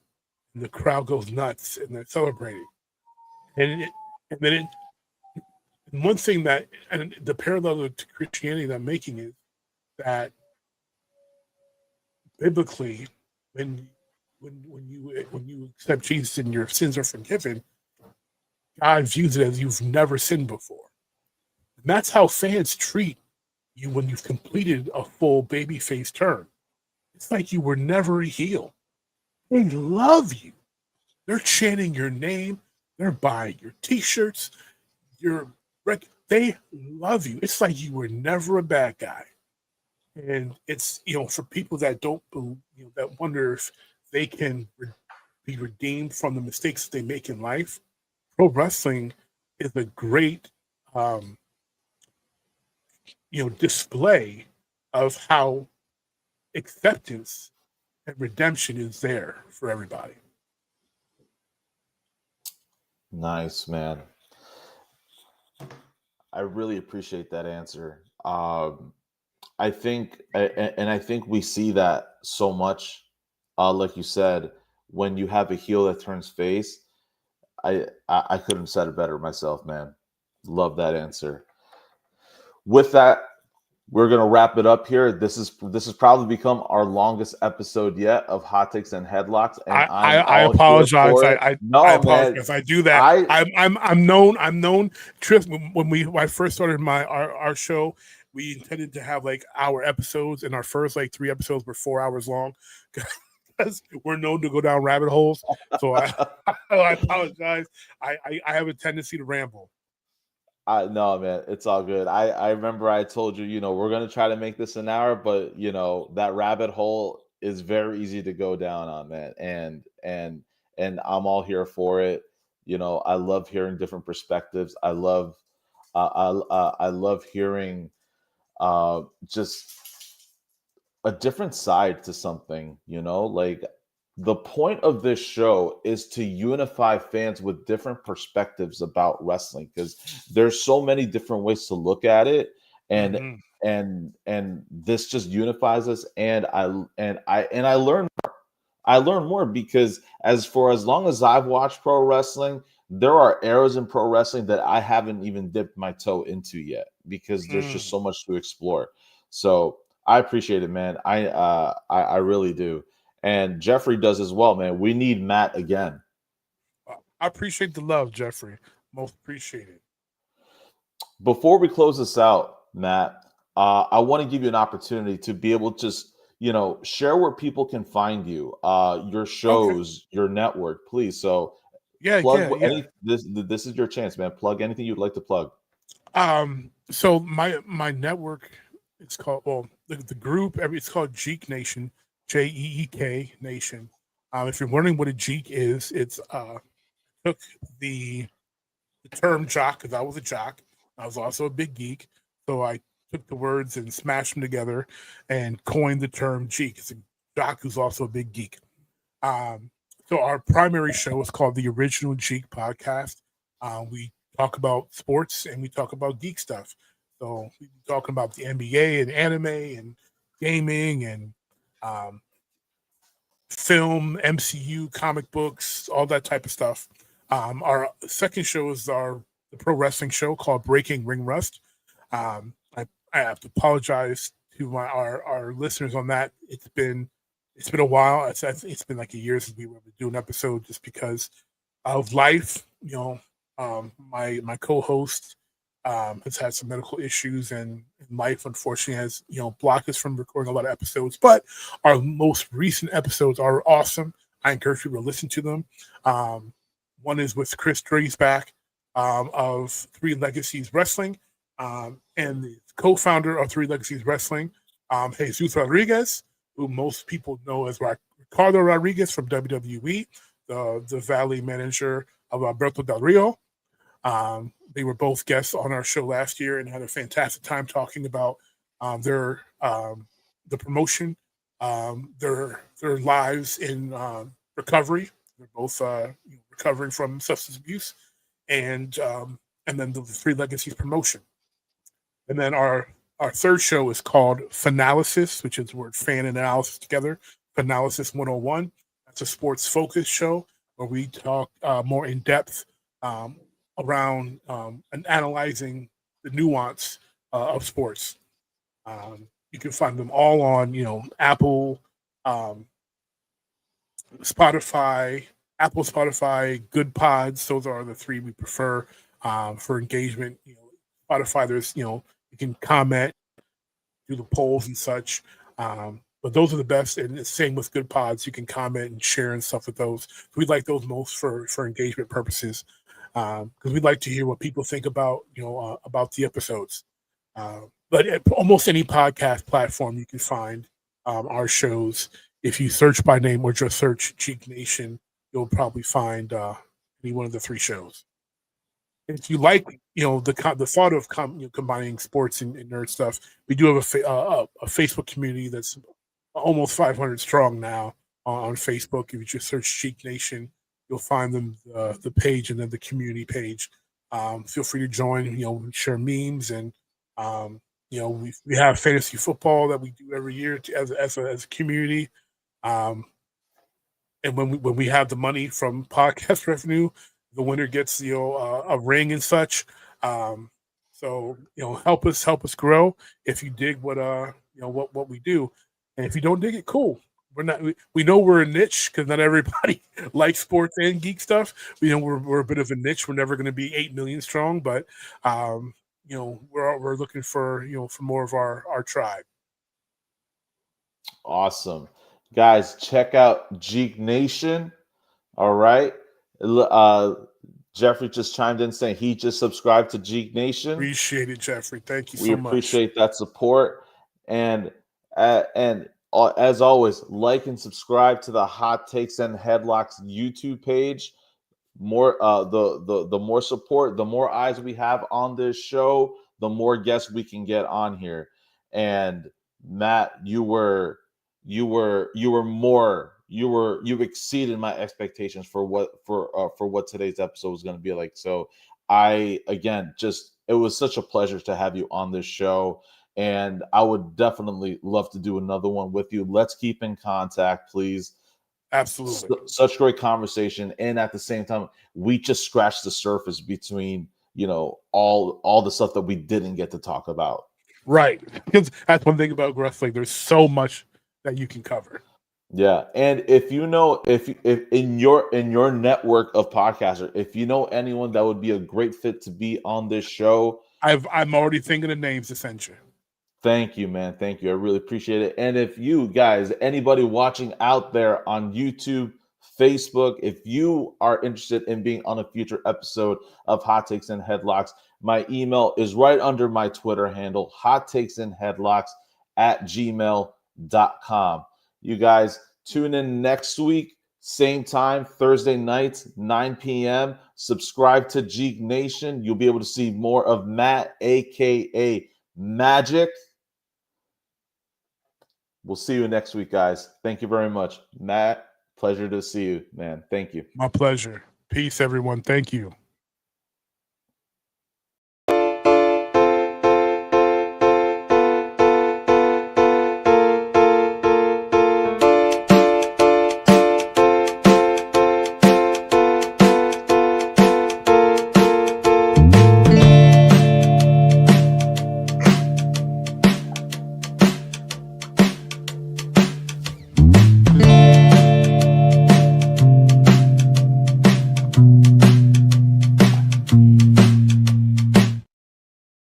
and the crowd goes nuts and they're celebrating. And then and one thing that, and the parallel to Christianity that I'm making is that biblically, when you accept Jesus and your sins are forgiven, God views it as you've never sinned before. And that's how fans treat you when you've completed a full babyface turn. It's like you were never a heel. They love you. They're chanting your name. They're buying your T-shirts. They love you. It's like you were never a bad guy. And it's, for people that don't believe, that wonder if they can be redeemed from the mistakes that they make in life, pro wrestling is a great, display of how acceptance and redemption is there for everybody. Nice, man. I really appreciate that answer. I think we see that so much. Like you said, when you have a heel that turns face, I couldn't have said it better myself, man. Love that answer. With that, we're gonna wrap it up here. This has probably become our longest episode yet of Hot Takes and Headlocks, and I apologize. I apologize. I do that. I'm known. Triff, when I first started our show, we intended to have like hour episodes, and our first like 3 episodes were 4 hours long because we're known to go down rabbit holes. So I apologize. I have a tendency to ramble. No, man, it's all good. I remember I told you, we're gonna try to make this an hour, but that rabbit hole is very easy to go down on, man. And I'm all here for it. I love hearing different perspectives. I love hearing just a different side to something. Like the point of this show is to unify fans with different perspectives about wrestling, because there's so many different ways to look at it, and and this just unifies us. And I learn more. I learn more because as long as I've watched pro wrestling, there are eras in pro wrestling that I haven't even dipped my toe into yet, because there's just so much to explore. So I appreciate it, man. I really do. And Jeffrey does as well, man. We need Matt again. I appreciate the love, Jeffrey. Most appreciated. Before we close this out, Matt, I want to give you an opportunity to be able to just, share where people can find you, your shows, your network, please. So plug this is your chance, man. Plug anything you'd like to plug. So my network, it's called, the group, it's called Geek Nation. JEEK Nation. If you're wondering what a geek is, it's took the term jock, because I was a jock. I was also a big geek. So I took the words and smashed them together and coined the term geek. It's a jock who's also a big geek. So our primary show is called the Original Geek Podcast. We talk about sports and we talk about geek stuff. So we're talking about the NBA and anime and gaming and film, MCU, comic books, all that type of stuff. Our second show is the pro wrestling show called Breaking Ring Rust. I have to apologize to our listeners on that. It's been a while. It's been like a year since we were able to do an episode, just because of life. My co-host has had some medical issues, and life unfortunately has blocked us from recording a lot of episodes. But our most recent episodes are awesome. I encourage people to listen to them. One is with Chris Dreesbach of Three Legacies Wrestling, and the co-founder of Three Legacies Wrestling, Jesus Rodriguez, who most people know as Ricardo Rodriguez from WWE, the Valley manager of Alberto Del Rio. They were both guests on our show last year and had a fantastic time talking about the promotion, their lives in recovery. They're both recovering from substance abuse, and then the Three Legacies promotion. And then our third show is called Finalysis, which is the word fan and analysis together. Finalysis 101. That's a sports focused show where we talk more in depth around and analyzing the nuance of sports. You can find them all on, Apple, Spotify, Good Pods. Those are the three we prefer for engagement. Spotify, there's, you can comment, do the polls and such. But those are the best, and the same with Good Pods. You can comment and share and stuff with those. We like those most for engagement purposes because we'd like to hear what people think about about the episodes. But at almost any podcast platform, you can find our shows. If you search by name or just search Geek Nation, you'll probably find any one of the three shows. If you like, the thought of combining sports and nerd stuff, we do have a Facebook community that's almost 500 strong now on Facebook. If you just search Geek Nation, you'll find them the page and then the community page. Feel free to join. Share memes and we have fantasy football that we do every year as a community. And when we have the money from podcast revenue, the winner gets a ring and such. So help us grow. If you dig what we do, and if you don't dig it, cool. We know we're a niche because not everybody likes sports and geek stuff. We're a bit of a niche. We're never going to be 8 million strong, but we're looking for for more of our tribe. Awesome. Guys, check out Geek Nation. All right. Jeffrey just chimed in saying he just subscribed to Geek Nation. Appreciate it, Jeffrey. Thank you so much. We appreciate that support. And as always, like and subscribe to the Hot Takes and Headlocks YouTube page. More the more support, the more eyes we have on this show, the more guests we can get on here. And Matt, you exceeded my expectations for what today's episode was going to be like. So it was such a pleasure to have you on this show, and I would definitely love to do another one with you. Let's keep in contact, please. Absolutely. Such great conversation, and at the same time, we just scratched the surface between all the stuff that we didn't get to talk about. Right, because that's one thing about wrestling. There's so much that you can cover. Yeah, and if in your network of podcasters, if you know anyone that would be a great fit to be on this show, I'm already thinking of names to send you. Thank you, man. Thank you. I really appreciate it. And if you guys, anybody watching out there on YouTube, Facebook, if you are interested in being on a future episode of Hot Takes and Headlocks, my email is right under my Twitter handle, hottakesandheadlocks@gmail.com. You guys tune in next week, same time, Thursday nights, 9 p.m. Subscribe to Geek Nation. You'll be able to see more of Matt, a.k.a. Magic. We'll see you next week, guys. Thank you very much. Matt, pleasure to see you, man. Thank you. My pleasure. Peace, everyone. Thank you.